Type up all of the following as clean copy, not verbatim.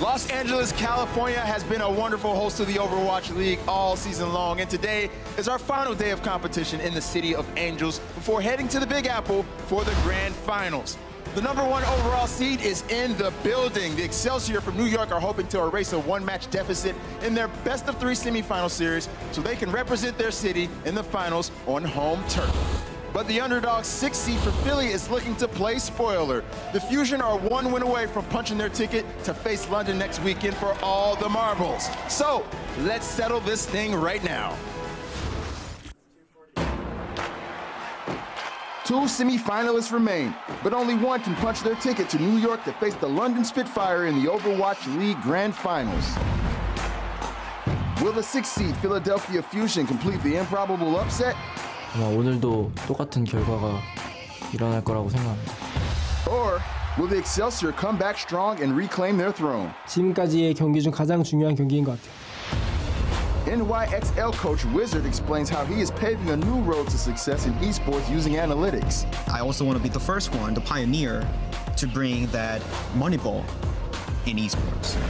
Los Angeles, California has been a wonderful host of the Overwatch League all season long, and today is our final day of competition in the City of Angels before heading to the Big Apple for the Grand Finals. The #1 overall seed is in the building. The Excelsior from New York are hoping to erase a one-match deficit in their best-of-3 semifinal series so they can represent their city in the finals on home turf. But the underdog 6th seed for Philly is looking to play spoiler. The Fusion are one win away from punching their ticket to face London next weekend for all the marbles. So let's settle this thing right now. 2 semifinalists remain, but only one can punch their ticket to New York to face the London Spitfire in the Overwatch League Grand Finals. Will the 6th seed Philadelphia Fusion complete the improbable upset? 아마 오늘도 똑같은 결과가 일어날 거라고 생각합니다. Or will the Excelsior come back strong and reclaim their throne? 지금까지의 경기 중 가장 중요한 경기인 것 같아요. NYXL coach Wizard explains how he is paving a new road to success in esports using analytics. I also want to be the first one, the pioneer, to bring that Moneyball in esports.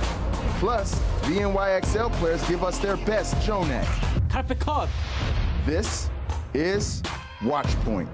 Plus, the NYXL players give us their best Jonak. Carpet cut! This is Watchpoint.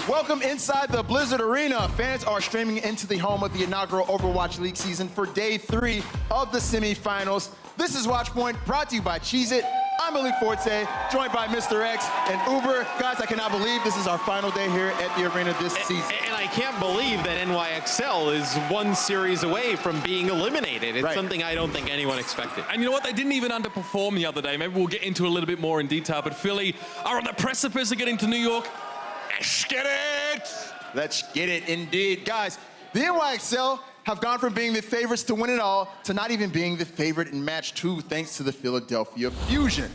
Welcome inside the Blizzard Arena. Fans are streaming into the home of the inaugural Overwatch League season for day 3 of the semifinals. This is Watchpoint, brought to you by Cheez-It. I'm Malik Forte, joined by Mr. X and Uber. Guys, I cannot believe this is our final day here at the arena this season. And I can't believe that NYXL is one series away from being eliminated. It's something I don't think anyone expected. And you know what? They didn't even underperform the other day. Maybe we'll get into a little bit more in detail. But Philly are on the precipice of getting to New York. Let's get it! Let's get it, indeed. Guys, the NYXL have gone from being the favorites to win it all to not even being the favorite in match 2 thanks to the Philadelphia Fusion.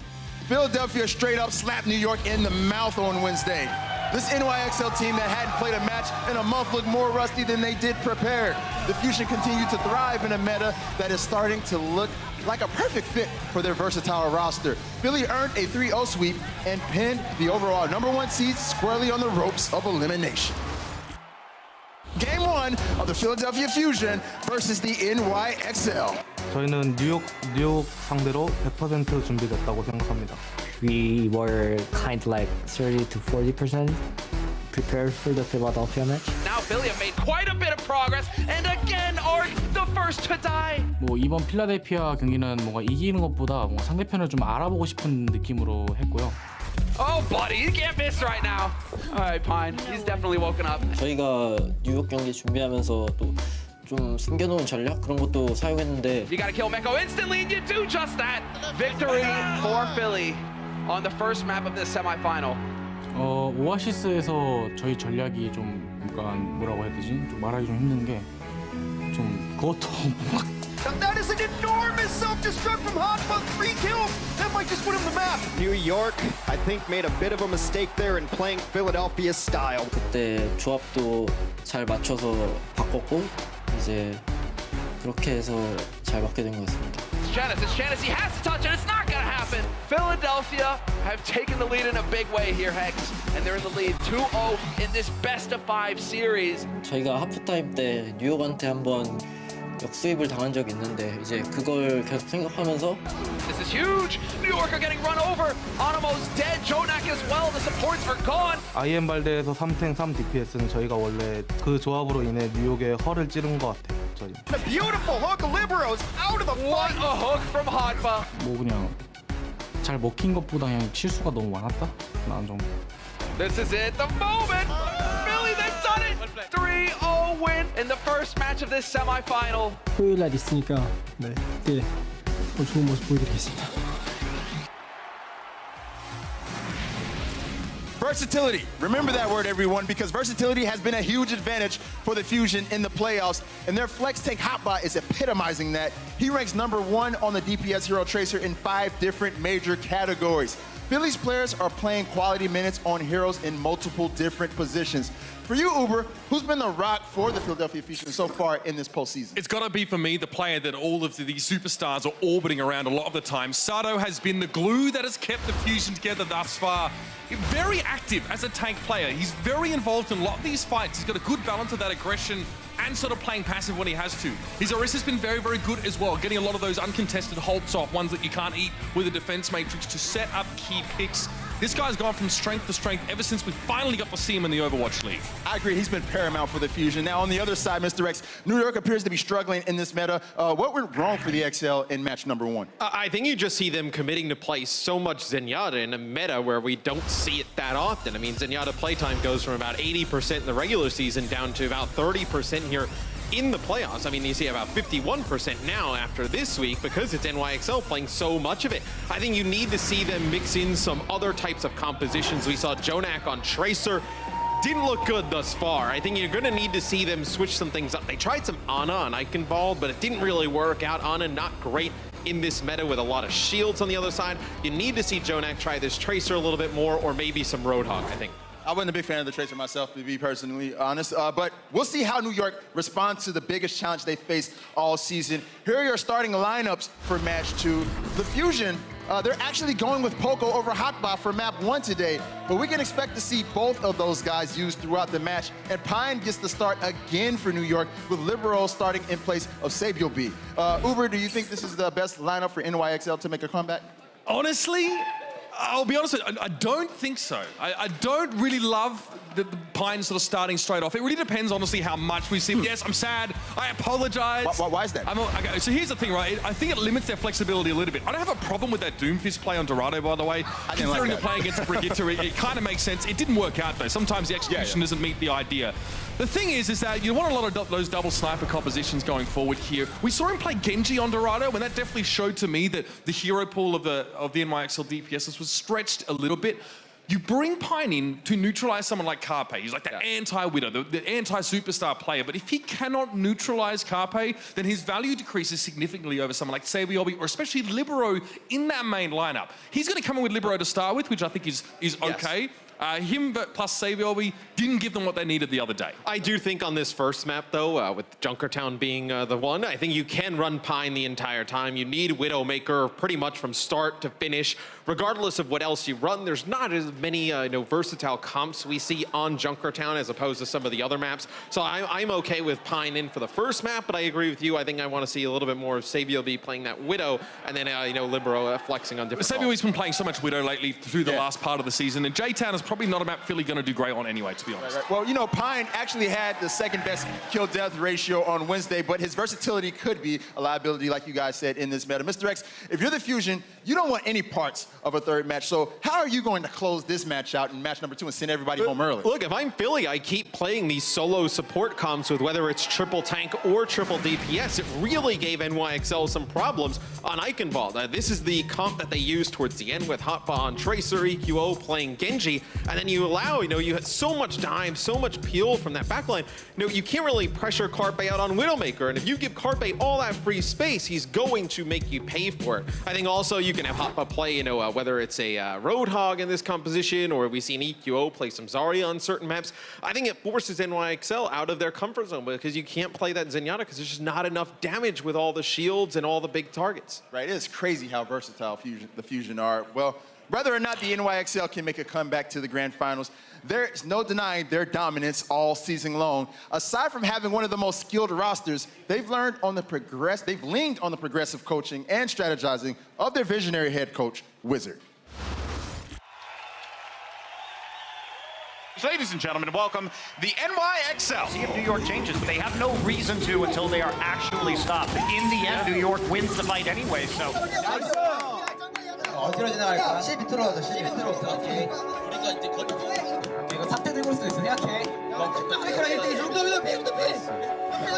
Philadelphia straight up slapped New York in the mouth on Wednesday. This NYXL team that hadn't played a match in a month looked more rusty than they did prepared. The Fusion continued to thrive in a meta that is starting to look like a perfect fit for their versatile roster. Philly earned a 3-0 sweep and pinned the overall #1 seed squarely on the ropes of elimination. Game 1 of the Philadelphia Fusion versus the NYXL. 저희는 뉴욕 상대로 100% 준비됐다고 생각합니다. We were kind of like 30 to 40% prepared for the Philadelphia match. Now Philly have made quite a bit of progress and again are the first to die. 뭐 이번 필라델피아 경기는 뭔가 이기는 것보다 뭔가 상대편을 좀 알아보고 싶은 느낌으로 했고요. Oh, buddy, you can't miss right now. All right, Pine, he's definitely woken up. 저희가 뉴욕 경기 준비하면서 또 좀 숨겨놓은 전략 그런 것도 사용했는데 You gotta kill Meko instantly and you do just that. Victory for Philly on the first map of this semifinal. 오아시스에서 저희 전략이 좀 약간 뭐라고 해야 되지? 좀 말하기 좀 힘든 게 좀 그것도 막 That is an enormous self-destruct from Hanfa. 3 kills. That might just win him the map. New York, I think, made a bit of a mistake there in playing Philadelphia style. 그때 조합도 잘 맞춰서 바꿨고 이제 그렇게 해서 잘 맞게 된 것 같습니다. It's Janice, he has to touch it, it's not gonna happen. Philadelphia have taken the lead in a big way here, Hex, and they're in the lead 2-0 in this best-of-5 series. 저희가 하프타임 때 뉴욕한테 한번 역수입을 당한 적이 있는데 이제 그걸 계속 생각하면서 This is huge. New York are getting run over. Anamo's dead. Jonak as well. The supports are gone. IM 발대에서 3탱 3 DPS는 저희가 원래 그 조합으로 인해 뉴욕의 허를 찌른 것 같아요. 저희. The beautiful hook, Liberos out of the What fight. a hook from Hanfa. 뭐 그냥 잘 먹힌 것보다 그냥 실수가 너무 많았다? 난 좀. This is it, the moment. Philly, they've done it. 3-0 win in the first match of this semifinal. 토요일 날 있으니까 네, 그때 좋은 모습 보여드리겠습니다. Versatility. Remember that word, everyone, because versatility has been a huge advantage for the Fusion in the playoffs, and their flex tank Hotbot is epitomizing that. He ranks #1 on the DPS Hero Tracer in 5 different major categories. Philly's players are playing quality minutes on heroes in multiple different positions. For you, Uber, who's been the rock for the Philadelphia Fusion so far in this postseason? It's got to be, for me, the player that all of these superstars are orbiting around a lot of the time. Sato has been the glue that has kept the Fusion together thus far. Very active as a tank player. He's very involved in a lot of these fights. He's got a good balance of that aggression and sort of playing passive when he has to. His Orisa's been very, very good as well, getting a lot of those uncontested holds off, ones that you can't eat with a defense matrix to set up key picks. This guy's gone from strength to strength ever since we finally got to see him in the Overwatch League. I agree, he's been paramount for the Fusion. Now, on the other side, Mr. X, New York appears to be struggling in this meta. What went wrong for the XL in match number 1? I think you just see them committing to play so much Zenyatta in a meta where we don't see it that often. I mean, Zenyatta playtime goes from about 80% in the regular season down to about 30% here in the playoffs. I mean, you see about 51% now after this week because it's NYXL playing so much of it. I think you need to see them mix in some other types of compositions. We saw Jonak on Tracer. Didn't look good thus far. I think you're going to need to see them switch some things up. They tried some Ana on Eichenwald, but it didn't really work out. Ana not great in this meta with a lot of shields on the other side. You need to see Jonak try this Tracer a little bit more, or maybe some Roadhog, I think. I wasn't a big fan of the Tracer myself, to be personally honest, but we'll see how New York responds to the biggest challenge they faced all season. Here are your starting lineups for match 2. The Fusion, they're actually going with Poco over Hotbot for map 1 today, but we can expect to see both of those guys used throughout the match, and Pine gets to start again for New York with Libero starting in place of Sabio B. Uber, do you think this is the best lineup for NYXL to make a comeback? Honestly, I'll be honest with you, I don't think so. I don't really love the Pine sort of starting straight off. It really depends, honestly, how much we see. Yes, I'm sad. I apologize. Why is that? Okay, so here's the thing, right? I think it limits their flexibility a little bit. I don't have a problem with that Doomfist play on Dorado, by the way. Considering they're playing against Brigitte, it kind of makes sense. It didn't work out, though. Sometimes the execution doesn't meet the idea. The thing is that you want a lot of those double sniper compositions going forward here. We saw him play Genji on Dorado, and that definitely showed to me that the hero pool of the NYXL DPSs was stretched a little bit. You bring Pine in to neutralize someone like Carpe. He's like the anti-Widow, the anti-superstar player. But if he cannot neutralize Carpe, then his value decreases significantly over someone like Sabiobi, or especially Libero in that main lineup. He's going to come in with Libero to start with, which I think is okay. Him plus Sabiobi didn't give them what they needed the other day. I do think on this first map, though, with Junkertown being the one, I think you can run Pine the entire time. You need Widowmaker pretty much from start to finish. Regardless of what else you run, there's not as many versatile comps we see on Junkertown as opposed to some of the other maps. So I'm okay with Pine in for the first map, but I agree with you. I think I want to see a little bit more of Sabiobi playing that Widow, and then Libero flexing on different Sabiobi's been playing so much Widow lately through the last part of the season, and J-Town is probably not a map Philly going to do great on anyway, to be honest. Well, you know, Pine actually had the second best kill-death ratio on Wednesday, but his versatility could be a liability, like you guys said, in this meta. Mr. X, if you're the Fusion, you don't want any parts of a third match, so how are you going to close this match out in match number 2 and send everybody home early? Look, if I'm Philly, I keep playing these solo support comps with whether it's triple tank or triple DPS. It really gave NYXL some problems on Eichenwald. This is the comp that they used towards the end with Hotba on Tracer, EQO playing Genji, and then you allow, you had so much dime, so much peel from that backline. You can't really pressure Carpe out on Widowmaker, and if you give Carpe all that free space, he's going to make you pay for it. I think also you can have Hotba play, whether it's a Roadhog in this composition, or we've seen EQO play some Zarya on certain maps. I think it forces NYXL out of their comfort zone because you can't play that Zenyatta because there's just not enough damage with all the shields and all the big targets. Right, it's crazy how versatile the Fusion are. Well, whether or not the NYXL can make a comeback to the grand finals, there's no denying their dominance all season long. Aside from having one of the most skilled rosters, they've leaned on the progressive coaching and strategizing of their visionary head coach, Wizard. Ladies and gentlemen, welcome the NYXL. See if New York changes. They have no reason to until they are actually stopped. In the end, New York wins the fight anyway, so. 어디로 지나갈까? 10 밑으로 가자. 10 밑으로. 오케이. 우리가 이제 이거 사태 들고 올 수도 있어. 생각해.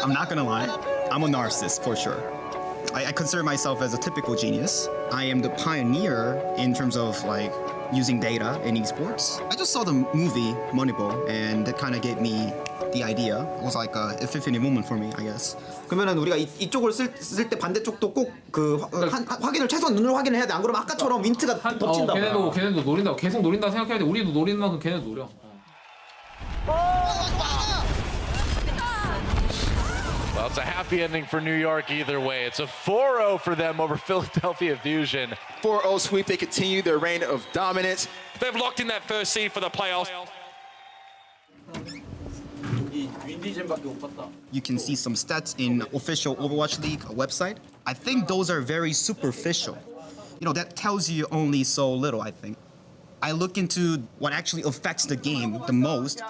I'm not gonna lie, I'm a narcissist for sure. I consider myself as a typical genius. I am the pioneer in terms of using data in esports. I just saw the movie Moneyball and that kind of gave me the idea. It was like a epiphany moment for me, I guess. 그러면은 우리가 이쪽을 쓸 때 반대쪽도 꼭 확인을 최소한 눈으로 확인을 해야 돼. 안 그러면 아까처럼 윈트가 덮친다고. 걔네도 노린다고 계속 노린다고 생각해야 돼. 우리도 노리는 만큼 걔네도 노려. Well, it's a happy ending for New York either way. It's a 4-0 for them over Philadelphia Fusion. 4-0 sweep, they continue their reign of dominance. They've locked in that first seed for the playoffs. 윈디 You can see some stats in official Overwatch League website. I think those are very superficial. You know, that tells you only so little, I think. I look into what actually affects the game the most.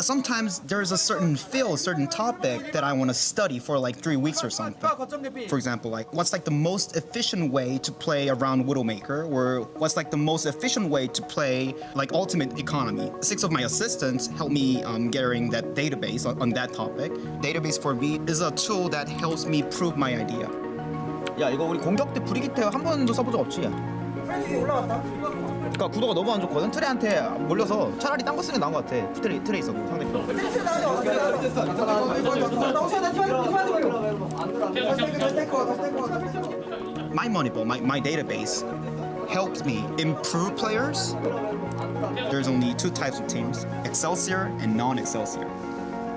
Sometimes there's a certain field, certain topic that I want to study for like 3 weeks or something. For example, like what's like the most efficient way to play around Widowmaker, or what's like the most efficient way to play like Ultimate Economy. 6 of my assistants help me getting that database on that topic. Database for me is a tool that helps me prove my idea. 야 이거 우리 공격 때 브리기테 한 번도 써본 적 없지? 그러니까 구도가 너무 안 좋거든. 트레한테 몰려서 차라리 딴 거 쓰는 게 나은 것 같아. 트레 있어 상대편. My Moneyball, my database helps me improve players. There's only 2 types of teams, Excelsior and non-Excelsior.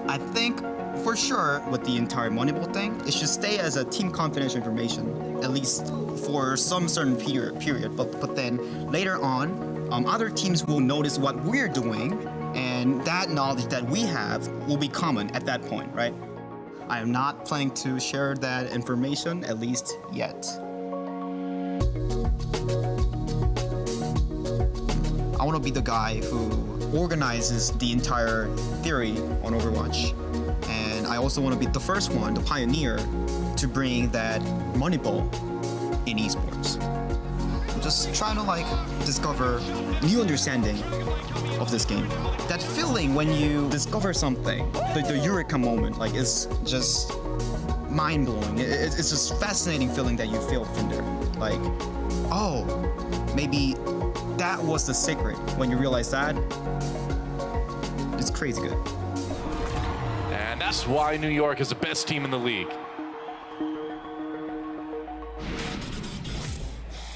I think for sure with the entire Moneyball thing, it should stay as a team confidential information, at least for some certain period. But then later on, other teams will notice what we're doing, and that knowledge that we have will be common at that point, right? I am not planning to share that information, at least yet. I want to be the guy who organizes the entire theory on Overwatch. And I also want to be the first one, the pioneer, to bring that Moneyball in esports. I'm just trying to like discover new understanding of this game. That feeling when you discover something, the eureka moment, like it's just mind-blowing. It's just fascinating feeling that you feel from there. Like, oh, maybe that was the secret. When you realize that, it's crazy good. And that's why New York is the best team in the league.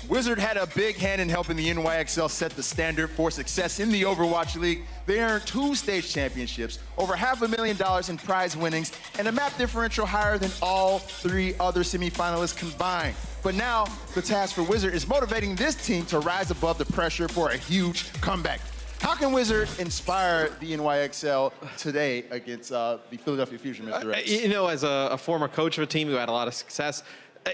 Wizard had a big hand in helping the NYXL set the standard for success in the Overwatch League. They earned 2 stage championships, over $500,000 in prize winnings, and a map differential higher than all 3 other semifinalists combined. But now, the task for Wizard is motivating this team to rise above the pressure for a huge comeback. How can Wizard inspire the NYXL today against the Philadelphia Fusion, Mr. X? You know, as a former coach of a team who had a lot of success,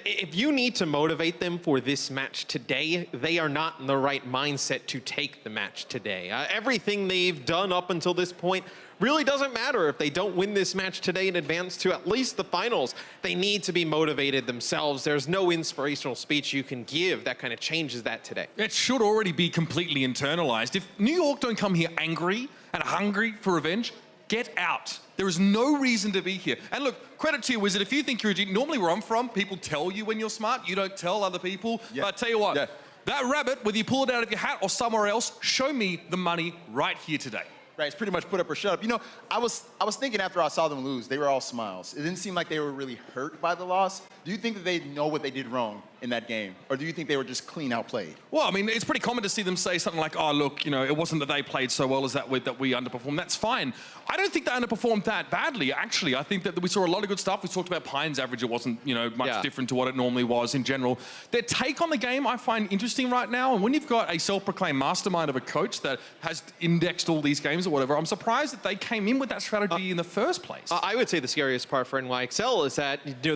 if you need to motivate them for this match today, they are not in the right mindset to take the match today. Everything they've done up until this point really doesn't matter if they don't win this match today and advance to at least the finals. They need to be motivated themselves. There's no inspirational speech you can give that kind of changes that today. It should already be completely internalized. If New York don't come here angry and hungry for revenge, get out. There is no reason to be here. And look, credit to you, Wizard. If you think you're a genius, normally where I'm from, people tell you when you're smart. You don't tell other people. Yeah. But I tell you what, Yeah. that rabbit, whether you pull it out of your hat or somewhere else, show me the money right here today. Right, it's pretty much put up or shut up. You know, I was thinking after I saw them lose, they were all smiles. It didn't seem like they were really hurt by the loss. Do you think that they know what they did wrong in that game? Or do you think they were just clean outplayed? Well, I mean, it's pretty common to see them say something like, oh, look, you know, it wasn't that they played so well as that we underperformed. That's fine. I don't think they underperformed that badly, actually. I think that we saw a lot of good stuff. We talked about Pine's average. It wasn't, you know, much different to what it normally was in general. Their take on the game I find interesting right now. And when you've got a self-proclaimed mastermind of a coach that has indexed all these games or whatever, I'm surprised that they came in with that strategy in the first place. I would say the scariest part for NYXL is that, you know,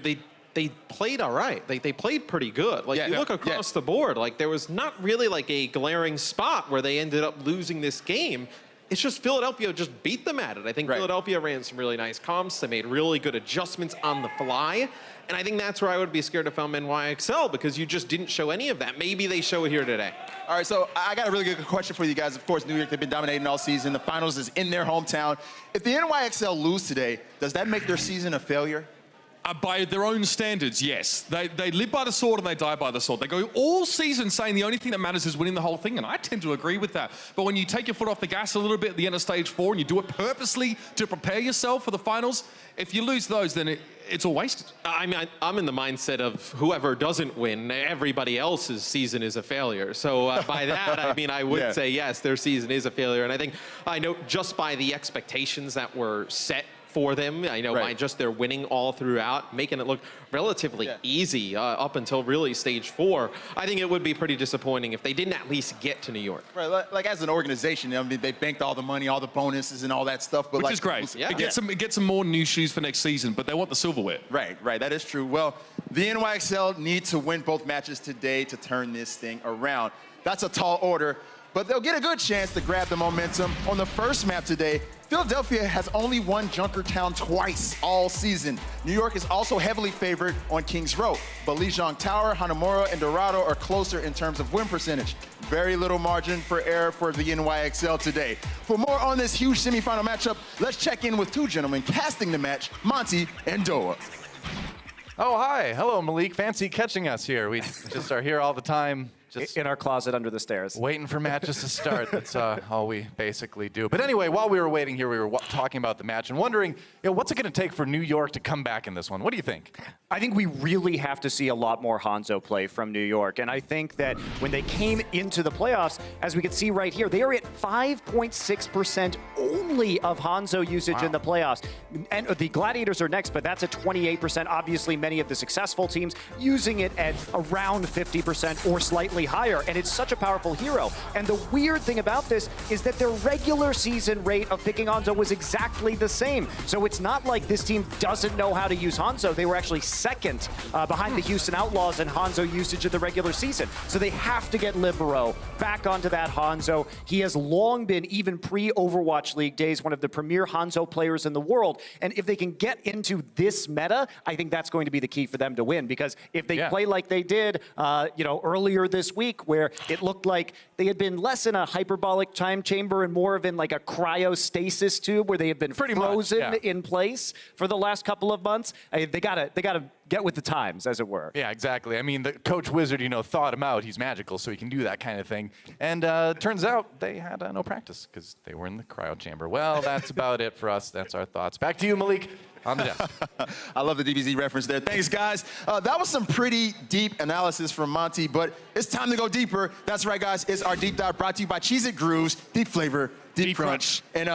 they played all right. They played pretty good. Like, you look across the board, like, there was not really, like, a glaring spot where they ended up losing this game. It's just Philadelphia just beat them at it. I think Philadelphia ran some really nice comps. They made really good adjustments on the fly. And I think that's where I would be scared if I'm NYXL, because you just didn't show any of that. Maybe they show it here today. All right, so I got a really good question for you guys. Of course, New York, they've been dominating all season. The finals is in their hometown. If the NYXL lose today, does that make their season a failure? By their own standards, yes. They live by the sword and they die by the sword. They go all season saying the only thing that matters is winning the whole thing, and I tend to agree with that. But when you take your foot off the gas a little bit at the end of stage 4 and you do it purposely to prepare yourself for the finals, if you lose those, then it's all wasted. I mean, I'm in the mindset of whoever doesn't win, everybody else's season is a failure. So by that, I mean, I would say, yes, their season is a failure. And I think, I know just by the expectations that were set for them, you know, by just their winning all throughout, making it look relatively easy up until really stage 4. I think it would be pretty disappointing if they didn't at least get to New York. Right, like as an organization, I mean, they banked all the money, all the bonuses and all that stuff. But Which is great. It gets some more new shoes for next season, but they want the silverware. Right, that is true. Well, the NYXL need to win both matches today to turn this thing around. That's a tall order, but they'll get a good chance to grab the momentum. On the first map today, Philadelphia has only won Junkertown twice all season. New York is also heavily favored on Kings Row, but Lijiang Tower, Hanamura, and Dorado are closer in terms of win percentage. Very little margin for error for the NYXL today. For more on this huge semifinal matchup, let's check in with two gentlemen casting the match, Monty and Doa. Oh, hi. Hello, Malik. Fancy catching us here. We just are here all the time. Just in our closet under the stairs. Waiting for matches to start. That's all we basically do. But anyway, while we were waiting here, we were talking about the match and wondering, what's it going to take for New York to come back in this one? What do you think? I think we really have to see a lot more Hanzo play from New York. And I think that when they came into the playoffs, as we can see right here, they are at 5.6% only of Hanzo usage in the playoffs. And the Gladiators are next, but that's at 28%. Obviously, many of the successful teams using it at around 50% or slightly higher, and it's such a powerful hero. And the weird thing about this is that their regular season rate of picking Hanzo was exactly the same. So it's not like this team doesn't know how to use Hanzo. They were actually second behind the Houston Outlaws in Hanzo usage of the regular season. So they have to get Libero back onto that Hanzo. He has long been, even pre-Overwatch League days, one of the premier Hanzo players in the world. And if they can get into this meta, I think that's going to be the key for them to win. Because if they play like they did, earlier this week, where it looked like they had been less in a hyperbolic time chamber and more of in like a cryostasis tube, where they have been frozen in place for the last couple of months. They gotta get with the times, as it were. Yeah, exactly. I mean, the coach wizard, thought him out. He's magical, so he can do that kind of thing. And turns out they had no practice because they were in the cryo chamber. Well, that's about it for us. That's our thoughts. Back to you, Malik. On the desk. I love the DBZ reference there. Thanks, guys. That was some pretty deep analysis from Monty, but it's time to go deeper. That's right, guys. It's our deep dive brought to you by Cheez-It Grooves, Deep Flavor, Deep Crunch. And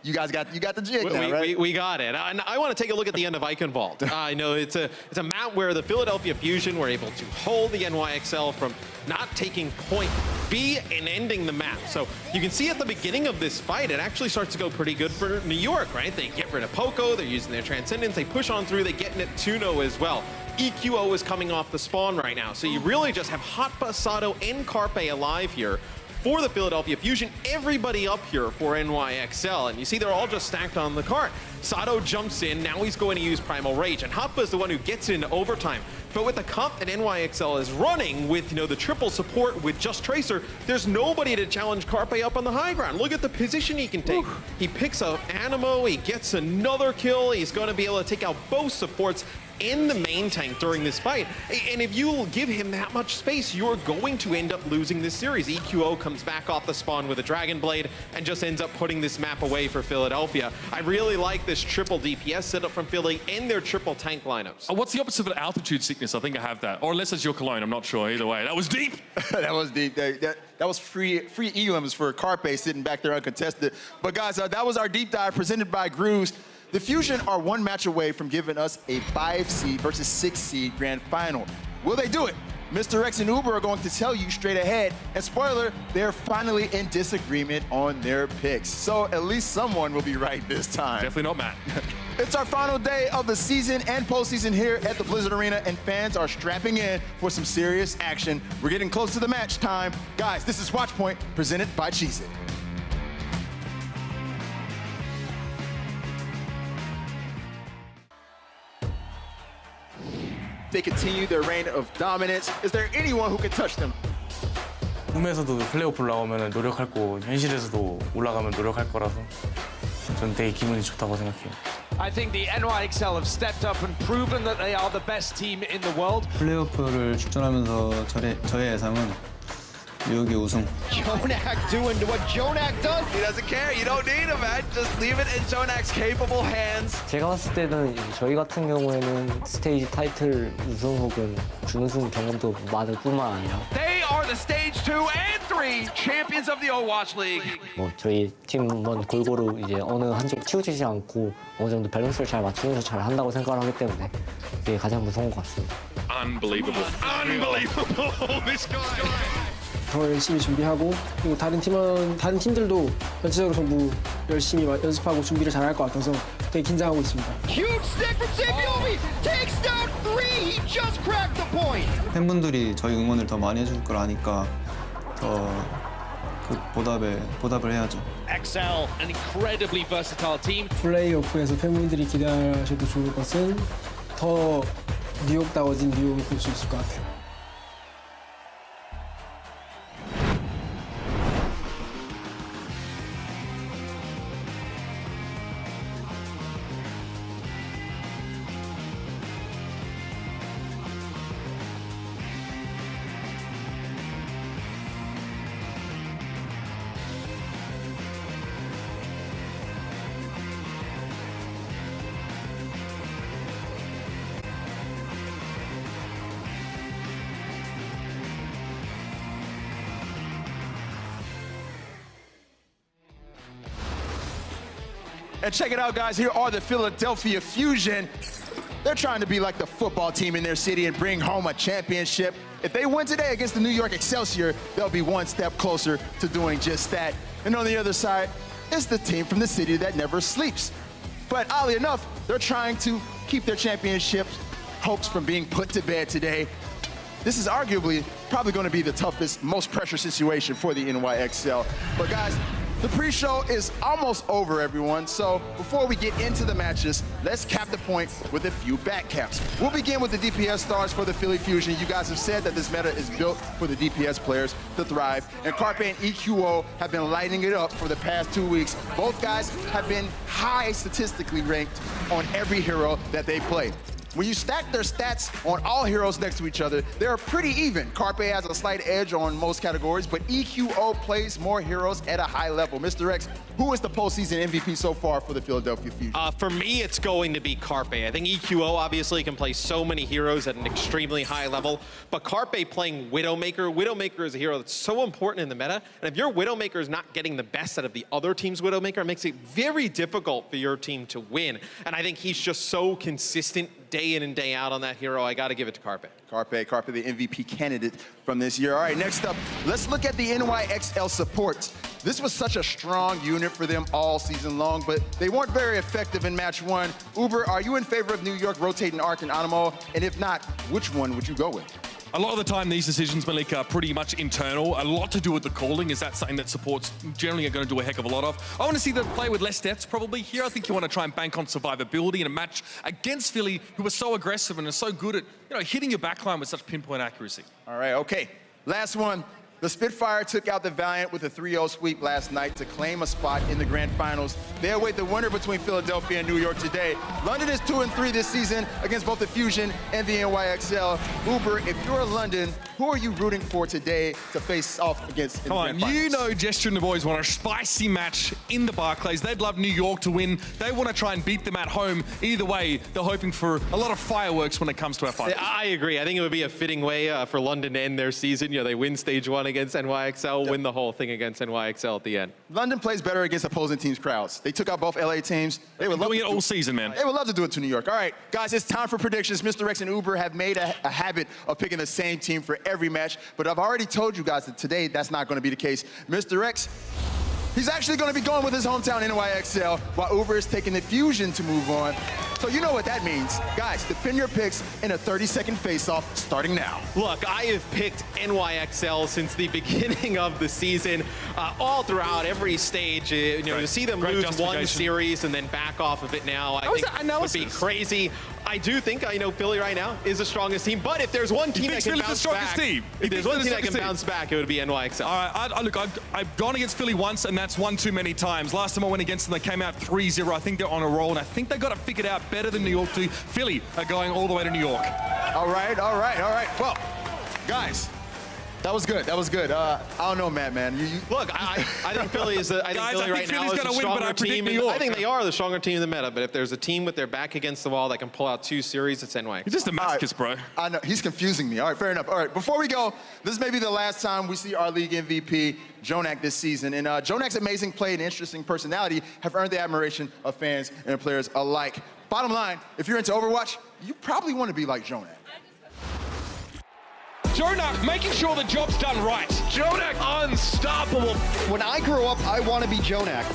you guys got the jig now, right? We got it. And I want to take a look at the end of Eichenwald. I know it's a map where the Philadelphia Fusion were able to hold the NYXL from not taking point B and ending the map. So you can see at the beginning of this fight, it actually starts to go pretty good for New York, right? They get rid of Poco, they're using their Transcendence, they push on through, they get Neptuno as well. EQO is coming off the spawn right now. So you really just have Hotba, Sato, and Carpe alive here for the Philadelphia Fusion. Everybody up here for NYXL, and you see they're all just stacked on the cart. Sato jumps in, now he's going to use Primal Rage, and Hotba is the one who gets it into overtime. But with the comp that NYXL is running with, the triple support with just Tracer, there's nobody to challenge Carpe up on the high ground. Look at the position he can take. He picks up Animo, he gets another kill, he's going to be able to take out both supports in the main tank during this fight. And if you give him that much space, you're going to end up losing this series. EQO comes back off the spawn with a Dragon Blade and just ends up putting this map away for Philadelphia. I really like this triple DPS setup from Philly and their triple tank lineups. What's the opposite of an altitude sickness? I think I have that. Or unless it's your cologne, I'm not sure. Either way, that was deep. That was deep. That was free elims for Carpe sitting back there uncontested. But guys, that was our deep dive presented by Grooves. The Fusion are one match away from giving us a 5 seed versus 6 seed grand final. Will they do it? Mr. X and Uber are going to tell you straight ahead. And spoiler, they're finally in disagreement on their picks. So at least someone will be right this time. Definitely not Matt. It's our final day of the season and postseason here at the Blizzard Arena, and fans are strapping in for some serious action. We're getting close to the match time. Guys, this is Watchpoint, presented by Cheez-It. They continue their reign of dominance. Is there anyone who can touch them? 꿈에서도 플레이오프 올라오면 노력할 거고 현실에서도 올라가면 노력할 거라서 전 되게 기분이 좋다고 생각해요. I think the NYXL have stepped up and proven that they are the best team in the world. 플레이오프를 출전하면서 저의 예상은 뉴욕의 우승. Jonak doing what Jonak does. He doesn't care. You don't need him, man. Just leave it in Jonak's capable hands. 제가 봤을 때는 저희 같은 경우에는 스테이지 타이틀 우승 혹은 준우승 경험도 많을 뿐만 아니라 They are the stage 2 and 3 champions of the Overwatch League. 뭐 저희 팀은 골고루 이제 어느 한쪽 치우치지 않고 어느 정도 밸런스를 잘 맞추면서 잘 한다고 생각을 하기 때문에 그게 가장 무서운 것 같습니다. Unbelievable. Unbelievable. This guy. 더 열심히 준비하고 그리고 다른 팀들도 전체적으로 전부 열심히 연습하고 준비를 잘 할 것 같아서 되게 긴장하고 있습니다. Huge stick from Semifinals. Takes down 3. He just cracked the point. 팬분들이 저희 응원을 더 많이 해줄 걸 아니까 더 보답을 해야죠. XL, an incredibly versatile team. 플레이오프에서 팬분들이 기대하셔도 좋을 것은 더 뉴욕다워진 뉴욕을 볼 수 있을 것 같아요. And check it out, guys. Here are the Philadelphia Fusion. They're trying to be like the football team in their city and bring home a championship. If they win today against the New York Excelsior, they'll be one step closer to doing just that. And on the other side, it's the team from the city that never sleeps. But oddly enough, they're trying to keep their championship hopes from being put to bed today. This is arguably probably going to be the toughest, most pressure situation for the NYXL. But guys, the pre-show is almost over, everyone. So before we get into the matches, let's cap the point with a few back caps. We'll begin with the DPS stars for the Philly Fusion. You guys have said that this meta is built for the DPS players to thrive. And Carpe and EQO have been lighting it up for the past 2 weeks. Both guys have been high statistically ranked on every hero that they play. When you stack their stats on all heroes next to each other, they're pretty even. Carpe has a slight edge on most categories, but EQO plays more heroes at a high level. Mr. X, who is the postseason MVP so far for the Philadelphia Fusion? For me, it's going to be Carpe. I think EQO obviously can play so many heroes at an extremely high level, but Carpe playing Widowmaker. Widowmaker is a hero that's so important in the meta, and if your Widowmaker is not getting the best out of the other team's Widowmaker, it makes it very difficult for your team to win. And I think he's just so consistent day in and day out on that hero. I got to give it to Carpe. Carpe, the MVP candidate from this year. All right, next up, let's look at the NYXL support. This was such a strong unit for them all season long, but they weren't very effective in match 1. Uber, are you in favor of New York rotating Arc and Animo? And if not, which one would you go with? A lot of the time, these decisions, Malik, are pretty much internal. A lot to do with the calling. Is that something that supports generally are going to do a heck of a lot of? I want to see them play with less deaths probably here. I think you want to try and bank on survivability in a match against Philly, who are so aggressive and are so good at hitting your backline with such pinpoint accuracy. All right, okay. Last one. The Spitfire took out the Valiant with a 3-0 sweep last night to claim a spot in the grand finals. They await the winner between Philadelphia and New York today. London is 2-3 this season against both the Fusion and the NYXL. Uber, if you're London, who are you rooting for today to face off against in Come the on, grand finals? you know Gesture and the boys want a spicy match in the Barclays. They'd love New York to win. They want to try and beat them at home. Either way, they're hoping for a lot of fireworks when it comes to our fight. I agree. I think it would be a fitting way for London to end their season. They win stage 1 against NYXL, win the whole thing against NYXL at the end. London plays better against opposing teams' crowds. They took out both LA teams. They would love doing to it all season, man. They would love to do it to New York. All right, guys, it's time for predictions. Mr. X and Uber have made a habit of picking the same team for every match, but I've already told you guys that today that's not going to be the case. Mr. X, he's actually going to be going with his hometown NYXL, while Uber is taking the Fusion to move on. So you know what that means. Guys, defend your picks in a 30-second face-off starting now. Look, I have picked NYXL since the beginning of the season, all throughout every stage. To see them lose one series and then back off of it now, I think would be crazy. I do think, Philly right now is the strongest team, but if there's one team that can bounce back, if there's one team that can bounce back, it would be NYXL. All right, look, I've gone against Philly once, and that's one too many times. Last time I went against them, they came out 3-0. I think they're on a roll, and I think they got it figured out better than New York do. Philly are going all the way to New York. All right. Well, guys, That was good. That was good. I don't know, Matt, man. Look, I think Philly is. I think Guys, Philly I think right now Philly's is gonna a win, but stronger I predict team. New York. I think they are the stronger team in the meta. But if there's a team with their back against the wall that can pull out 2 series, it's NY. He's just a masochist, bro. I know. He's confusing me. All right, fair enough. All right, before we go, this may be the last time we see our league MVP, Jonak, this season. And Jonak's amazing play and interesting personality have earned the admiration of fans and players alike. Bottom line, if you're into Overwatch, you probably want to be like Jonak. Jonak making sure the job's done right. Jonak unstoppable. When I grow up, I want to be Jonak.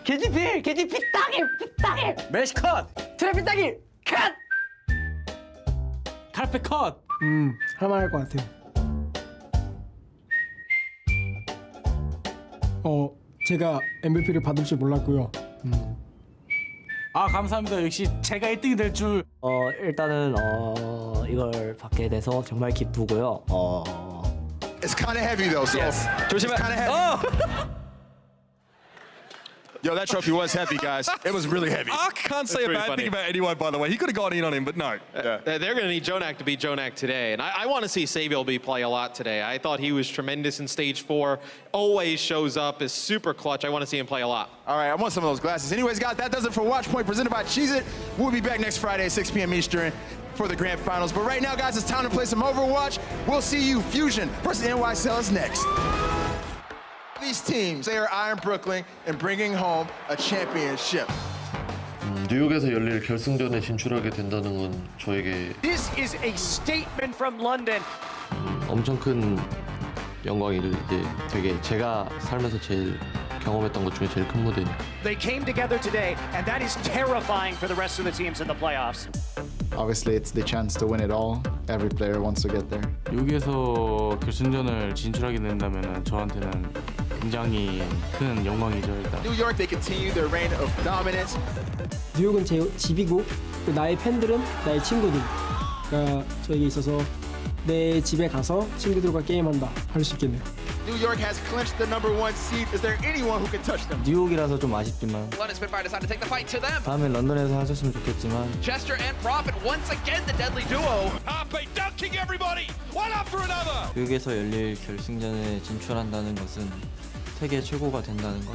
개지필 삐딱이 메시 컷 트랩 삐딱이 컷 탈페 컷. 할만할 것 같아요. 제가 MVP를 받을 줄 몰랐고요. 아 감사합니다. 역시 제가 1등이 될 줄. 일단은 이걸 받게 돼서 정말 기쁘고요. It's kind of heavy though, so Yes. it's kind of heavy. Yo, that trophy was heavy, guys. It was really heavy. Ark can't say a pretty bad funny. thing about anyone, by the way. He could have gone in on him, but no. They're going to need Jonak to be Jonak today. And I want to see Saviel play a lot today. I thought he was tremendous in stage 4. Always shows up, is super clutch. I want to see him play a lot. All right, I want some of those glasses. Anyways, guys, that does it for Watch Point presented by Cheez-It. We'll be back next Friday at 6 p.m. Eastern for the grand finals. But right now, guys, it's time to play some Overwatch. We'll see you. Fusion versus NYCL is next. These teams, they are Iron Brooklyn and bringing home a championship. 뉴욕에서 열릴 결승전에 진출하게 된다는 건 저에게 This is a statement from London. 엄청 큰 영광이죠. 이제 되게 제가 살면서 제일 경험했던 것 중에 제일 큰 무대니까. They came together today, and that is terrifying for the rest of the teams in the playoffs. Obviously, it's the chance to win it all. Every player wants to get there. 여기에서 결승전을 진출하게 된다면 저한테는 굉장히 큰 영광이죠. 일단. New York, they continue their reign of dominance. 뉴욕은 제 집이고 나의 팬들은 나의 친구들가 저에게 있어서 내 집에 가서 친구들과 게임한다 할 수 있겠네요. New York has clinched the #1 seed. Is there anyone who can touch them? 뉴욕이라서 좀 아쉽지만 London Spitfire decide to take the fight to them. 다음에 런던에서 하셨으면 좋겠지만 Chester and Prophet once again the deadly duo. Harpe dunking everybody, one after another. 뉴욕에서 열릴 결승전에 진출한다는 것은 세계 최고가 된다는 것.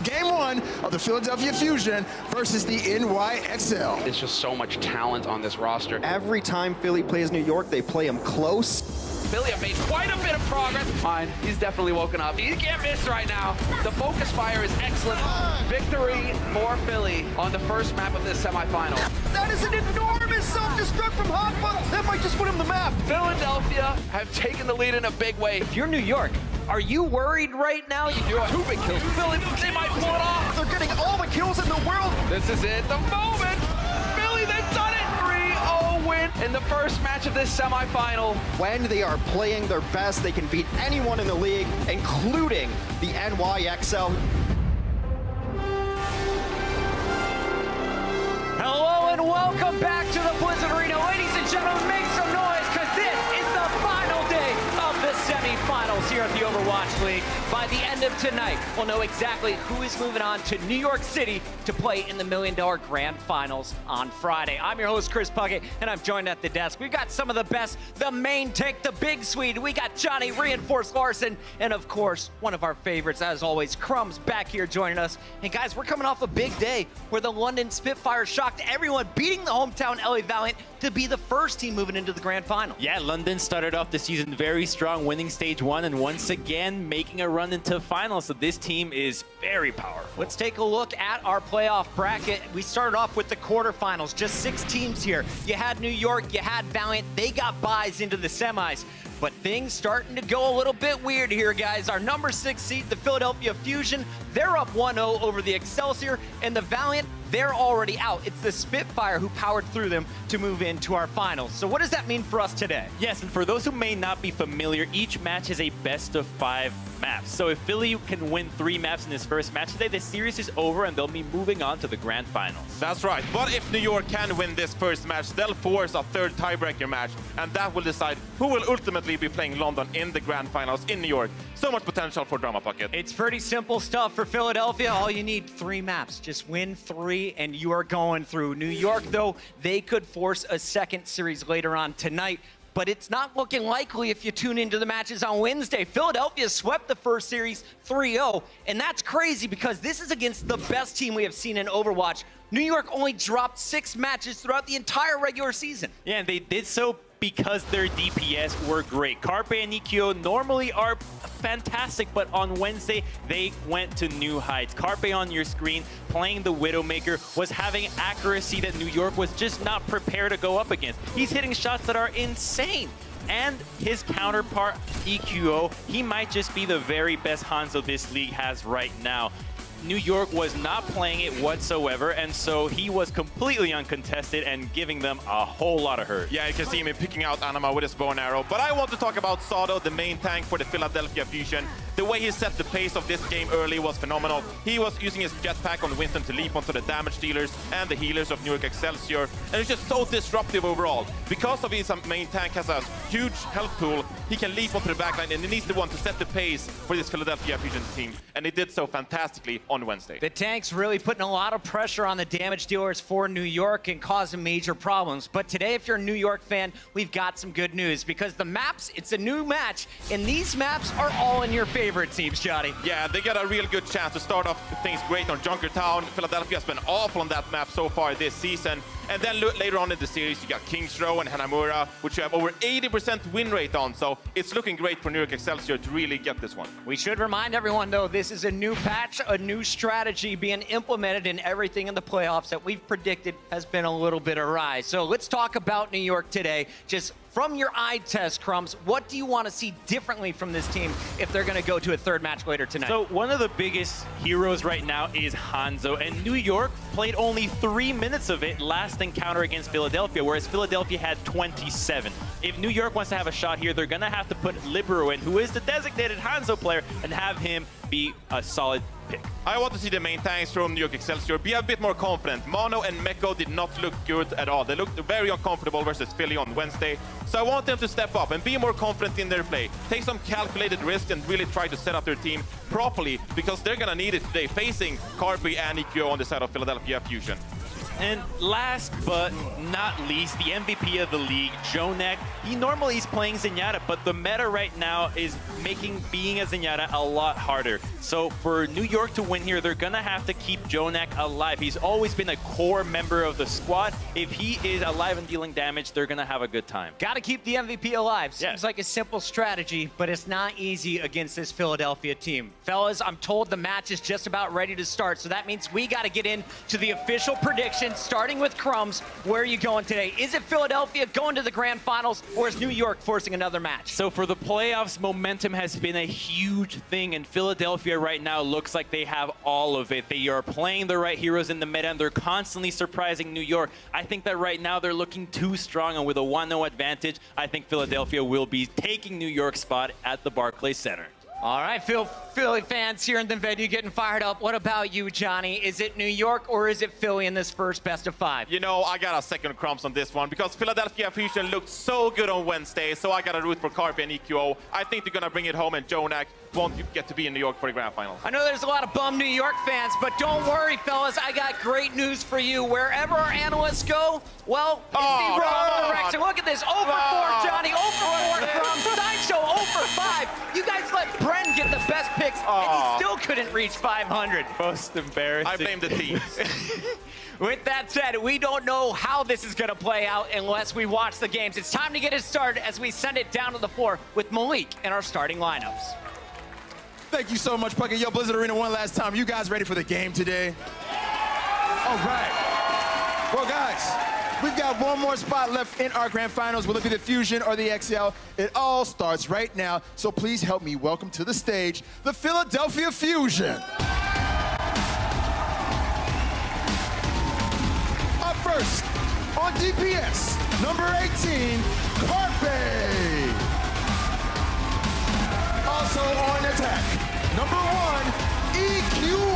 Game 1 of the Philadelphia Fusion versus the NYXL. There's just so much talent on this roster. Every time Philly plays New York, they play them close. Philly have made quite a bit of progress. Fine, he's definitely woken up. He can't miss right now. The focus fire is excellent. Victory for Philly on the first map of this semifinal. That is an enormous self-destruct from Hogba. That might just win him the map. Philadelphia have taken the lead in a big way. If you're New York, are you worried right now? You do it. 2 big kills. Philly, they might pull it off. They're getting all the kills in the world. This is it, the moment. Philly, they've done it. 3-0 win in the first match of this semifinal. When they are playing their best, they can beat anyone in the league, including the NYXL. Hello and welcome back to the Blizzard Arena. Ladies and gentlemen, make some noise because this is the final day of the semifinals here at the Overwatch League. By the end of tonight, we'll know exactly who is moving on to New York City to play in the $1 Million Grand Finals on Friday. I'm your host, Chris Puckett, and I'm joined at the desk. We've got some of the best, the main tank, the big Swede. We got Johnny Reinforced Larson, and of course, one of our favorites, as always, Crumbs back here joining us. And guys, we're coming off a big day where the London Spitfire shocked everyone, beating the hometown LA Valiant to be the first team moving into the Grand Final. Yeah, London started off the season very strong, winning stage 1, and once again making a run into finals. So this team is very powerful. Let's take a look at our playoff bracket. We started off with the quarterfinals, just 6 teams here. You had New York, you had Valiant, they got buys into the semis. But things starting to go a little bit weird here, guys. Our number 6 seed, the Philadelphia Fusion, they're up 1-0 over the Excelsior, and the Valiant, they're already out. It's the Spitfire who powered through them to move into our finals. So what does that mean for us today? Yes, and for those who may not be familiar, each match is a best-of-5 maps. So if Philly can win 3 maps in this first match today, the series is over and they'll be moving on to the Grand Finals. That's right. But if New York can win this first match, they'll force a 3rd tiebreaker match, and that will decide who will ultimately be playing London in the Grand Finals in New York. So much potential for Drama Puckett. It's pretty simple stuff for Philadelphia. All you need 3 maps. Just win 3 and you are going through. New York, though, they could force a 2nd series later on tonight. But it's not looking likely if you tune into the matches on Wednesday. Philadelphia swept the first series 3-0, and that's crazy because this is against the best team we have seen in Overwatch. New York only dropped 6 matches throughout the entire regular season. Yeah, and they did so because their DPS were great. Carpe and EQO normally are fantastic, but on Wednesday, they went to new heights. Carpe on your screen, playing the Widowmaker, was having accuracy that New York was just not prepared to go up against. He's hitting shots that are insane. And his counterpart, EQO, he might just be the very best Hanzo this league has right now. New York was not playing it whatsoever, and so he was completely uncontested and giving them a whole lot of hurt. Yeah, you can see him picking out Anima with his bow and arrow. But I want to talk about Sado, the main tank for the Philadelphia Fusion. The way he set the pace of this game early was phenomenal. He was using his jetpack on Winston to leap onto the damage dealers and the healers of New York Excelsior. And it's just so disruptive overall. Because of his main tank has a huge health pool, he can leap onto the backline, and he needs the one to set the pace for this Philadelphia Fusion team. And he did so fantastically on Wednesday. The tank's really putting a lot of pressure on the damage dealers for New York and causing major problems. But today, if you're a New York fan, we've got some good news because the maps, it's a new match, and these maps are all in your favor, it seems, Johnny. Yeah, they got a real good chance to start off things great on Junkertown. Philadelphia's been awful on that map so far this season. And then later on in the series, you got Kings Row and Hanamura, which you have over 80% win rate on. So it's looking great for New York Excelsior to really get this one. We should remind everyone, though, this is a new patch, a new strategy being implemented, in everything in the playoffs that we've predicted has been a little bit awry. So let's talk about New York today. Just from your eye test, Crumbs, what do you want to see differently from this team if they're going to go to a 3rd match later tonight? So one of the biggest heroes right now is Hanzo, and New York played only 3 minutes of it last encounter against Philadelphia, whereas Philadelphia had 27. If New York wants to have a shot here, they're going to have to put Libero in, who is the designated Hanzo player, and have him be a solid pick. I want to see the main tanks from New York Excelsior be a bit more confident. Mono and Meko did not look good at all. They looked very uncomfortable versus Philly on Wednesday. So I want them to step up and be more confident in their play. Take some calculated risks and really try to set up their team properly because they're going to need it today facing Carpe and EQO on the side of Philadelphia Fusion. And last but not least, the MVP of the league, Jonak. He normally is playing Zenyatta, but the meta right now is making being a Zenyatta a lot harder. So for New York to win here, they're gonna have to keep Jonak alive. He's always been a core member of the squad. If he is alive and dealing damage, they're gonna have a good time. Got to keep the MVP alive. Seems like a simple strategy, but it's not easy against this Philadelphia team. Fellas, I'm told the match is just about ready to start, so that means we got to get into the official predictions, starting with Crumbs. Where are you going today? Is it Philadelphia going to the grand finals, or is New York forcing another match? So for the playoffs, momentum has been a huge thing, and Philadelphia right now looks like they have all of it. They are playing the right heroes in the meta, and they're constantly surprising New York. I think that right now they're looking too strong, and with a 1-0 advantage, I think Philadelphia will be taking New York's spot at the Barclays Center. All right, Philly fans here in the venue getting fired up. What about you, Johnny? Is it New York or is it Philly in this first best of 5? You know, I got a second Crumbs on this one because Philadelphia Fusion looked so good on Wednesday, so I got to root for Carpe and EQO. I think they're going to bring it home, and Jonak won't get to be in New York for the grand finals. I know there's a lot of bum New York fans, but don't worry, fellas. I got great news for you. Wherever our analysts go, well, it's the wrong direction. Look at this. 0 for 4, Johnny. 0 for 4 from Sideshow. 0 for 5. You guys let Bren get the best picks, and he still couldn't reach 500. Most embarrassing. I blame the teams. With that said, we don't know how this is going to play out unless we watch the games. It's time to get it started as we send it down to the floor with Malik in our starting lineups. Thank you so much, Puckett. Yo, Blizzard Arena, one last time. You guys ready for the game today? All right. Well, guys, we've got one more spot left in our grand finals. Will it be the Fusion or the XL? It all starts right now. So please help me welcome to the stage the Philadelphia Fusion. Up first, on DPS, number 18, Carpe. Also on attack, number 1, EQO.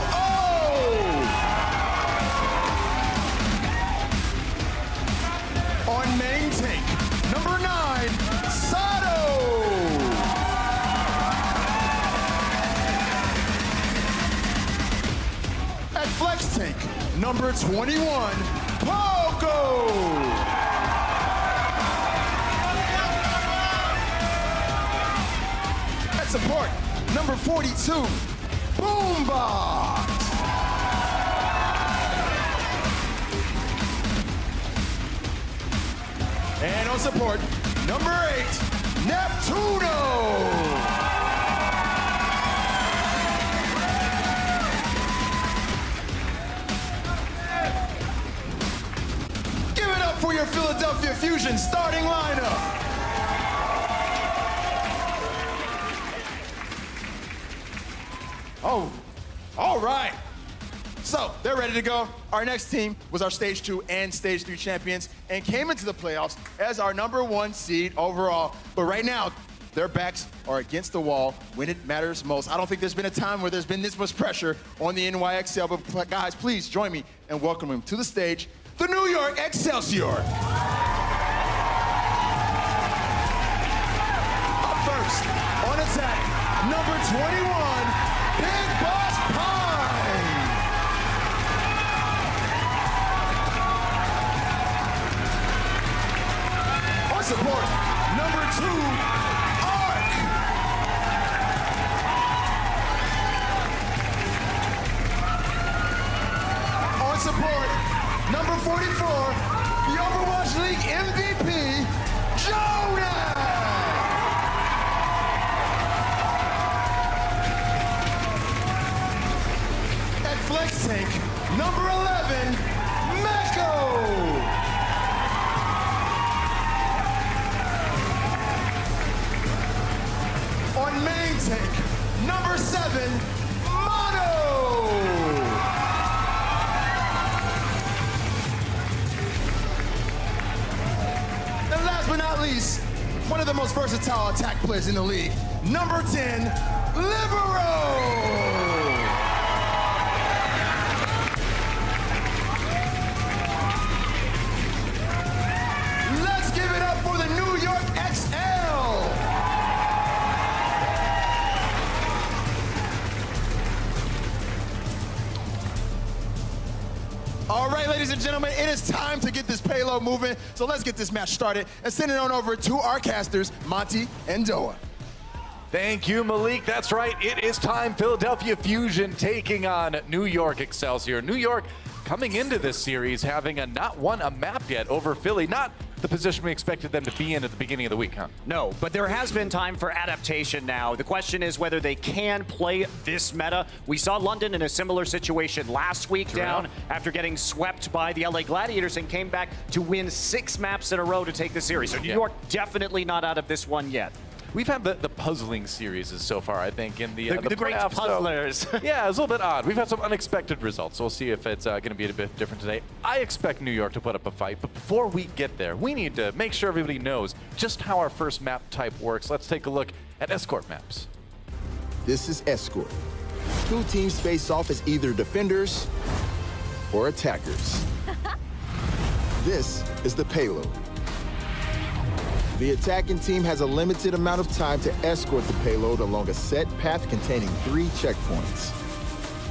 On main tank, number 9, Sato. At flex tank, number 21, Pogo. Support, number 42, Boombox. And on support, number 8, Neptuno. Give it up for your Philadelphia Fusion starting lineup. Oh, all right. So they're ready to go. Our next team was our Stage 2 and Stage 3 champions and came into the playoffs as our number 1 seed overall. But right now, their backs are against the wall when it matters most. I don't think there's been a time where there's been this much pressure on the NYXL. But guys, please join me and welcome him to the stage, the New York Excelsior. Up first, on attack, number 21, Big Boss Pine. On support, number 2, Arc. On support, number 44, the Overwatch League MVP, Jonak. Flex tank, number 11, Meko. On main tank, number 7, Mono. And last but not least, one of the most versatile attack players in the league, number 10, Libero. All right, ladies and gentlemen, it is time to get this payload moving. So let's get this match started and send it on over to our casters, Monty and Doa. Thank you, Malik. That's right. It is time. Philadelphia Fusion taking on New York Excelsior. New York coming into this series having not won a map yet over Philly. Not the position we expected them to be in at the beginning of the week, huh? No, but there has been time for adaptation now. The question is whether they can play this meta. We saw London in a similar situation last week down after getting swept by the LA Gladiators and came back to win 6 maps in a row to take the series. So New York definitely not out of this one yet. We've had the puzzling series so far, I think, in the great playoffs, puzzlers. So, yeah, it's a little bit odd. We've had some unexpected results, so we'll see if it's going to be a bit different today. I expect New York to put up a fight, but before we get there, we need to make sure everybody knows just how our first map type works. Let's take a look at escort maps. This is escort. 2 teams face off as either defenders or attackers. This is the payload. The attacking team has a limited amount of time to escort the payload along a set path containing 3 checkpoints.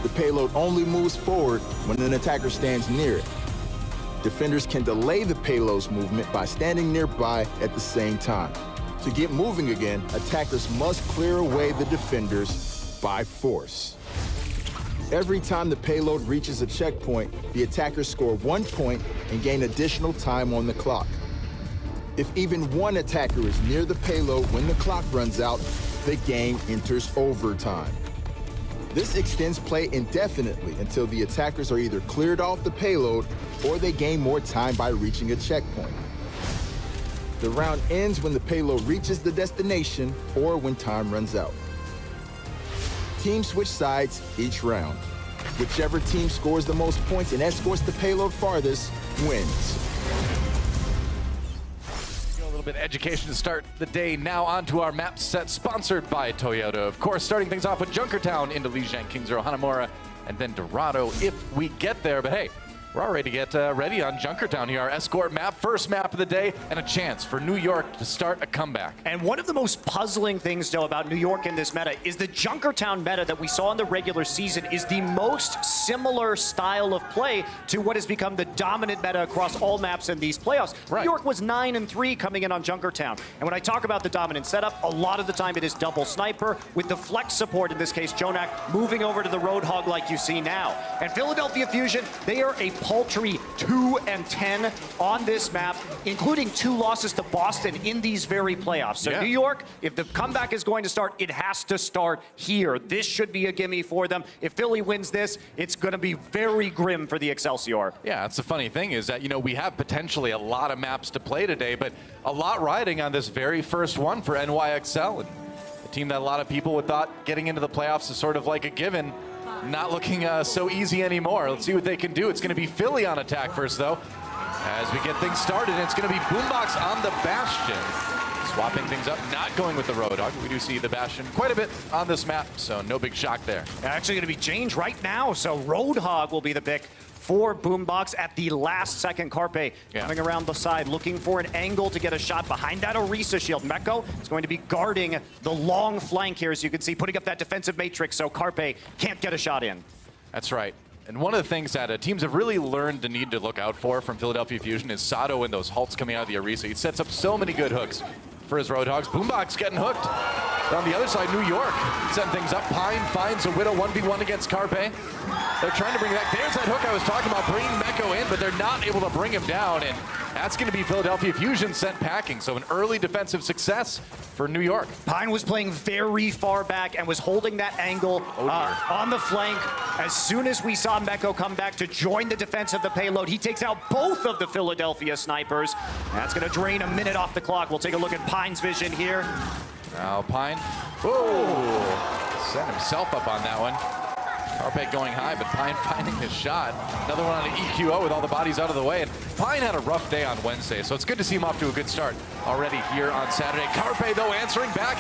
The payload only moves forward when an attacker stands near it. Defenders can delay the payload's movement by standing nearby at the same time. To get moving again, attackers must clear away the defenders by force. Every time the payload reaches a checkpoint, the attackers score 1 point and gain additional time on the clock. If even one attacker is near the payload when the clock runs out, the game enters overtime. This extends play indefinitely until the attackers are either cleared off the payload or they gain more time by reaching a checkpoint. The round ends when the payload reaches the destination or when time runs out. Teams switch sides each round. Whichever team scores the most points and escorts the payload farthest wins. A little bit of education to start the day. Now on to our map set, sponsored by Toyota. Of course, starting things off with Junkertown into Lijiang, King Zero, Hanamura, and then Dorado if we get there. But hey, we're all ready to get ready on Junkertown here. Our escort map, first map of the day, and a chance for New York to start a comeback. And one of the most puzzling things, though, about New York in this meta is the Junkertown meta that we saw in the regular season is the most similar style of play to what has become the dominant meta across all maps in these playoffs. New York was 9-3 coming in on Junkertown. And when I talk about the dominant setup, a lot of the time it is double sniper with the flex support, in this case, Jonak, moving over to the Roadhog like you see now. And Philadelphia Fusion, they are a paltry 2-10 on this map, including 2 losses to Boston in these very playoffs. So New York, if the comeback is going to start, it has to start here. This should be a gimme for them. If Philly wins this, it's going to be very grim for the Excelsior. Yeah, that's the funny thing is that, you know, we have potentially a lot of maps to play today, but a lot riding on this very first one for NYXL. And a team that a lot of people would thought getting into the playoffs is sort of like a given. Not looking so easy anymore. Let's see what they can do. It's going to be Philly on attack first, though, as we get things started. And it's going to be Boombox on the Bastion. Swapping things up, not going with the Roadhog. We do see the Bastion quite a bit on this map, so no big shock there. Actually going to be changed right now, so Roadhog will be the pick for Boombox at the last second. Carpe coming around the side, looking for an angle to get a shot behind that Orisa shield. Meko is going to be guarding the long flank here, as you can see, putting up that defensive matrix so Carpe can't get a shot in. That's right. And one of the things that teams have really learned to need to look out for from Philadelphia Fusion is Sato and those halts coming out of the Orisa. He sets up so many good hooks for his Roadhogs. Boombox getting hooked. On the other side, New York setting things up. Pine finds a Widow 1v1 against Carpe. They're trying to bring back. There's that hook I was talking about, bringing Meko in, but they're not able to bring him down. And that's going to be Philadelphia Fusion sent packing. So an early defensive success for New York. Pine was playing very far back and was holding that angle on the flank. As soon as we saw Meko come back to join the defense of the payload, he takes out both of the Philadelphia snipers. That's going to drain a minute off the clock. We'll take a look at Pine's vision here. Now Pine, set himself up on that one. Carpe going high, but Pine finding his shot. Another one on an EQO with all the bodies out of the way. And Pine had a rough day on Wednesday, so it's good to see him off to a good start already here on Saturday. Carpe, though, answering back.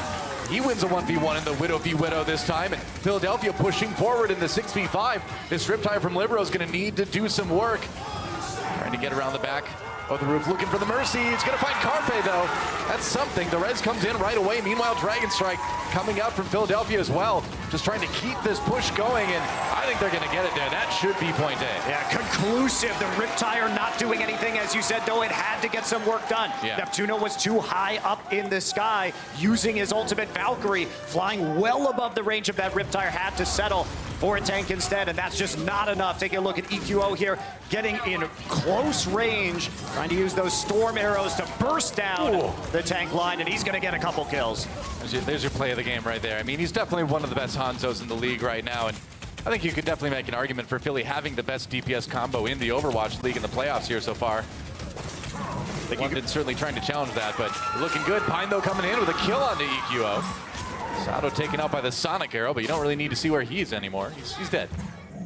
He wins a 1v1 in the Widow v Widow this time. And Philadelphia pushing forward in the 6v5. This Riptide from Libero is going to need to do some work. Trying to get around the back of the roof, looking for the Mercy. He's going to find Carpe, though. That's something. The Reds comes in right away. Meanwhile, Dragon Strike coming out from Philadelphia as well. just trying to keep this push going, and I think they're going to get it there. That should be point A. Yeah, conclusive. The Riptire not doing anything, as you said, though it had to get some work done. Yeah. Neptuno was too high up in the sky, using his ultimate Valkyrie, flying well above the range of that Riptire, had to settle for a tank instead, and that's just not enough. Taking a look at EQO here, getting in close range, trying to use those storm arrows to burst down the tank line, and he's going to get a couple kills. There's your play of the game right there. I mean, he's definitely one of the best Hanzos in the league right now, and I think you could definitely make an argument for Philly having the best DPS combo in the Overwatch League in the playoffs here so far. London's certainly trying to challenge that, but looking good. Pine, though, coming in with a kill on the EQO. Sato taken out by the Sonic Arrow, but you don't really need to see where he is anymore. He's dead.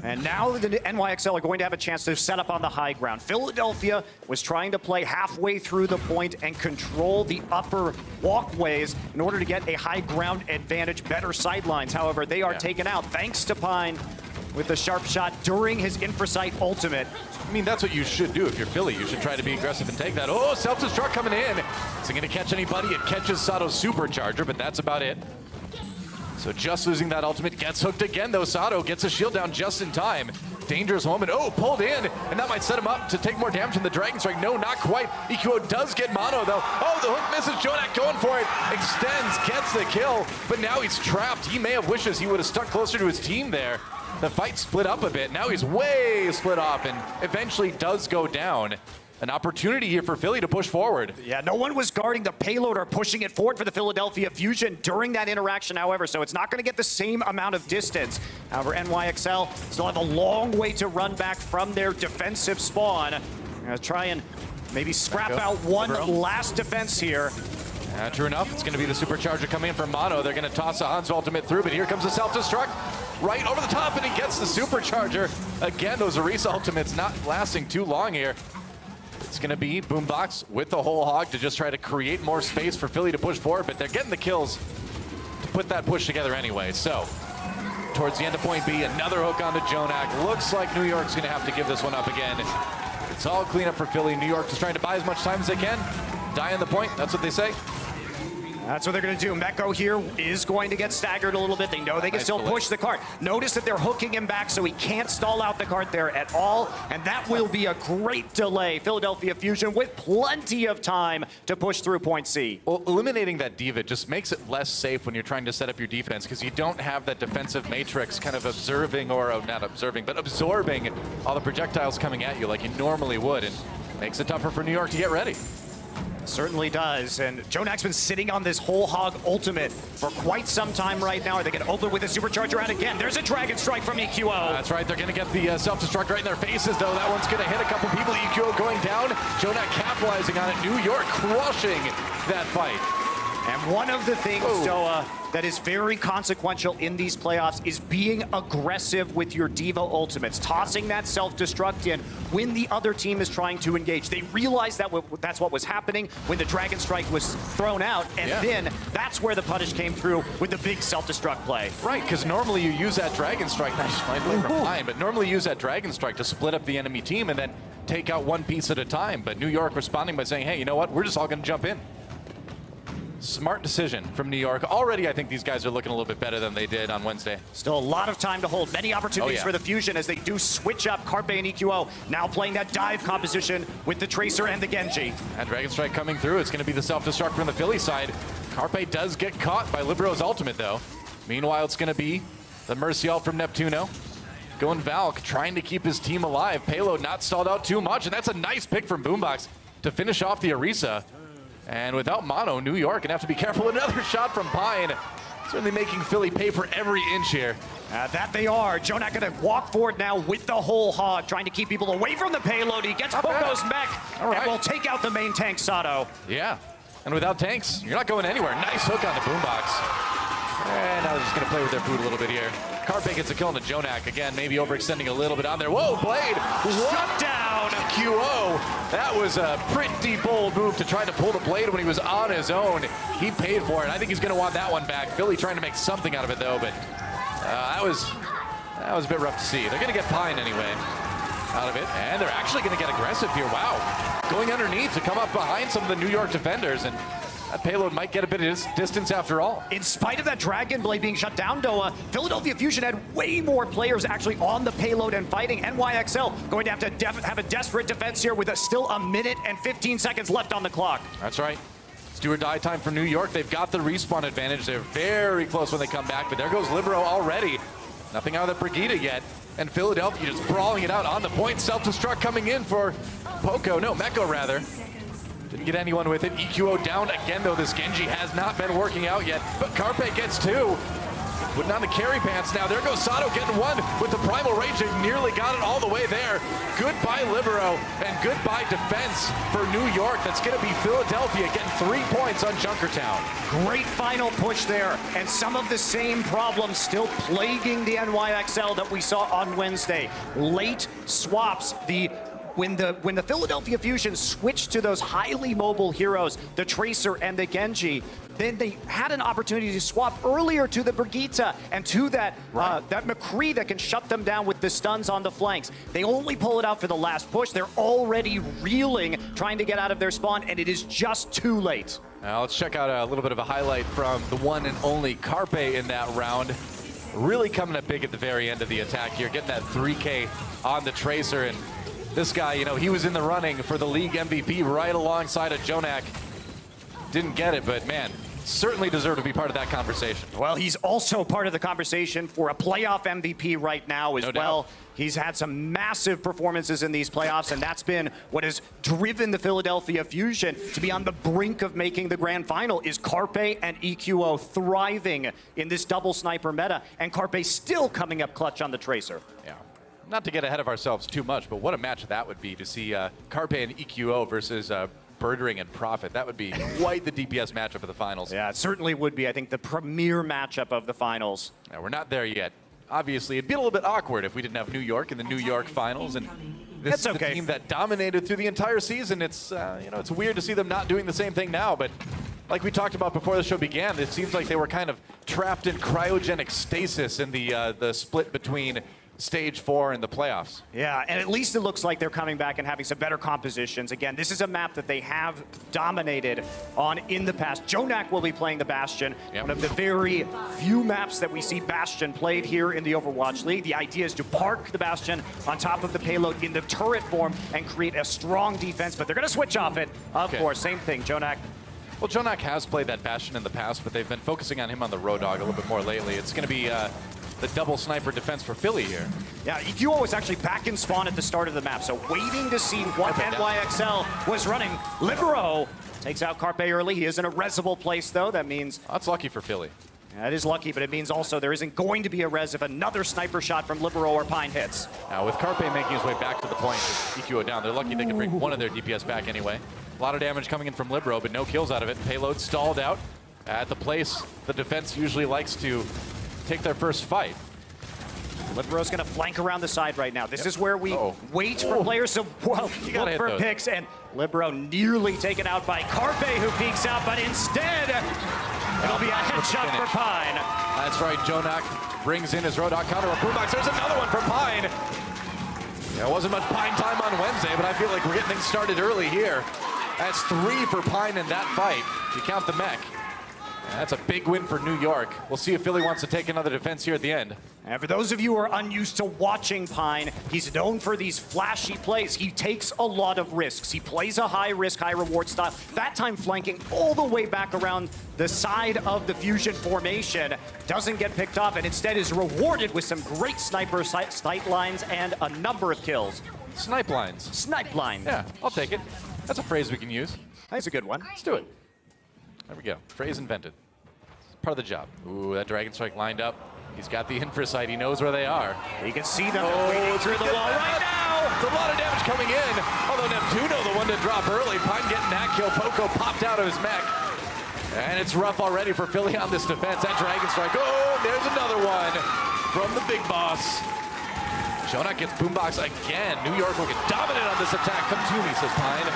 And now the NYXL are going to have a chance to set up on the high ground. Philadelphia was trying to play halfway through the point and control the upper walkways in order to get a high ground advantage, better sidelines. However, they are taken out thanks to Pine with the sharp shot during his Infrasight ultimate. I mean, that's what you should do if you're Philly. You should try to be aggressive and take that. Oh, self-destruct coming in. Is it going to catch anybody? It catches Sato's Supercharger, but that's about it. So just losing that ultimate, gets hooked again though. Sato gets a shield down just in time. Dangerous moment. Oh, pulled in, and that might set him up to take more damage from the Dragon Strike. No, not quite. EQO does get mono though. Oh, the hook misses. Jonak going for it. Extends, gets the kill, but now he's trapped. He may have wishes he would have stuck closer to his team there. The fight split up a bit. Now he's way split off and eventually does go down. An opportunity here for Philly to push forward. Yeah, no one was guarding the payload or pushing it forward for the Philadelphia Fusion during that interaction, however, so it's not going to get the same amount of distance. However, NYXL still have a long way to run back from their defensive spawn. Try and maybe scrap out one last defense here. True enough, it's going to be the Supercharger coming in from Mono. They're going to toss a Hanzo ultimate through, but here comes the self-destruct. Right over the top, and he gets the Supercharger. Again, those Orisa ultimates not lasting too long here. It's going to be Boombox with the whole hog to just try to create more space for Philly to push forward, but they're getting the kills to put that push together anyway. So, towards the end of point B, another hook onto Jonak. Looks like New York's going to have to give this one up again. It's all clean up for Philly. New York is trying to buy as much time as they can. Die on the point, that's what they say. That's what they're going to do. Meko here is going to get staggered a little bit. They know they can still push the cart. Notice that they're hooking him back so he can't stall out the cart there at all, and that will be a great delay. Philadelphia Fusion with plenty of time to push through point C. Well, eliminating that diva just makes it less safe when you're trying to set up your defense because you don't have that defensive matrix kind of observing, or not observing, but absorbing all the projectiles coming at you like you normally would, and makes it tougher for New York to get ready. Certainly does, and Jonak's been sitting on this whole hog ultimate for quite some time right now. Are they going to open with a Supercharger out again? There's a Dragon Strike from EQO. That's right, they're going to get the self-destruct right in their faces, though. That one's going to hit a couple people. EQO going down. Jonak capitalizing on it. New York crushing that fight. And one of the things, Doa, that is very consequential in these playoffs is being aggressive with your Diva ultimates, tossing that self-destruct in when the other team is trying to engage. They realized that that's what was happening when the Dragon Strike was thrown out, and then that's where the punish came through with the big self-destruct play. Right, because normally you use that Dragon Strike, but normally you use that Dragon Strike to split up the enemy team and then take out one piece at a time. But New York responding by saying, hey, you know what, we're just all going to jump in. Smart decision from New York. Already, I think these guys are looking a little bit better than they did on Wednesday. Still a lot of time to hold. Many opportunities for the Fusion as they do switch up. Carpe and EQO now playing that dive composition with the Tracer and the Genji. And Dragon Strike coming through. It's going to be the self-destruct from the Philly side. Carpe does get caught by Libro's ultimate, though. Meanwhile, it's going to be the Mercy ult from Neptuno. Going Valk, trying to keep his team alive. Payload not stalled out too much, and that's a nice pick from Boombox to finish off the Orisa. And without Mono, New York gonna have to be careful. Another shot from Pine. Certainly making Philly pay for every inch here. That they are. Jonak gonna walk forward now with the whole hog, trying to keep people away from the payload. He gets Poco's mech and will take out the main tank, Sato. Yeah, and without tanks, you're not going anywhere. Nice hook on the Boombox. And now they're just gonna play with their food a little bit here. Carpe gets a kill on the Jonak. Again, maybe overextending a little bit on there. Whoa, Blade! Shut down! QO! That was a pretty bold move to try to pull the Blade when he was on his own. He paid for it. I think he's gonna want that one back. Philly trying to make something out of it though, but that was a bit rough to see. They're gonna get Pine anyway out of it, and they're actually gonna get aggressive here. Wow. Going underneath to come up behind some of the New York defenders, and That payload might get a bit of distance after all. In spite of that Dragon Blade being shut down, Doa, Philadelphia Fusion had way more players actually on the payload and fighting. NYXL going to have have a desperate defense here with still a minute and 15 seconds left on the clock. That's right. It's do or die time for New York. They've got the respawn advantage. They're very close when they come back, but there goes Libero already. Nothing out of the Brigida yet. And Philadelphia just brawling it out on the point. Self-destruct coming in for Poco. No, Meko rather. Didn't get anyone with it. EQO down again, though. This Genji has not been working out yet. But Carpe gets two. Putting on the carry pants now. There goes Sato getting one with the Primal Rage. They nearly got it all the way there. Goodbye, Libero, and goodbye defense for New York. That's going to be Philadelphia getting 3 points on Junkertown. Great final push there, and some of the same problems still plaguing the NYXL that we saw on Wednesday. Late swaps, when the Philadelphia Fusion switched to those highly mobile heroes, the Tracer and the Genji, then they had an opportunity to swap earlier to the Brigitte and to that that McCree that can shut them down with the stuns on the flanks. They only pull it out for the last push. They're already reeling, trying to get out of their spawn, and it is just too late. Now let's check out a little bit of a highlight from the one and only Carpe in that round. Really coming up big at the very end of the attack here, getting that 3K on the Tracer. And this guy, you know, he was in the running for the league MVP right alongside of Jonak. Didn't get it, but man, certainly deserved to be part of that conversation. Well, he's also part of the conversation for a playoff MVP right now as well. He's had some massive performances in these playoffs, and that's been what has driven the Philadelphia Fusion to be on the brink of making the grand final. Is Carpe and EQO thriving in this double sniper meta, and Carpe still coming up clutch on the Tracer. Yeah. Not to get ahead of ourselves too much, but what a match that would be to see Carpe and EQO versus Birdring and Prophet. That would be quite the DPS matchup of the finals. Yeah, it certainly would be, I think, the premier matchup of the finals. Now, we're not there yet. Obviously, it'd be a little bit awkward if we didn't have New York in the New York finals. And this is the team that dominated through the entire season. It's, you know, it's weird to see them not doing the same thing now, but like we talked about before the show began, it seems like they were kind of trapped in cryogenic stasis in the split between Stage 4 in the playoffs. Yeah, and at least it looks like they're coming back and having some better compositions. Again, this is a map that they have dominated on in the past. Jonak will be playing the Bastion, one of the very few maps that we see Bastion played here in the Overwatch League. The idea is to park the Bastion on top of the payload in the turret form and create a strong defense, but they're going to switch off it. Of course, same thing, Jonak. Well, Jonak has played that Bastion in the past, but they've been focusing on him on the Road Dog a little bit more lately. It's going to be the double sniper defense for Philly here. Yeah, EQO was actually back in spawn at the start of the map, so waiting to see what NYXL was running. Libero takes out Carpe early. He is in a resable place, though. That means... That's lucky for Philly. That is lucky, but it means also there isn't going to be a res if another sniper shot from Libero or Pine hits. Now, with Carpe making his way back to the point with EQO down, they're lucky they can bring one of their DPS back anyway. A lot of damage coming in from Libero, but no kills out of it. Payload stalled out at the place the defense usually likes to take their first fight. Libero's going to flank around the side right now. This is where we wait for players to look for picks, and Libero nearly taken out by Carpe, who peeks out, but instead it'll be a headshot for Pine. That's right, Jonak brings in his Roadhog counter on Boombox. There's another one for Pine. There wasn't much Pine time on Wednesday, but I feel like we're getting things started early here. That's 3 for Pine in that fight. You count the mech. That's a big win for New York. We'll see if Philly wants to take another defense here at the end. And for those of you who are unused to watching Pine, he's known for these flashy plays. He takes a lot of risks. He plays a high-risk, high-reward style. That time flanking all the way back around the side of the Fusion formation. Doesn't get picked off and instead is rewarded with some great sniper sight lines and a number of kills. Snipe lines. Snipe lines. Yeah, I'll take it. That's a phrase we can use. That's a good one. Let's do it. There we go. Phrase invented. Part of the job. Ooh, that Dragon Strike lined up. He's got the infra sight. He knows where they are. You can see them waiting through the wall right now. It's a lot of damage coming in. Although Neptuno, the one to drop early. Pine getting that kill. Poco popped out of his mech. And it's rough already for Philly on this defense. That Dragon Strike. Oh, there's another one from the big boss. Jonak gets Boombox again. New York will get dominant on this attack. Come to me, says Pine.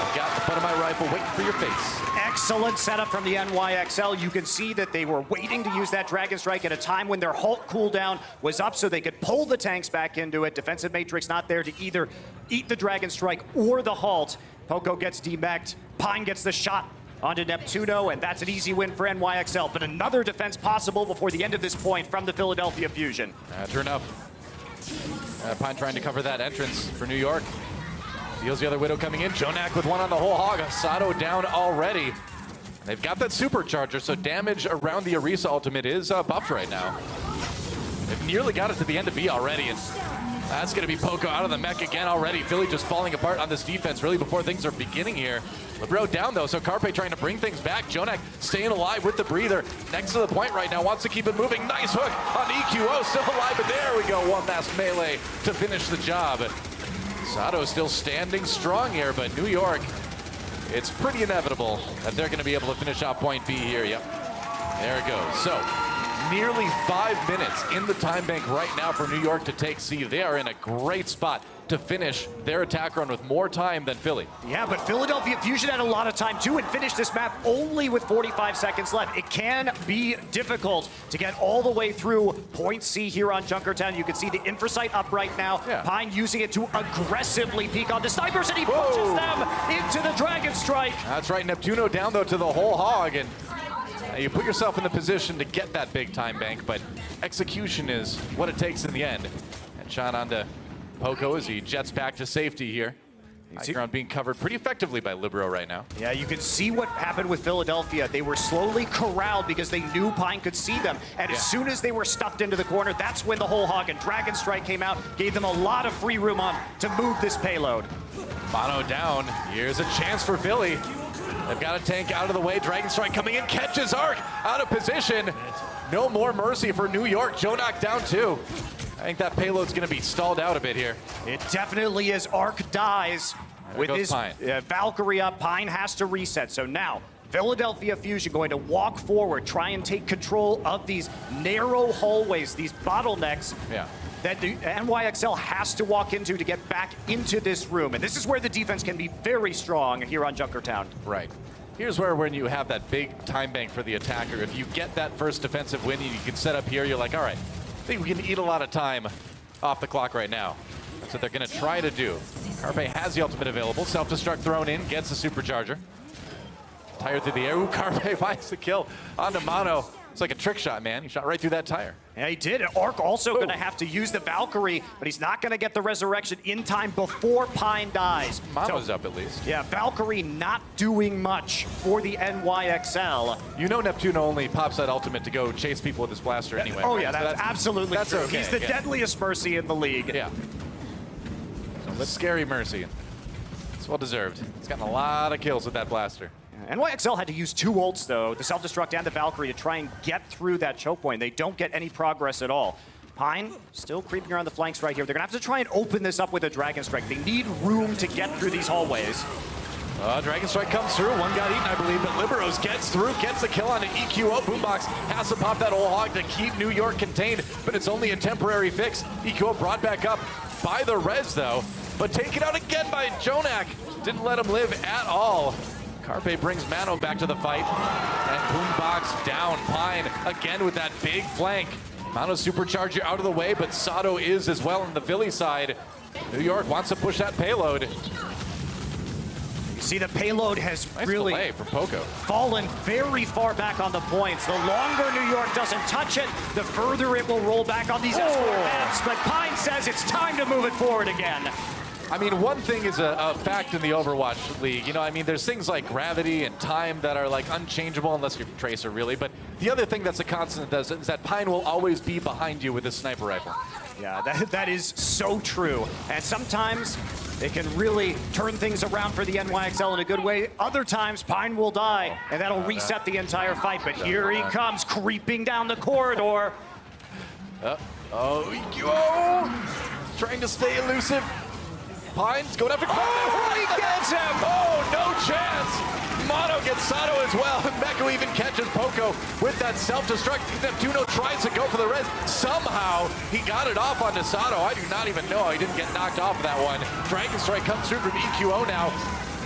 I've got the butt of my rifle waiting for your face. Excellent setup from the NYXL. You can see that they were waiting to use that Dragon Strike at a time when their halt cooldown was up so they could pull the tanks back into it. Defensive Matrix not there to either eat the Dragon Strike or the halt. Poco gets demeched. Pine gets the shot onto Neptuno, and that's an easy win for NYXL. But another defense possible before the end of this point from the Philadelphia Fusion. True enough. Pine trying to cover that entrance for New York. Deals the other Widow coming in. Jonak with one on the whole hog. Sato down already. They've got that supercharger, so damage around the Orisa ultimate is buffed right now. They've nearly got it to the end of B already, and that's going to be Poco out of the mech again already. Philly just falling apart on this defense really before things are beginning here. Libero down though, so Carpe trying to bring things back. Jonak staying alive with the breather. Next to the point right now, wants to keep it moving. Nice hook on EQO, still alive, but there we go. One last melee to finish the job. Sato still standing strong here, but New York, it's pretty inevitable that they're going to be able to finish off point B here. Yep, there it goes. So nearly 5 minutes in the time bank right now for New York to take C. They are in a great spot to finish their attack run with more time than Philly. Yeah, but Philadelphia Fusion had a lot of time too and finished this map only with 45 seconds left. It can be difficult to get all the way through point C here on Junkertown. You can see the infrasight up right now. Yeah. Pine using it to aggressively peek on the snipers, and he pushes them into the Dragon Strike. That's right, Neptuno down though to the whole hog, and you put yourself in the position to get that big time bank, but execution is what it takes in the end. And shot onto Poco as he jets back to safety here. High ground being covered pretty effectively by Libero right now. Yeah, you can see what happened with Philadelphia. They were slowly corralled because they knew Pine could see them. And as soon as they were stuffed into the corner, that's when the whole hog and Dragon Strike came out, gave them a lot of free room on to move this payload. Mono down. Here's a chance for Philly. They've got a tank out of the way. Dragon Strike coming in, catches Arc out of position. No more mercy for New York. Jonak down too. I think that payload's going to be stalled out a bit here. It definitely is. Arc dies with his Valkyrie up. Pine has to reset. So now Philadelphia Fusion going to walk forward, try and take control of these narrow hallways, these bottlenecks. Yeah. That the NYXL has to walk into to get back into this room. And this is where the defense can be very strong here on Junkertown. Right. Here's where when you have that big time bank for the attacker, if you get that first defensive win and you can set up here, you're like, all right, I think we can eat a lot of time off the clock right now. That's what they're going to try to do. Carpe has the ultimate available. Self-destruct thrown in, gets the supercharger. Tire through the air. Ooh, Carpe finds the kill onto Mono. It's like a trick shot, man. He shot right through that tire. Yeah, he did. Arc also going to have to use the Valkyrie, but he's not going to get the resurrection in time before Pine dies. Mono's up at least. Yeah, Valkyrie not doing much for the NYXL. You know Neptuno only pops that ultimate to go chase people with his blaster anyway. Oh right? yeah, that's absolutely that's true. okay. He's the deadliest Mercy in the league. Yeah. So scary Mercy. It's well deserved. He's gotten a lot of kills with that blaster. NYXL had to use 2 ults, though, the self-destruct and the Valkyrie, to try and get through that choke point. They don't get any progress at all. Pine still creeping around the flanks right here. They're going to have to try and open this up with a Dragon Strike. They need room to get through these hallways. Dragon Strike comes through. One got eaten, I believe, but Liberos gets through, gets the kill on an EQO. Boombox has to pop that whole hog to keep New York contained, but it's only a temporary fix. EQO brought back up by the res, though, but taken out again by Jonak. Didn't let him live at all. Carpe brings Mano back to the fight, and Boombox down. Pine again with that big flank. Mano's supercharger out of the way, but Sato is as well on the Philly side. New York wants to push that payload. You see the payload has really from Poco. fallen very far back on the points. The longer New York doesn't touch it, the further it will roll back on these escort heads. But Pine says it's time to move it forward again. I mean, one thing is a fact in the Overwatch League. You know, I mean, there's things like gravity and time that are like unchangeable unless you're Tracer, really. But the other thing that's a constant is that Pine will always be behind you with his sniper rifle. Yeah, that is so true. And sometimes it can really turn things around for the NYXL in a good way. Other times, Pine will die, and that'll reset the entire fight. But here he comes, creeping down the corridor. Trying to stay elusive. Pine's going after he gets him! Oh, no chance! Mono gets Sato as well. Meko even catches Poco with that self-destruct. Neptuno tries to go for the res. Somehow, he got it off onto Sato. I do not even know. He didn't get knocked off of that one. Dragon Strike comes through from EQO now.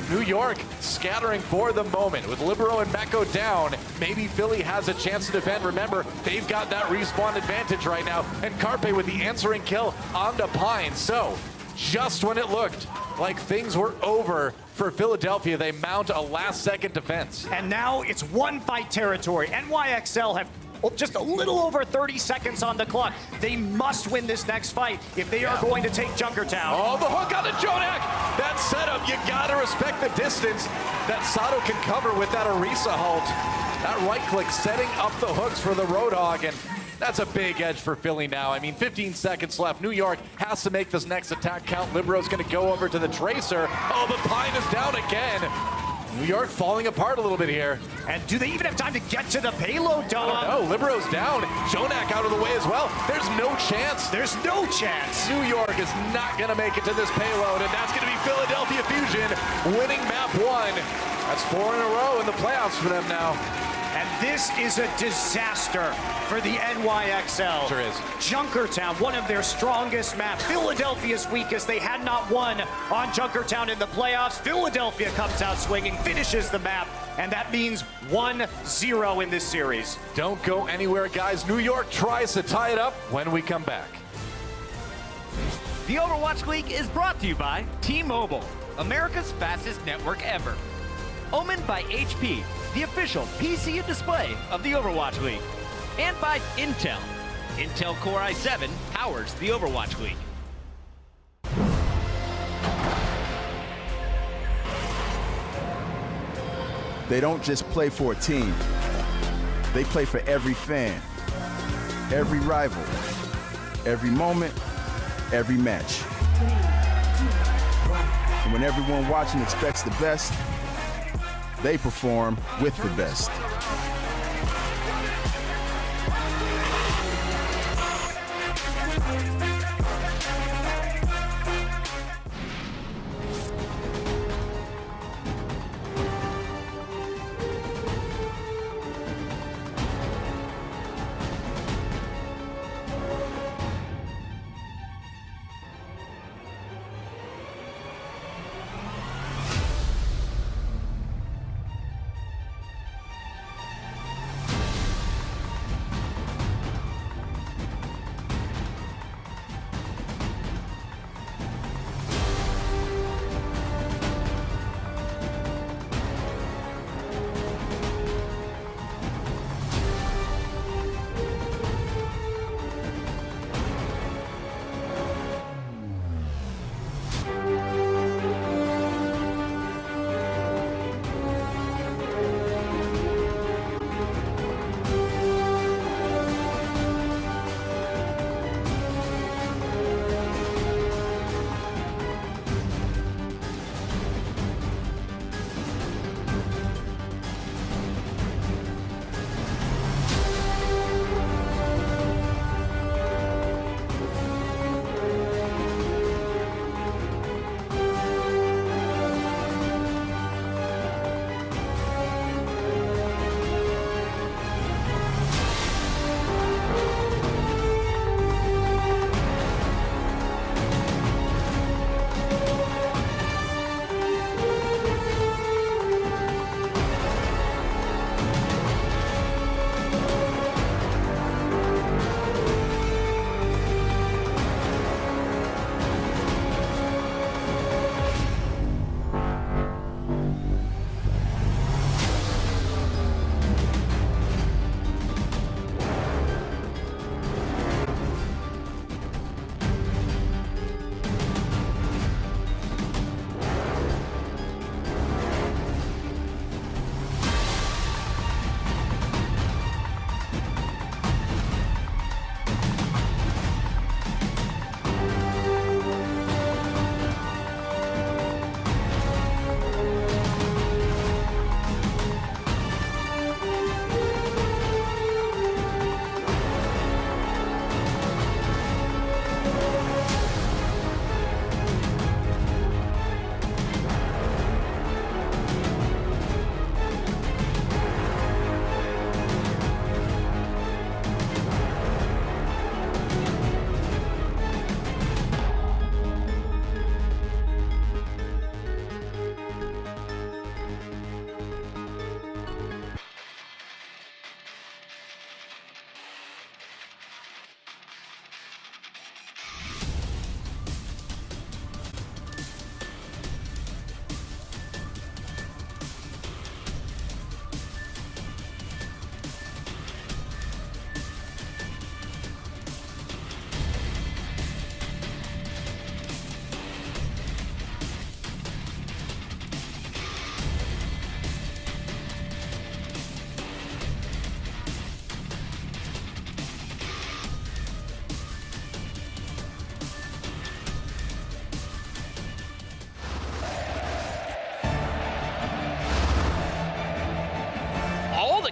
New York scattering for the moment. With Libero and Meko down, maybe Philly has a chance to defend. Remember, they've got that respawn advantage right now. And Carpe with the answering kill onto Pine. So, just when it looked like things were over for Philadelphia, they mount a last-second defense. And now it's one fight territory. NYXL have just a little over 30 seconds on the clock. They must win this next fight if they are going to take Junkertown. Oh, the hook on the Jonak! That setup, you gotta respect the distance that Sato can cover with that Orisa halt. That right click setting up the hooks for the Roadhog, and that's a big edge for Philly now. I mean, 15 seconds left. New York has to make this next attack count. Libro's gonna go over to the Tracer. Oh, the Pine is down again. New York falling apart a little bit here. And do they even have time to get to the payload, Dom? No, Libro's down. Jonak out of the way as well. There's no chance. There's no chance. New York is not going to make it to this payload, and that's going to be Philadelphia Fusion winning map 1. That's 4 in a row in the playoffs for them now. And this is a disaster for the NYXL. Sure is. Junkertown, one of their strongest maps. Philadelphia's weakest. They had not won on Junkertown in the playoffs. Philadelphia comes out swinging, finishes the map, and that means 1-0 in this series. Don't go anywhere, guys. New York tries to tie it up when we come back. The Overwatch League is brought to you by T-Mobile, America's fastest network ever. Omened by HP, the official PC and display of the Overwatch League. And by Intel. Intel Core i7 powers the Overwatch League. They don't just play for a team. They play for every fan, every rival, every moment, every match. And when everyone watching expects the best, they perform with the best.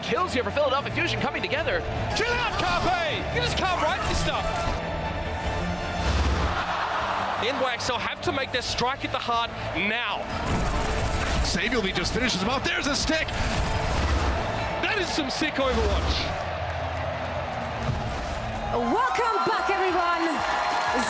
kills here for Philadelphia Fusion coming together. Chill out, Carpe! You just can't write this stuff. NYXL have to make their strike at the heart now. Saviorly just finishes him off. There's a stick. That is some sick Overwatch. Welcome back, everyone.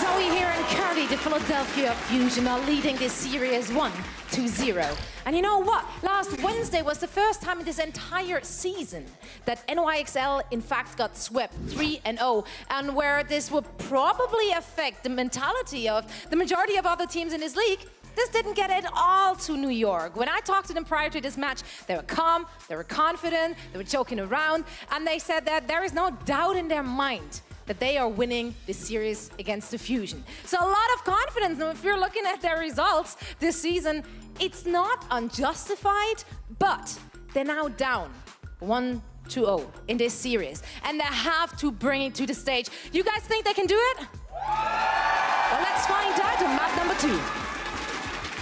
Zoe here and Curly, the Philadelphia Fusion, are leading this series 1-0. And you know what? Last Wednesday was the first time in this entire season that NYXL, in fact, got swept 3-0, and where this will probably affect the mentality of the majority of other teams in this league. This didn't get at all to New York. When I talked to them prior to this match, they were calm, they were confident, they were joking around, and they said that there is no doubt in their mind that they are winning this series against the Fusion. So a lot of confidence. Now, if you're looking at their results this season, it's not unjustified, but they're now down 1-0 in this series, and they have to bring it to the stage. You guys think they can do it? Well, let's find out on map number 2.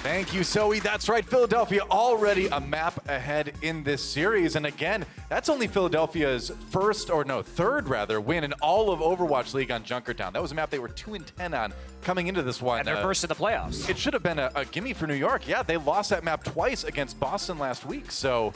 Thank you, Zoe. That's right, Philadelphia already a map ahead in this series. And again, that's only Philadelphia's third win in all of Overwatch League on Junkertown. That was a map they were 2-10 on coming into this one. And they're first in the playoffs. It should have been a gimme for New York. Yeah, they lost that map twice against Boston last week. So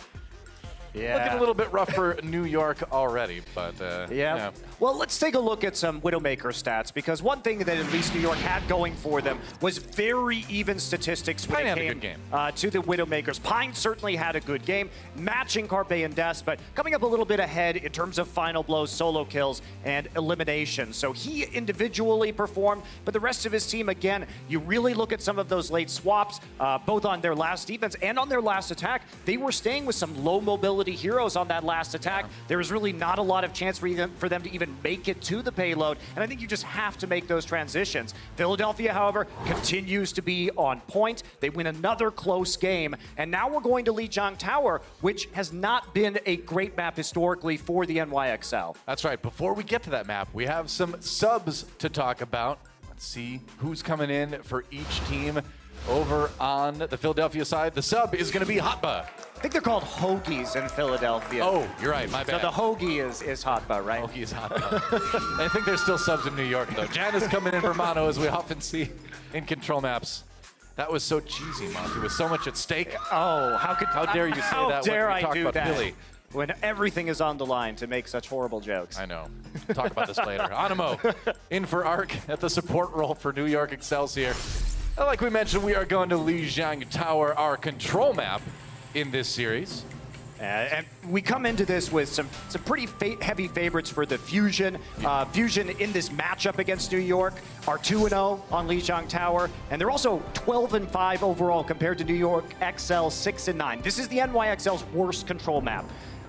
looking a little bit rough for New York already, but yeah. Well, let's take a look at some Widowmaker stats, because one thing that at least New York had going for them was very even statistics when it came to the Widowmakers. Pine certainly had a good game, matching Carpe and Des, but coming up a little bit ahead in terms of final blows, solo kills, and eliminations. So he individually performed, but the rest of his team, again, you really look at some of those late swaps, both on their last defense and on their last attack, they were staying with some low mobility heroes on that last attack. There was really not a lot of chance for them to even make it to the payload, and I think you just have to make those transitions. Philadelphia, however, continues to be on point. They win another close game, and now we're going to Lijiang Tower, which has not been a great map historically for the NYXL. That's right. Before we get to that map, we have some subs to talk about. Let's see who's coming in for each team. Over on the Philadelphia side, the sub is going to be Hotba. I think they're called hoagies in Philadelphia. Oh, you're right. My bad. So the hoagie is Hotba, right? Hoagie is Hotba. I think there's still subs in New York, though. Janice coming in for Mono, as we often see in control maps. That was so cheesy, Monty, with so much at stake. Oh, how dare you say that how when dare we I talk do about that? Philly? When everything is on the line to make such horrible jokes. I know. We'll talk about this later. Animo in for Arc at the support role for New York Excelsior. Like we mentioned, we are going to Lijiang Tower, our control map in this series. And we come into this with some pretty heavy favorites for the Fusion. Fusion in this matchup against New York are 2-0 on Lijiang Tower, and they're also 12-5 overall compared to New York XL 6-9. This is the NYXL's worst control map.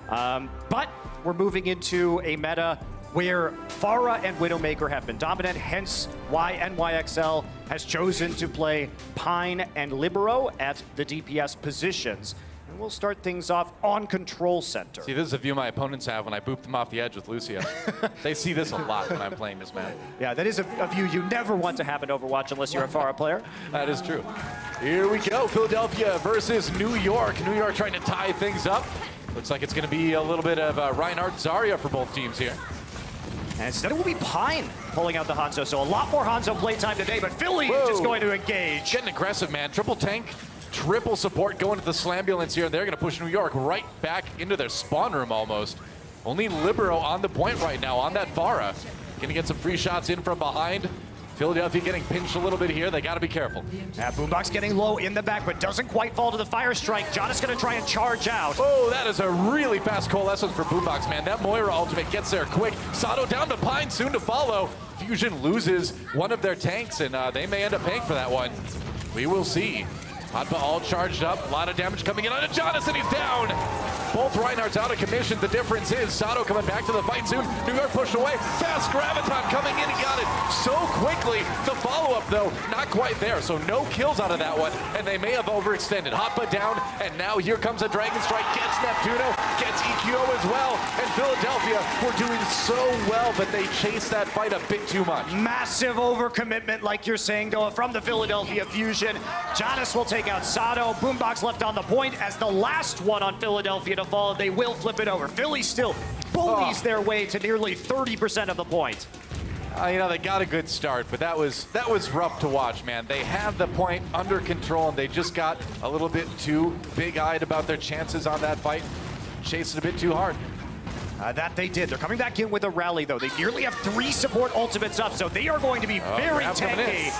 But we're moving into a meta where Pharah and Widowmaker have been dominant, hence why NYXL has chosen to play Pine and Libero at the DPS positions. And we'll start things off on Control Center. See, this is a view my opponents have when I boop them off the edge with Lucio. They see this a lot when I'm playing this map. Yeah, that is a view you never want to have in Overwatch unless you're a Pharah player. That is true. Here we go, Philadelphia versus New York. New York trying to tie things up. Looks like it's going to be a little bit of Reinhardt Zarya for both teams here. And instead it will be Pine pulling out the Hanzo. So a lot more Hanzo playtime today, but Philly is going to engage. Getting aggressive, man. Triple tank, triple support going to the Slambulance here. They're going to push New York right back into their spawn room almost. Only Libero on the point right now on that Pharah. Going to get some free shots in from behind. Philadelphia getting pinched a little bit here. They got to be careful. Boombox getting low in the back, but doesn't quite fall to the fire strike. John is going to try and charge out. Oh, that is a really fast coalescence for Boombox, man. That Moira ultimate gets there quick. Sato down to Pine, soon to follow. Fusion loses one of their tanks, and they may end up paying for that one. We will see. Hotba all charged up. A lot of damage coming in on Jonas, and he's down. Both Reinhardt's out of commission. The difference is Sato coming back to the fight soon. New York pushed away. Fast Graviton coming in. He got it so quickly. The follow-up, though, not quite there. So no kills out of that one, and they may have overextended. Hotba down, and now here comes a Dragon Strike. Gets Neptuno, gets EQO as well. And Philadelphia were doing so well, but they chased that fight a bit too much. Massive overcommitment, like you're saying, though, from the Philadelphia Fusion. Jonas will take take out Sato. Boombox left on the point as the last one on Philadelphia to fall. They will flip it over. Philly still bullies their way to nearly 30% of the point. You know, they got a good start, but that was rough to watch, man. They had the point under control, and they just got a little bit too big-eyed about their chances on that fight. Chased it a bit too hard. That they did. They're coming back in with a rally, though. They nearly have 3 support ultimates up, so they are going to be very tanky.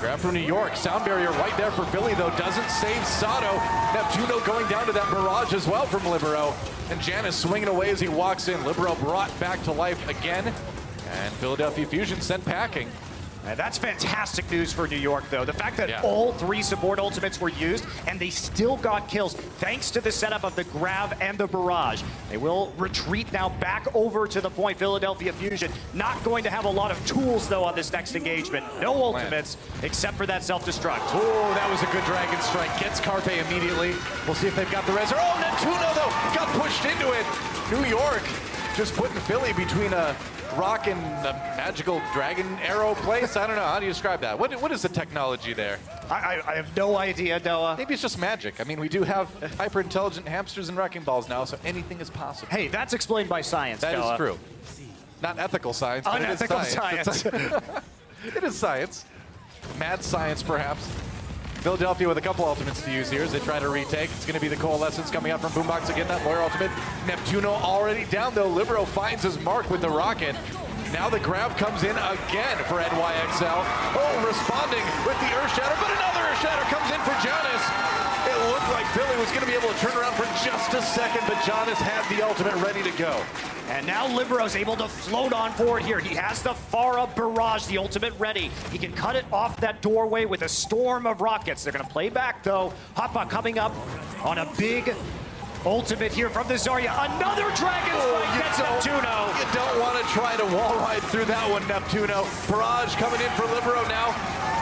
Grab from New York. Sound barrier right there for Philly, though. Doesn't save Sato. Neptuno going down to that barrage as well from Libero. And Janus swinging away as he walks in. Libero brought back to life again. And Philadelphia Fusion sent packing. And that's fantastic news for New York, though. The fact that all 3 support ultimates were used and they still got kills thanks to the setup of the grab and the barrage. They will retreat now back over to the point. Philadelphia Fusion not going to have a lot of tools, though, on this next engagement. No ultimates except for that self-destruct. Oh, that was a good Dragon Strike. Gets Carpe immediately. We'll see if they've got the res. Oh, Neptuno, though, got pushed into it. New York just putting Philly between a rock and a magical dragon arrow place. I don't know. How do you describe that? What is the technology there? I have no idea, Noah. Maybe it's just magic. I mean, we do have hyper-intelligent hamsters and wrecking balls now, so anything is possible. Hey, that's explained by science, That Noah. is true. Not ethical science, but Unethical it is science. It is science. Mad science, perhaps. Philadelphia with a couple ultimates to use here as they try to retake. It's going to be the Coalescence coming out from Boombox again, that Moira ultimate. Neptuno already down, though. Libero finds his mark with the rocket. Now the grab comes in again for NYXL. Oh, responding with the Earth Shatter, but another Earth Shatter comes in for Janus. It looked like Philly was going to be able to turn around for just a second, but Janus had the ultimate ready to go. And now Libero's able to float on forward here. He has the Pharah Barrage, the ultimate ready. He can cut it off that doorway with a storm of rockets. They're going to play back, though. Hoppa coming up on a big ultimate here from the Zarya. Another Dragon Strike gets Neptuno. You don't want to try to wall ride through that one, Neptuno. Barrage coming in for Libero now.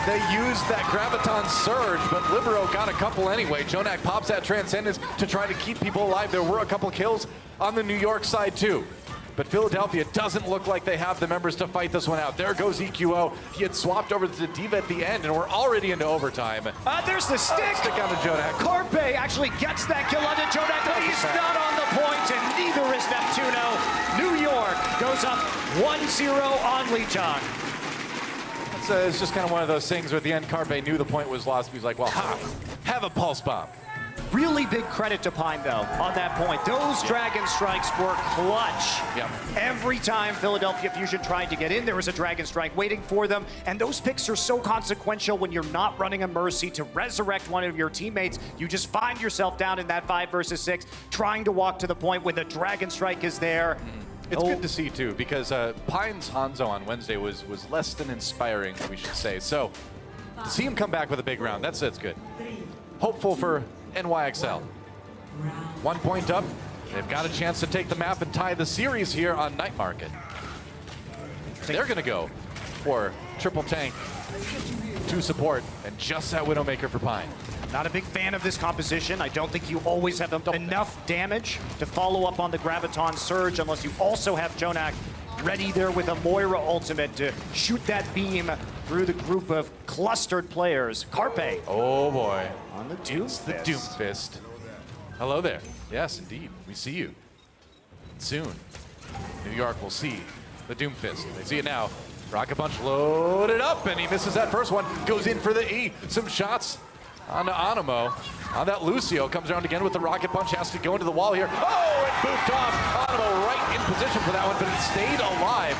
They used that Graviton Surge, but Libero got a couple anyway. Jonak pops that Transcendence to try to keep people alive. There were a couple kills on the New York side, too. But Philadelphia doesn't look like they have the members to fight this one out. There goes EQO. He had swapped over to Diva at the end, and we're already into overtime. There's the stick. Stick on the Jonak. Carpe actually gets that kill onto Jonak, but he's not on the point, and neither is Neptuno. New York goes up 1-0 on Lichang. It's just kind of one of those things where at the end, Carpe knew the point was lost. He was like, well, have a pulse bomb. Really big credit to Pine, though, on that point. Those Dragon Strikes were clutch. Every time Philadelphia Fusion tried to get in, there was a Dragon Strike waiting for them. And those picks are so consequential when you're not running a Mercy to resurrect one of your teammates. You just find yourself down in that 5 versus 6, trying to walk to the point when the Dragon Strike is there. It's good to see, too, because Pine's Hanzo on Wednesday was less than inspiring, we should say. So to see him come back with a big round, that's good. Hopeful for NYXL. 1 point up. They've got a chance to take the map and tie the series here on Night Market. They're going to go for triple tank, 2 support, and just that Widowmaker for Pine. Not a big fan of this composition. I don't think you always have enough damage to follow up on the Graviton Surge unless you also have Jonak ready there with a Moira ultimate to shoot that beam through the group of clustered players. Carpe. Oh boy. On the Doomfist. The Doomfist. Hello there. Yes, indeed. We see you. Soon, New York will see the Doomfist. They see it now. Rocket Punch loaded up, and he misses that first one. Goes in for the E. Some shots onto Animo. On that Lucio, comes around again with the Rocket Punch, has to go into the wall here. Oh, it booped off. Animo right in position for that one, but it stayed alive.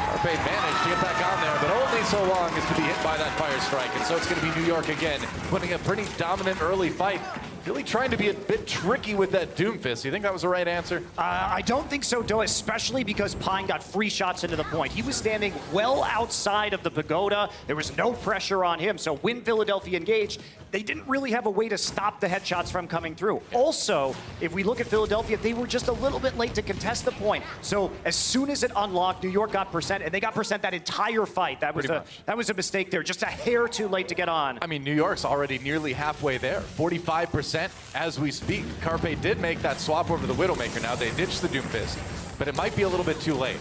Carpe managed to get back on there, but only so long as to be hit by that Fire Strike. And so it's going to be New York again, putting a pretty dominant early fight. Really trying to be a bit tricky with that Doomfist. Do you think that was the right answer? I don't think so, Doe, especially because Pine got free shots into the point. He was standing well outside of the pagoda. There was no pressure on him. So when Philadelphia engaged, they didn't really have a way to stop the headshots from coming through. Also, if we look at Philadelphia, they were just a little bit late to contest the point. So as soon as it unlocked, New York got percent, and they got percent that entire fight. That was a mistake there. Just a hair too late to get on. I mean, New York's already nearly halfway there. 45% as we speak. Carpe did make that swap over to the Widowmaker. Now they ditched the Doomfist, but it might be a little bit too late.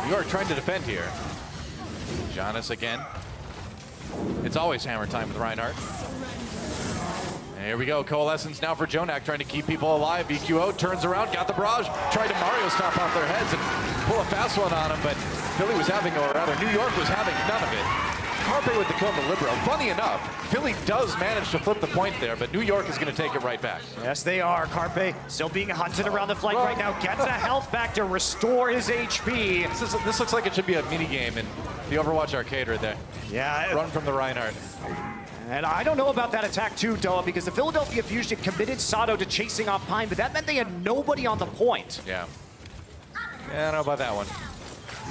New York trying to defend here. Janus again. It's always hammer time with Reinhardt. Here we go, Coalescence now for Jonak, trying to keep people alive. EQO turns around, got the barrage, tried to Mario stop off their heads and pull a fast one on them, but Philly was having, or rather New York was having none of it. Carpe with the kill on the Libero. Funny enough, Philly does manage to flip the point there, but New York is going to take it right back. Yes, they are. Carpe still being hunted around the flank right now. Gets a health back to restore his HP. This looks like it should be a mini game in the Overwatch arcade right there. Yeah. Run from the Reinhardt. And I don't know about that attack too, Doa, because the Philadelphia Fusion committed Sato to chasing off Pine, but that meant they had nobody on the point. Yeah. I don't know about that one.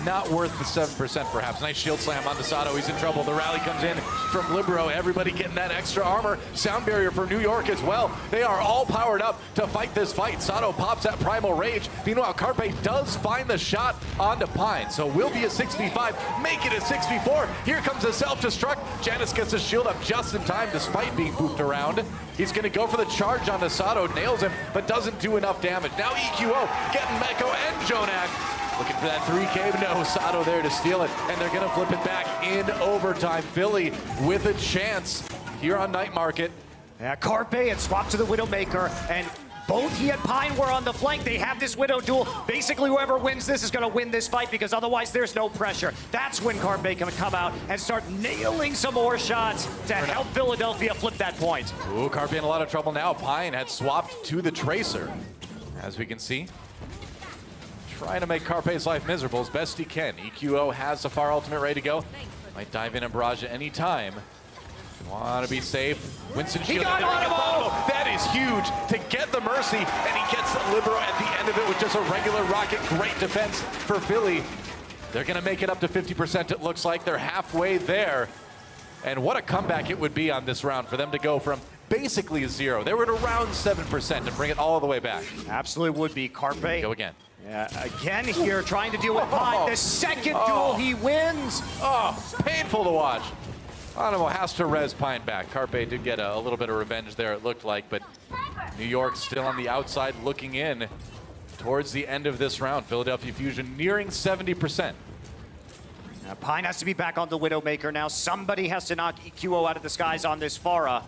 Not worth the 7% perhaps. Nice shield slam on Sato. He's in trouble. The rally comes in from Libero. Everybody getting that extra armor. Sound barrier for New York as well. They are all powered up to fight this fight. Sato pops that primal rage. Meanwhile, Carpe does find the shot onto Pine. So will be a 6v5. Make it a 6v4. Here comes a self-destruct. Janus gets his shield up just in time despite being booped around. He's going to go for the charge on Sato. Nails him, but doesn't do enough damage. Now EQO getting Meko and Jonak. Looking for that 3K, no, Sato there to steal it, and they're gonna flip it back in overtime. Philly with a chance here on Night Market. Yeah, Carpe had swapped to the Widowmaker, and both he and Pine were on the flank. They have this Widow duel. Basically, whoever wins this is gonna win this fight because otherwise there's no pressure. That's when Carpe can come out and start nailing some more shots to help Philadelphia flip that point. Ooh, Carpe in a lot of trouble now. Pine had swapped to the Tracer, as we can see. Trying to make Carpe's life miserable as best he can. EQO has the Far Ultimate ready to go. Might dive in and barrage at any time. Want to be safe. Winston shield. He got Animo! That is huge to get the Mercy, and he gets the Libero at the end of it with just a regular rocket. Great defense for Philly. They're going to make it up to 50%, it looks like. They're halfway there. And what a comeback it would be on this round for them to go from basically 0. They were at around 7% and bring it all the way back. Absolutely would be. Carpe. Go again. Yeah, again here, trying to deal with Pine. The second duel, he wins. Oh, painful to watch. Animo has to res Pine back. Carpe did get a little bit of revenge there, it looked like, but New York still on the outside looking in towards the end of this round. Philadelphia Fusion nearing 70%. Now, Pine has to be back on the Widowmaker now. Somebody has to knock EQO out of the skies on this Pharah.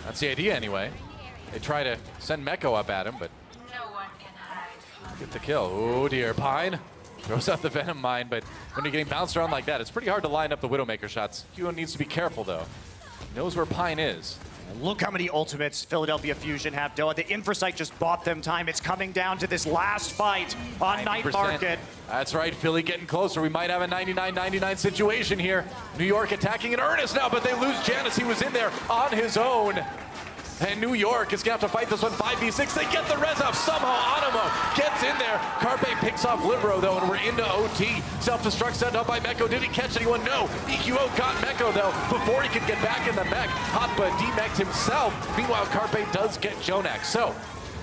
That's the idea anyway. They try to send Meko up at him, but get the kill. Oh dear, Pine throws out the Venom Mine, but when you're getting bounced around like that, it's pretty hard to line up the Widowmaker shots. EQO needs to be careful though. He knows where Pine is. Look how many ultimates Philadelphia Fusion have, Doa. The Infrasight just bought them time. It's coming down to this last fight on Night Market. That's right, Philly getting closer. We might have a 99-99 situation here. New York attacking in earnest now, but they lose Janus. He was in there on his own. And New York is going to have to fight this one 5v6. They get the res off somehow. Animo gets in there. Carpe picks off Libero, though, and we're into OT. Self-destruct set up by Meko. Did he catch anyone? No. EQO got Meko, though, before he could get back in the mech. Hotba demeched himself. Meanwhile, Carpe does get Jonak. So,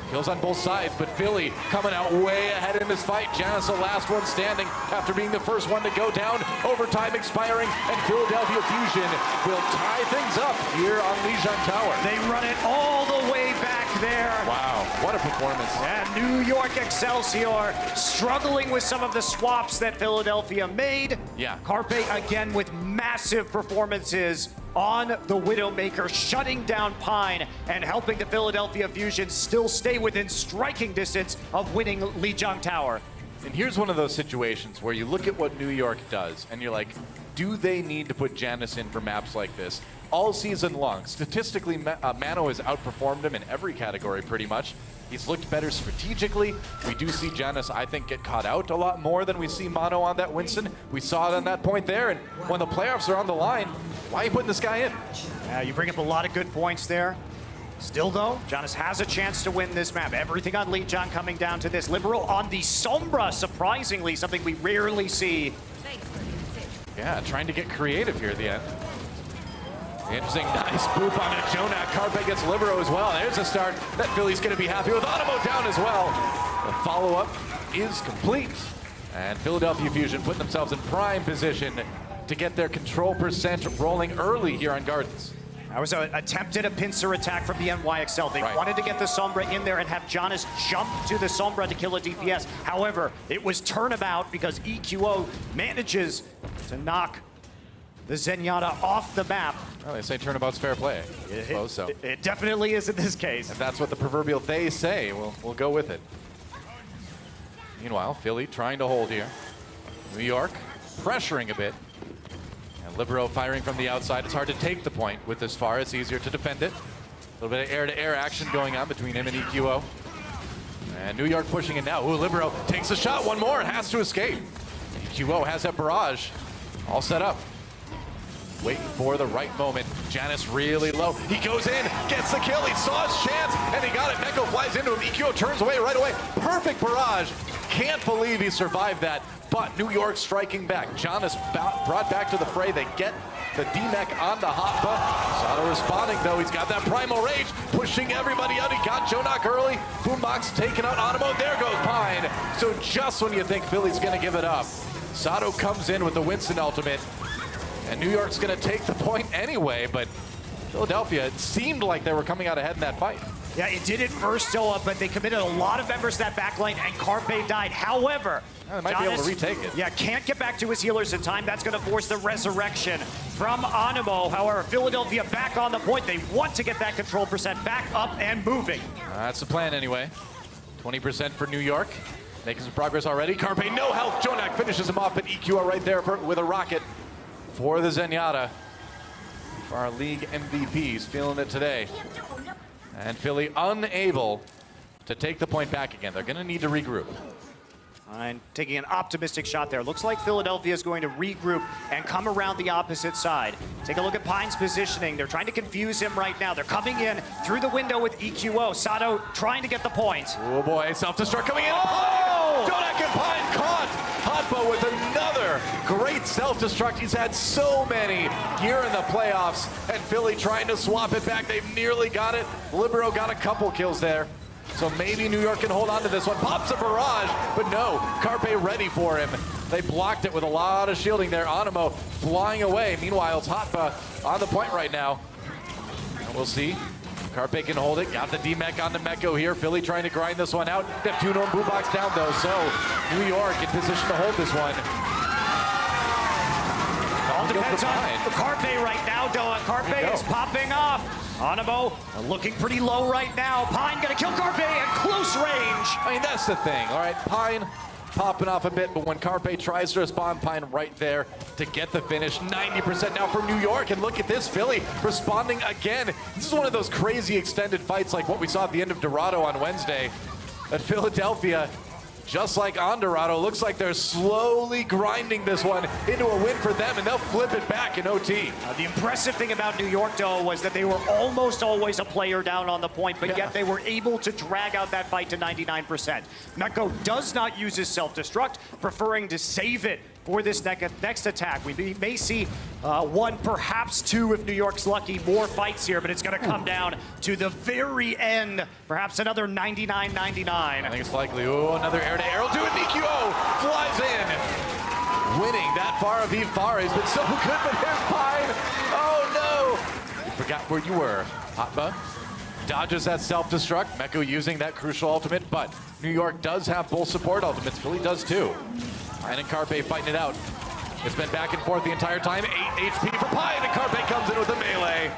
kills on both sides, but Philly coming out way ahead in this fight. Janus the last one standing after being the first one to go down. Overtime expiring, and Philadelphia Fusion will tie things up here on Lijiang Tower. They run it all the way back there. Wow, what a performance. And New York Excelsior struggling with some of the swaps that Philadelphia made. Yeah. Carpe again with massive performances on the Widowmaker, shutting down Pine and helping the Philadelphia Fusion still stay within striking distance of winning Lijiang Tower. And here's one of those situations where you look at what New York does and you're like, do they need to put Janus in for maps like this? All season long, statistically, Mano has outperformed him in every category pretty much. He's looked better strategically. We do see Janus, I think, get caught out a lot more than we see Mano on that Winston. We saw it on that point there, and when the playoffs are on the line, why are you putting this guy in? Yeah, you bring up a lot of good points there. Still, though, Janus has a chance to win this map. Everything on Lijiang coming down to this. Libero on the Sombra, surprisingly, something we rarely see. Yeah, trying to get creative here at the end. Interesting, nice boop on a Jonak. Carpe gets Libero as well. There's a start that Philly's going to be happy with. Animo down as well. The follow-up is complete. And Philadelphia Fusion put themselves in prime position to get their control percent rolling early here on Gardens. That was an attempted a pincer attack from the NYXL. They wanted to get the Sombra in there and have Janus jump to the Sombra to kill a DPS. However, it was turnabout because EQO manages to knock the Zenyatta off the map. Well, they say turnabout's fair play. I suppose so. It definitely is in this case. If that's what the proverbial they say, we'll go with it. Meanwhile, Philly trying to hold here. New York pressuring a bit. And Libero firing from the outside. It's hard to take the point with this far. It's easier to defend it. A little bit of air-to-air action going on between him and EQO. And New York pushing it now. Ooh, Libero takes a shot. One more and has to escape. EQO has that barrage all set up. Waiting for the right moment. Janus really low. He goes in, gets the kill. He saw his chance, and he got it. Meko flies into him. EQO turns away right away. Perfect barrage. Can't believe he survived that. But New York striking back. Janus brought back to the fray. They get the D-Mech onto Hotba. Sato responding, though. He's got that Primal Rage, pushing everybody out. He got Jonak early. Boombox taking out Animo. There goes Pine. So just when you think Philly's going to give it up, Sato comes in with the Winston ultimate. And New York's going to take the point anyway, but Philadelphia, it seemed like they were coming out ahead in that fight. Yeah, it did at first, Doa, but they committed a lot of members to that backline, and Carpe died. However, they might be able to retake it. Yeah, can't get back to his healers in time. That's going to force the resurrection from Animo. However, Philadelphia back on the point. They want to get that control percent back up and moving. That's the plan anyway. 20% for New York. Making some progress already. Carpe, no health. Jonak finishes him off, but EQ right there with a rocket for the Zenyatta. For our league MVPs, feeling it today. And Philly unable to take the point back again. They're going to need to regroup. And taking an optimistic shot there. Looks like Philadelphia is going to regroup and come around the opposite side. Take a look at Pine's positioning. They're trying to confuse him right now. They're coming in through the window with EQO. Sato trying to get the point. Oh boy, self-destruct coming in. Oh! Jonak and Pine caught. Hotba with another great self-destruct. He's had so many here in the playoffs. And Philly trying to swap it back. They've nearly got it. Libero got a couple kills there. So maybe New York can hold on to this one. Pops a barrage, but no. Carpe ready for him. They blocked it with a lot of shielding there. Animo flying away. Meanwhile, it's Hotba on the point right now. And we'll see. Carpe can hold it. Got the D-Mech on the Meko here. Philly trying to grind this one out. Neptuno and Boombox down, though. So New York in position to hold this one. All depends on Carpe right now, Doa. Carpe is popping off. Animo looking pretty low right now. Pine gonna kill Carpe at close range. I mean, that's the thing, all right? Pine popping off a bit, but when Carpe tries to respond, Pine right there to get the finish. 90% now for New York, and look at this, Philly responding again. This is one of those crazy extended fights like what we saw at the end of Dorado on Wednesday. At Philadelphia, just like on Dorado, looks like they're slowly grinding this one into a win for them, and they'll flip it back in OT. The impressive thing about New York, though, was that they were almost always a player down on the point, but yet they were able to drag out that fight to 99%. Meko does not use his self-destruct, preferring to save it for this next attack. We may see one, perhaps two, if New York's lucky, more fights here, but it's going to come down to the very end. Perhaps another 99-99. I think it's likely. Oh, another air-to-air will do it. EQO flies in. Winning that far of Fares, but so good, but here's Pine. Oh, no. You forgot where you were. Hotba dodges that self-destruct. Meko using that crucial ultimate, but New York does have both support ultimates. Philly does too. Pine and Carpe fighting it out. It's been back and forth the entire time. 8 HP for Pine, and Carpe comes in with the melee.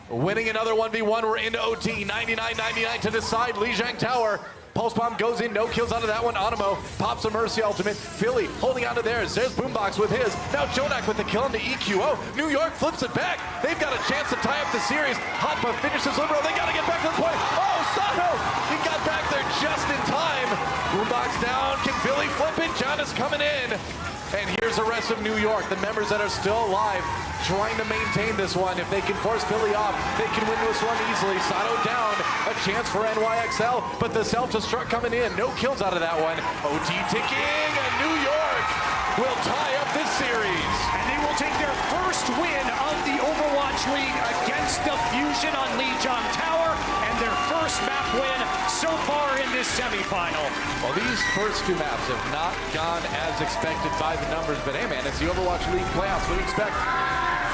Winning another 1v1, we're into OT. 99-99 to decide. Lijiang Tower. Pulse Bomb goes in, no kills out of that one. Animo pops a Mercy ultimate. Philly holding on to theirs. There's Boombox with his. Now Jonak with the kill into EQO. New York flips it back. They've got a chance to tie up the series. Hotba finishes Libero. They got to get back to the point. Oh, Sato! He got back there just in time. Boombox down. Can Philly flip it? Janus coming in. And here's the rest of New York, the members that are still alive, trying to maintain this one. If they can force Philly off, they can win this one easily. Sato down, a chance for NYXL, but the self-destruct coming in. No kills out of that one. OT ticking, and New York will tie up this series. And they will take their first win of the Overwatch League against the Fusion on Lijiang Tower, and their first map win so far in this semifinal. Well, these first two maps have not gone as expected by the numbers, but hey man, it's the Overwatch League playoffs. What do you expect?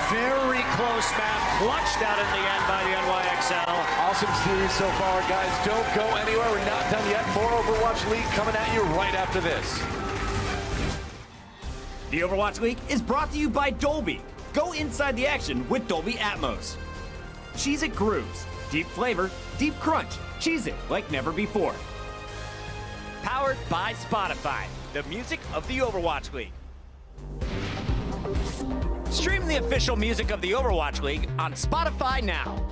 Very close map, clutched out in the end by the NYXL. Awesome series so far, guys. Don't go anywhere. We're not done yet. More Overwatch League coming at you right after this. The Overwatch League is brought to you by Dolby. Go inside the action with Dolby Atmos. Cheez-It grooves. Deep flavor, deep crunch. Cheez-It like never before. Powered by Spotify, the music of the Overwatch League. Stream the official music of the Overwatch League on Spotify now.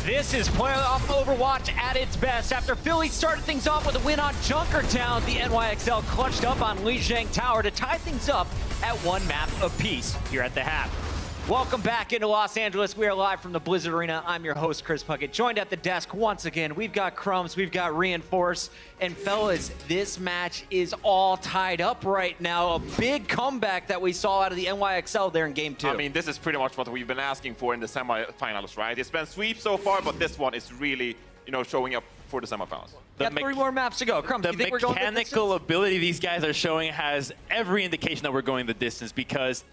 This is playoff Overwatch at its best. After Philly started things off with a win on Junkertown, the NYXL clutched up on Lijiang Tower to tie things up at one map apiece here at the half. Welcome back into Los Angeles. We are live from the Blizzard Arena. I'm your host, Chris Puckett. Joined at the desk once again, we've got Crumbs, we've got Reinforce, and fellas, this match is all tied up right now. A big comeback that we saw out of the NYXL there in Game 2. I mean, this is pretty much what we've been asking for in the semifinals, right? It's been sweeps so far, but this one is really, showing up for the semifinals. Got 3 more maps to go. Crumbs, The you think we're going the mechanical ability these guys are showing has every indication that we're going the distance, because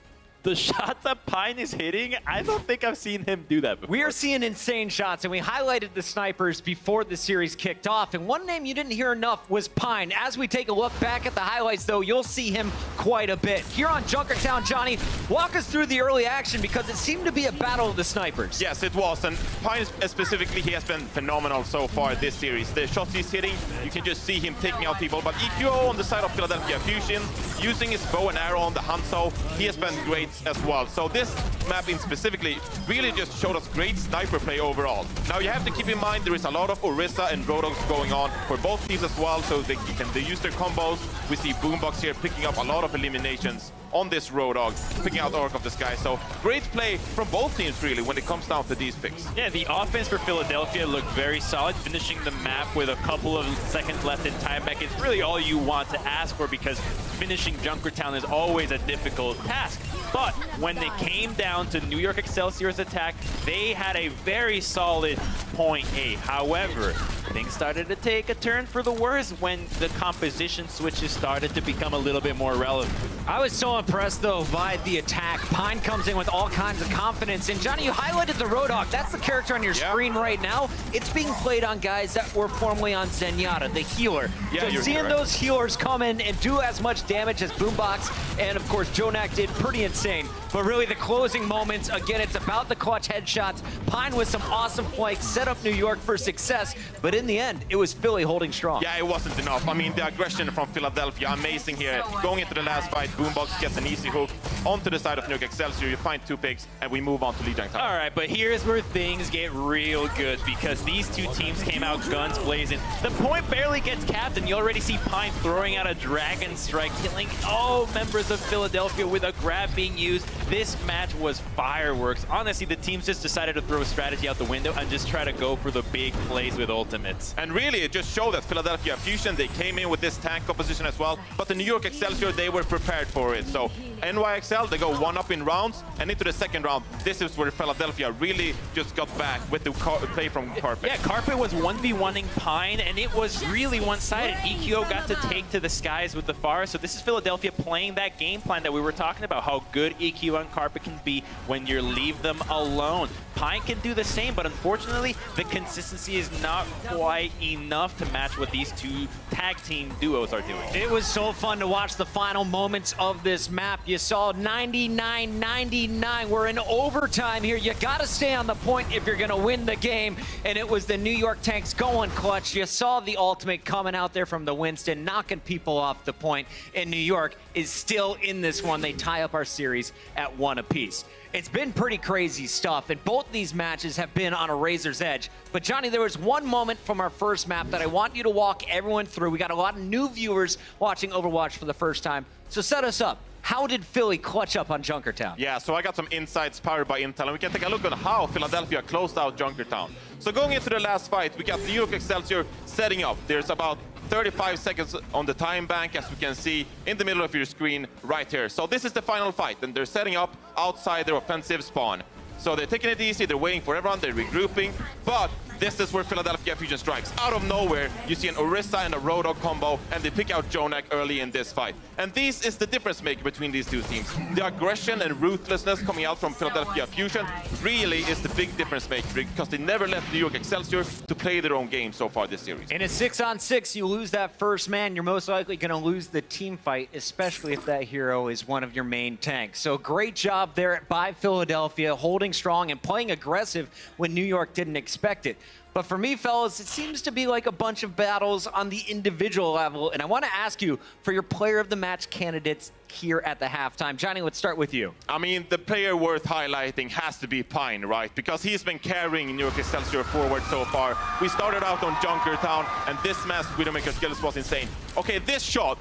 the shot that Pine is hitting, I don't think I've seen him do that before. We are seeing insane shots, and we highlighted the snipers before the series kicked off, and one name you didn't hear enough was Pine. As we take a look back at the highlights, though, you'll see him quite a bit. Here on Junkertown, Johnny, walk us through the early action, because it seemed to be a battle of the snipers. Yes, it was, and Pine specifically, he has been phenomenal so far this series. The shots he's hitting, you can just see him taking out people, but EQO on the side of Philadelphia Fusion, using his bow and arrow on the Hanzo, he has been great as well. So this map in specifically really just showed us great sniper play overall. Now you have to keep in mind there is a lot of Orisa and Roadhogs going on for both teams as well, so they use their combos. We see Boombox here picking up a lot of eliminations on this Roadhog, picking out Orc of the Sky. So great play from both teams really when it comes down to these picks. Yeah, the offense for Philadelphia looked very solid, finishing the map with a couple of seconds left in timeback. It's really all you want to ask for, because finishing Junkertown is always a difficult task. But when it came down to New York Excelsior's attack, they had a very solid point A. However, things started to take a turn for the worse when the composition switches started to become a little bit more relevant. I was so impressed, though, by the attack. Pine comes in with all kinds of confidence. And, Johnny, you highlighted the Roadhog. That's the character on your screen right now. It's being played on guys that were formerly on Zenyatta, the healer. Yeah, so seeing those healers come in and do as much damage as Boombox and, of course, Jonak did, pretty insane. But really, the closing moments, again, it's about the clutch headshots. Pine with some awesome flanks, set up New York for success. But in the end, it was Philly holding strong. Yeah, it wasn't enough. I mean, the aggression from Philadelphia, amazing here. Going into the last fight, Boombox gets an easy hook onto the side of New York Excelsior. You find 2 picks, and we move on to Lijiang Town. All right, but here's where things get real good, because these two teams came out guns blazing. The point barely gets capped, and you already see Pine throwing out a Dragon Strike, killing all members of Philadelphia with a grab being used. This match was fireworks. Honestly, the teams just decided to throw strategy out the window and just try to go for the big plays with ultimates. And really, it just showed that Philadelphia Fusion, they came in with this tank composition as well, but the New York Excelsior, they were prepared for it. So NYXL, they go 1-up in rounds, and into the second round, this is where Philadelphia really just got back with the play from Carpet. Yeah, Carpet was 1v1ing Pine, and it was really one-sided. EQO got to take to the skies with the Forest, so this is Philadelphia playing that game plan that we were talking about, how good EQO and Carpet can be when you leave them alone. Pine can do the same, but unfortunately, the consistency is not quite enough to match what these two tag team duos are doing. It was so fun to watch the final moments of this map. You saw 99-99. We're in overtime here. You got to stay on the point if you're going to win the game. And it was the New York Tanks going clutch. You saw the ultimate coming out there from the Winston, knocking people off the point. And New York is still in this one. They tie up our series at 1 apiece. It's been pretty crazy stuff, and both these matches have been on a razor's edge. But, Johnny, there was one moment from our first map that I want you to walk everyone through. We got a lot of new viewers watching Overwatch for the first time, so set us up. How did Philly clutch up on Junkertown? Yeah, so I got some insights powered by Intel, and we can take a look at how Philadelphia closed out Junkertown. So going into the last fight, we got New York Excelsior setting up. There's about 35 seconds on the time bank, as we can see in the middle of your screen right here. So this is the final fight, and they're setting up outside their offensive spawn. So they're taking it easy, they're waiting for everyone, they're regrouping, but this is where Philadelphia Fusion strikes. Out of nowhere, you see an Orisa and a Roadhog combo, and they pick out Jonak early in this fight. And this is the difference maker between these two teams. The aggression and ruthlessness coming out from Philadelphia Fusion really is the big difference maker, because they never left New York Excelsior to play their own game so far this series. In a 6-on-6, you lose that first man, you're most likely going to lose the team fight, especially if that hero is one of your main tanks. So great job there by Philadelphia, holding strong and playing aggressive when New York didn't expect it. But for me, fellas, it seems to be like a bunch of battles on the individual level. And I want to ask you for your player of the match candidates here at the halftime. Johnny, let's start with you. I mean, the player worth highlighting has to be Pine, right? Because he's been carrying New York Excelsior forward so far. We started out on Junkertown, and this match Widowmaker skills was insane. Okay, this shot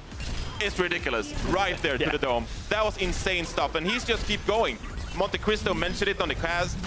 is ridiculous. Right there to the dome. That was insane stuff, and he's just keep going. Monte Cristo mentioned it on the cast.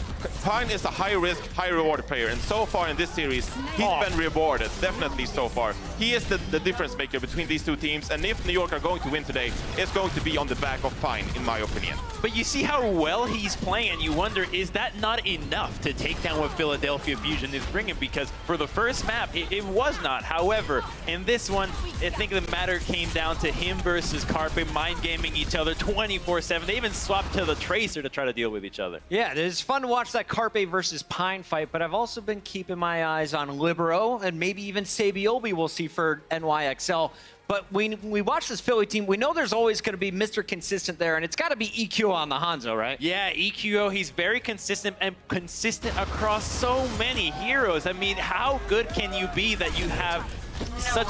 Pine is a high-risk, high-reward player, and so far in this series, he's been rewarded, definitely so far. He is the difference maker between these two teams, and if New York are going to win today, it's going to be on the back of Pine, in my opinion. But you see how well he's playing, and you wonder, is that not enough to take down what Philadelphia Fusion is bringing? Because for the first map, it was not. However, in this one, I think the matter came down to him versus Carpe mind-gaming each other 24/7. They even swapped to the Tracer to try to deal with each other. Yeah, it's fun to watch that Carpe versus Pine fight, but I've also been keeping my eyes on Libero and maybe even Sabiobi we'll see for NYXL. But when we watch this Philly team, we know there's always going to be Mr. Consistent there, and it's got to be EQO on the Hanzo, right? Yeah, EQO, he's very consistent and consistent across so many heroes. I mean, how good can you be that you have so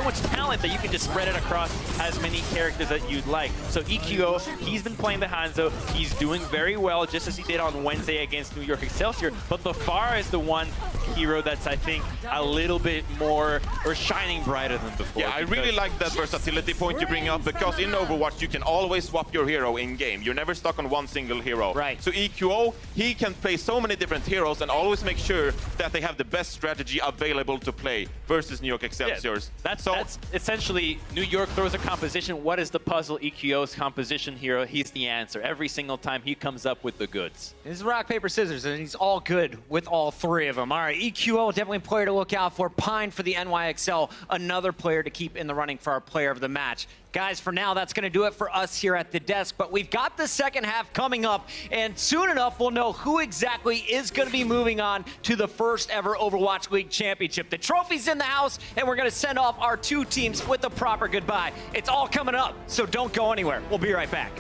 much talent that you can just spread it across as many characters that you'd like? So EQO, he's been playing the Hanzo. He's doing very well, just as he did on Wednesday against New York Excelsior. But the Pharah is the one hero that's, I think, a little bit more, or shining brighter than before. Yeah, I really like that versatility point you bring up, because in Overwatch, you can always swap your hero in-game. You're never stuck on one single hero. Right. So EQO, he can play so many different heroes and always make sure that they have the best strategy available to play versus New York Excelsiors. Yeah, that's essentially, New York throws a composition. What is the puzzle? EQO's composition hero, he's the answer. Every single time he comes up with the goods. It's rock, paper, scissors, and he's all good with all three of them. All right, EQO, definitely a player to look out for. Pine for the NYXL, another player to keep in the running for our player of the match. Guys, for now, that's going to do it for us here at the desk, but we've got the second half coming up, and soon enough, we'll know who exactly is going to be moving on to the first ever Overwatch League Championship. The trophy's in the house, and we're going to send off our two teams with a proper goodbye. It's all coming up, so don't go anywhere. We'll be right back.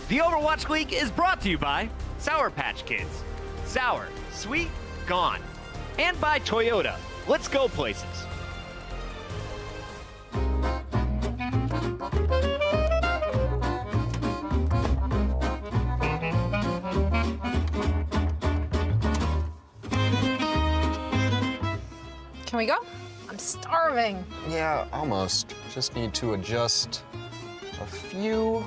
The Overwatch League is brought to you by Sour Patch Kids. Sour, sweet, gone. And by Toyota. Let's go places. Can we go? I'm starving. Yeah, almost. Just need to adjust a few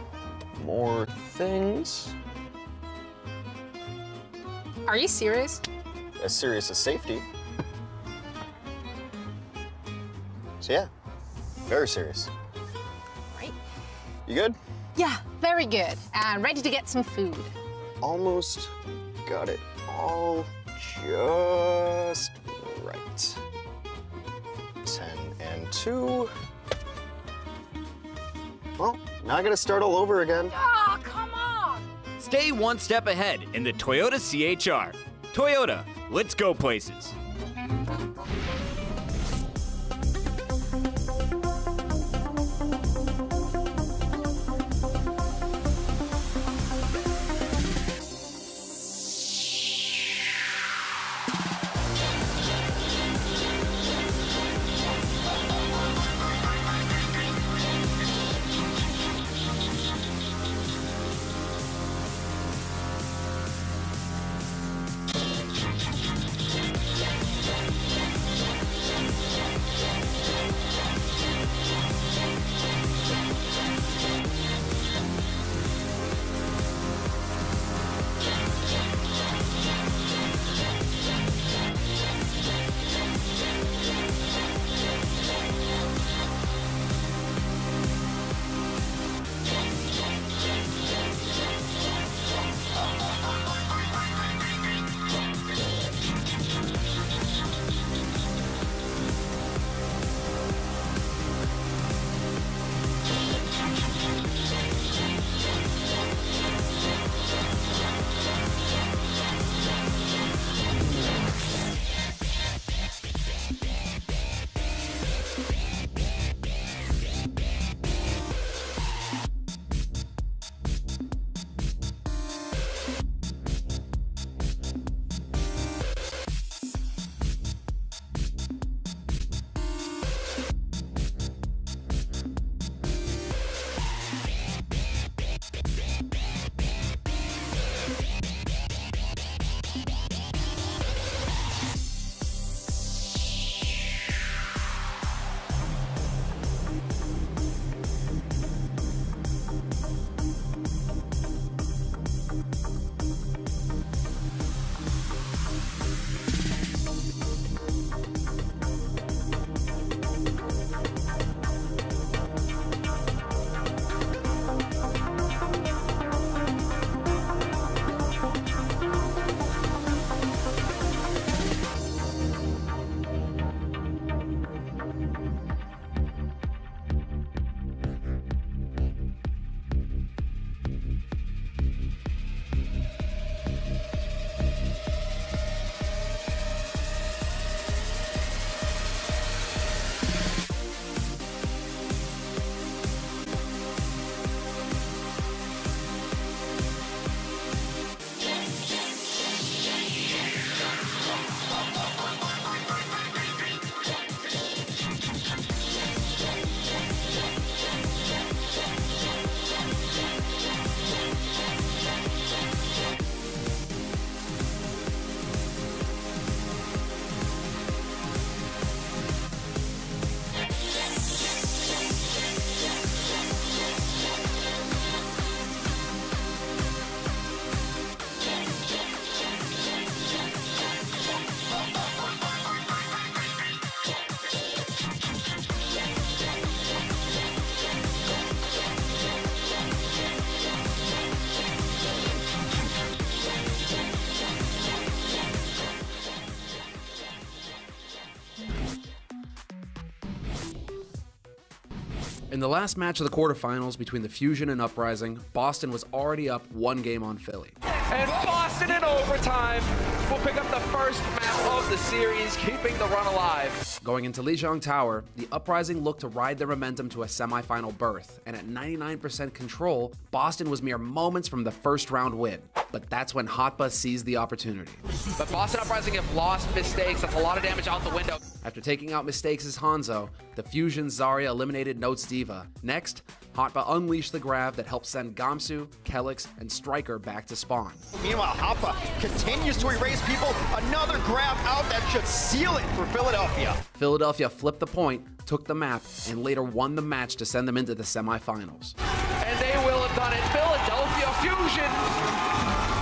more things. Are you serious? As serious as safety. So yeah, very serious. Right. You good? Yeah, very good. And ready to get some food. Almost got it all just right. 10 and 2. Well, now I gotta start all over again. Oh, come on! Stay one step ahead in the Toyota CHR. Toyota, let's go places. In the last match of the quarterfinals between the Fusion and Uprising, Boston was already up 1 game on Philly. And Boston in overtime will pick up the first map of the series, keeping the run alive. Going into Lijiang Tower, the Uprising looked to ride their momentum to a semifinal berth, and at 99% control, Boston was mere moments from the first round win. But that's when Hotba seized the opportunity. But Boston Uprising have lost Mistakes. That's a lot of damage out the window. After taking out Mistakes' Hanzo, the Fusion Zarya eliminated Note's Diva. Next, Hotba unleashed the grab that helped send Gamsu, Kelix, and Striker back to spawn. Meanwhile, Hotba continues to erase people. Another grab out that should seal it for Philadelphia. Philadelphia flipped the point, took the map, and later won the match to send them into the semifinals. And they will have done it. Philadelphia Fusion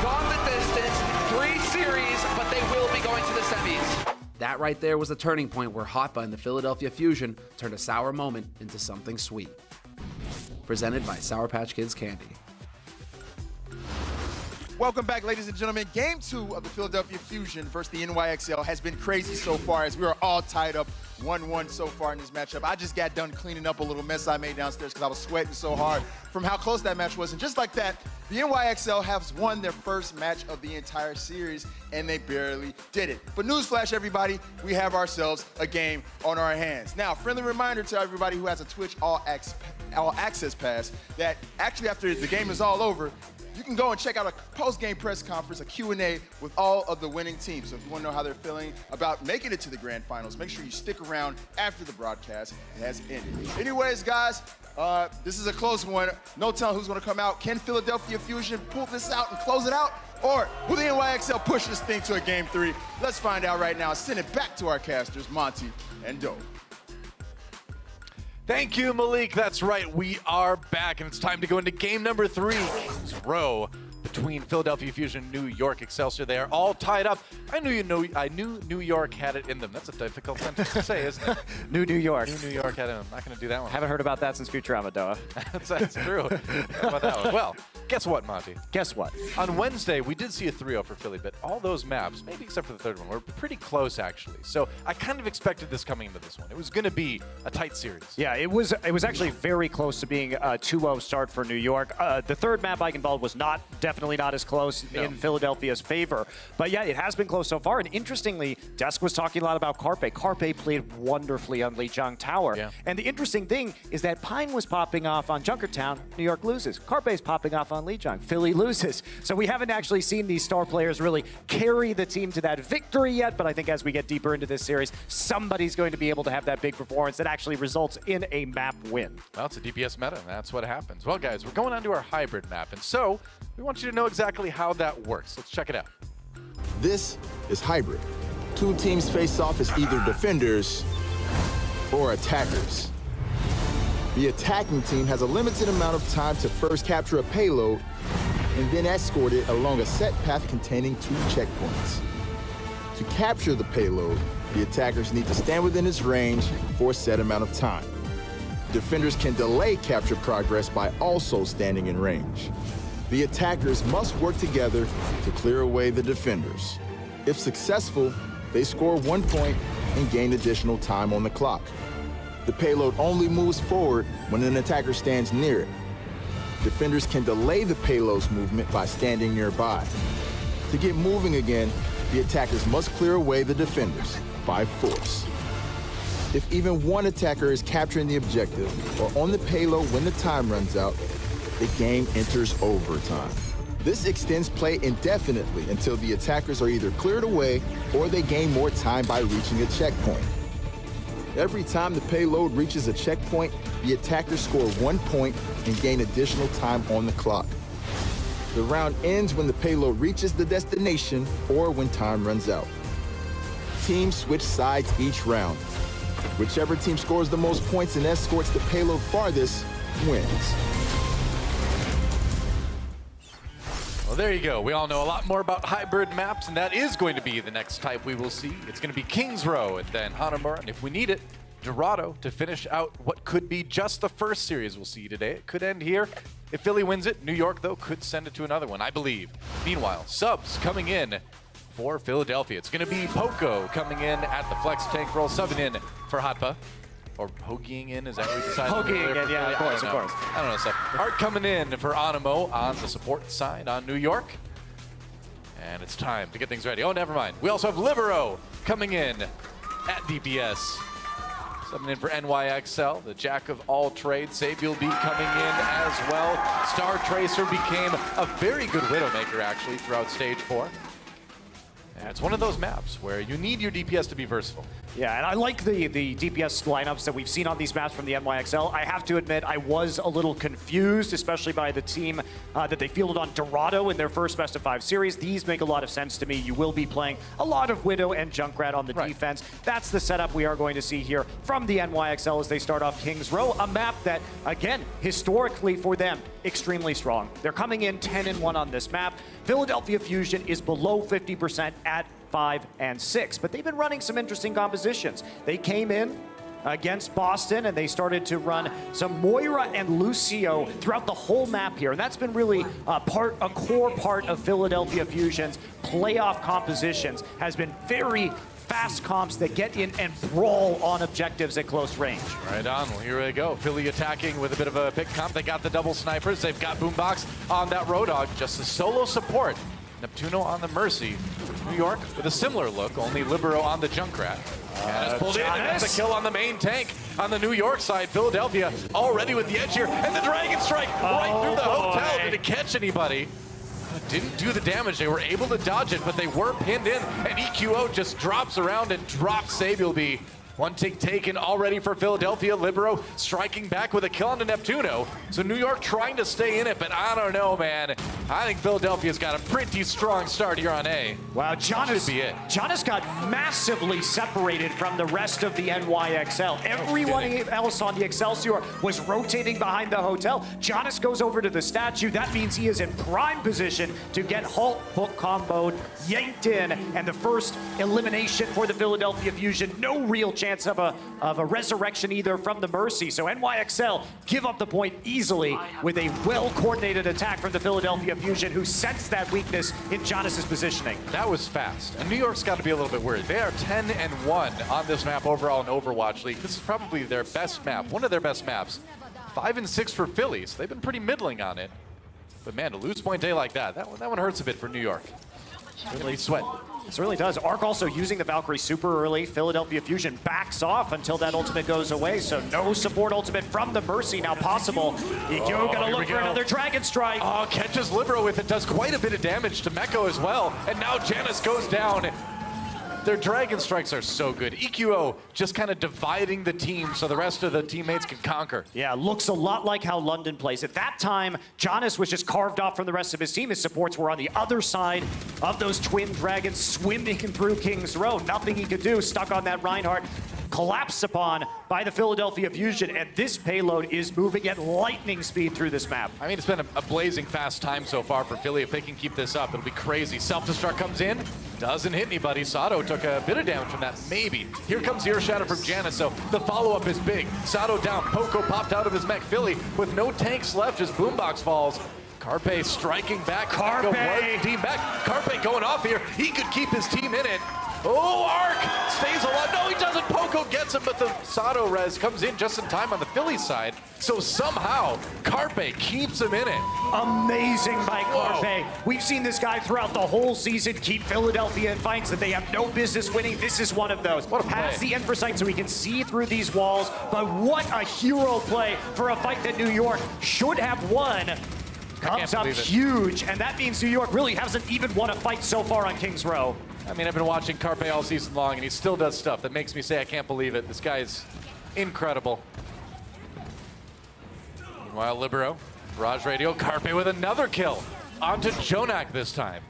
gone the distance. 3 series, but they will be going to the semis. That right there was the turning point where Hotba and the Philadelphia Fusion turned a sour moment into something sweet. Presented by Sour Patch Kids Candy. Welcome back, ladies and gentlemen. Game 2 of the Philadelphia Fusion versus the NYXL has been crazy so far, as we are all tied up 1-1 so far in this matchup. I just got done cleaning up a little mess I made downstairs because I was sweating so hard from how close that match was. And just like that, the NYXL has won their first match of the entire series, and they barely did it. But newsflash, everybody, we have ourselves a game on our hands. Now, friendly reminder to everybody who has a Twitch All Access Pass that actually after the game is all over, you can go and check out a post-game press conference, a Q&A with all of the winning teams. So if you want to know how they're feeling about making it to the grand finals, make sure you stick around after the broadcast has ended. Anyways, guys, this is a close one. No telling who's going to come out. Can Philadelphia Fusion pull this out and close it out? Or will the NYXL push this thing to a game 3? Let's find out right now. Send it back to our casters, Monty and Doe. Thank you, Malik. That's right. We are back, and it's time to go into game number 3. Kings Row between Philadelphia Fusion and New York Excelsior. They are all tied up. I knew New York had it in them. That's a difficult sentence to say, isn't it? New York. New York had it in them. I'm not going to do that one. Haven't heard about that since Futurama, Doa. That's true. How about that one? Well, guess what, Monty? Guess what? On Wednesday, we did see a 3-0 for Philly, but all those maps, maybe except for the third one, were pretty close, actually. So I kind of expected this coming into this one. It was going to be a tight series. Yeah, it was actually very close to being a 2-0 start for New York. The third map, Eichenwald, was definitely not as close in Philadelphia's favor. But yeah, it has been close so far. And interestingly, Desk was talking a lot about Carpe. Carpe played wonderfully on Lijiang Tower. Yeah. And the interesting thing is that Pine was popping off on Junkertown. New York loses. Carpe's popping off on Lijiang. Philly loses. So we haven't actually seen these star players really carry the team to that victory yet. But I think as we get deeper into this series, somebody's going to be able to have that big performance that actually results in a map win. Well, it's a DPS meta, and that's what happens. Well, guys, we're going on to our hybrid map. And so we want you to know exactly how that works. Let's check it out. This is hybrid. 2 teams face off as either defenders or attackers. The attacking team has a limited amount of time to first capture a payload and then escort it along a set path containing 2 checkpoints. To capture the payload, the attackers need to stand within its range for a set amount of time. Defenders can delay capture progress by also standing in range. The attackers must work together to clear away the defenders. If successful, they score 1 point and gain additional time on the clock. The payload only moves forward when an attacker stands near it. Defenders can delay the payload's movement by standing nearby. To get moving again, the attackers must clear away the defenders by force. If even one attacker is capturing the objective or on the payload when the time runs out, the game enters overtime. This extends play indefinitely until the attackers are either cleared away or they gain more time by reaching a checkpoint. Every time the payload reaches a checkpoint, the attackers score 1 point and gain additional time on the clock. The round ends when the payload reaches the destination or when time runs out. Teams switch sides each round. Whichever team scores the most points and escorts the payload farthest wins. Well, there you go. We all know a lot more about hybrid maps, and that is going to be the next type we will see. It's going to be Kings Row and then Hanamura, and if we need it, Dorado to finish out what could be just the first series we'll see today. It could end here. If Philly wins it, New York, though, could send it to another one, I believe. Meanwhile, subs coming in for Philadelphia. It's going to be Poco coming in at the flex tank role, subbing in for Hotba. Or hoagieing in, is that what we decided? Hoagieing in, yeah, of course. I don't know stuff. Art coming in for Animo on the support side on New York. And it's time to get things ready. Oh, never mind. We also have Libero coming in at DPS. Coming in for NYXL, the jack of all trades. Sabiel B coming in as well. Star Tracer became a very good Widowmaker, actually, throughout Stage 4. And it's one of those maps where you need your DPS to be versatile. Yeah, and I like the DPS lineups that we've seen on these maps from the NYXL. I have to admit, I was a little confused, especially by the team that they fielded on Dorado in their first Best of 5 series. These make a lot of sense to me. You will be playing a lot of Widow and Junkrat on the defense. That's the setup we are going to see here from the NYXL as they start off Kings Row, a map that, again, historically for them, extremely strong. They're coming in 10-1 on this map. Philadelphia Fusion is below 50% at 5 and 6, but they've been running some interesting compositions. They came in against Boston and they started to run some Moira and Lucio throughout the whole map here, and that's been really a core part of Philadelphia Fusion's playoff compositions, has been very fast comps that get in and brawl on objectives at close range. Right on, well here we go. Philly attacking with a bit of a pick comp. They got the double snipers, they've got Boombox on that Road Dogg, just a solo support. Neptuno on the Mercy. New York with a similar look, only Libero on the Junkrat. And it's pulled in, and that's a kill on the main tank. On the New York side, Philadelphia already with the edge here, and the Dragon Strike right through the hotel. Did it catch anybody? Didn't do the damage. They were able to dodge it, but they were pinned in, and EQO just drops around and drops Sabiel B. One tick taken already for Philadelphia. Libero striking back with a kill on the Neptuno. So New York trying to stay in it, but I don't know, man. I think Philadelphia's got a pretty strong start here on A. Wow, Jonas got massively separated from the rest of the NYXL. Everyone else on the Excelsior was rotating behind the hotel. Jonas goes over to the statue. That means he is in prime position to get halt hook comboed, yanked in, and the first elimination for the Philadelphia Fusion. No real chance of a resurrection either from the Mercy. So NYXL give up the point easily with a well-coordinated attack from the Philadelphia Fusion, who sensed that weakness in Jonas's positioning. That was fast. And New York's got to be a little bit worried. They are 10-1 on this map overall in Overwatch League. This is probably their best map, one of their best maps. 5 and 6 for Phillies. They've been pretty middling on it. But man, to lose point day like that one hurts a bit for New York. Really sweat. It certainly does. Arc also using the Valkyrie super early. Philadelphia Fusion backs off until that ultimate goes away, so no support ultimate from the Mercy now possible. EQ gonna look for another Dragon Strike. Oh, catches Libero with it, does quite a bit of damage to Meko as well, and now Janus goes down. Their Dragon Strikes are so good. EQO just kind of dividing the team so the rest of the teammates can conquer. Yeah, looks a lot like how London plays. At that time, Jonas was just carved off from the rest of his team. His supports were on the other side of those twin dragons swimming through King's Row. Nothing he could do, stuck on that Reinhardt. Collapsed upon by the Philadelphia Fusion, and this payload is moving at lightning speed through this map. I mean, it's been a blazing fast time so far for Philly. If they can keep this up, it'll be crazy. Self-destruct comes in, doesn't hit anybody. Sato took a bit of damage from that, maybe. Here comes Ear Shatter from Janus, so the follow-up is big. Sato down, Poco popped out of his mech. Philly with no tanks left as Boombox falls. Carpe striking back. Carpe! Team back. Carpe going off here. He could keep his team in it. Oh, Arc stays alive. No, he doesn't. Poco gets him, but the Sato res comes in just in time on the Philly side. So somehow, Carpe keeps him in it. Amazing by Carpe. We've seen this guy throughout the whole season keep Philadelphia in fights that they have no business winning. This is one of those. Has the infrasight so he can see through these walls, but what a hero play for a fight that New York should have won. Comes up huge, and that means New York really hasn't even won a fight so far on King's Row. I mean, I've been watching Carpe all season long, and he still does stuff that makes me say I can't believe it. This guy is incredible. Meanwhile, Libero, Barrage Radio, Carpe with another kill. Onto Jonak this time.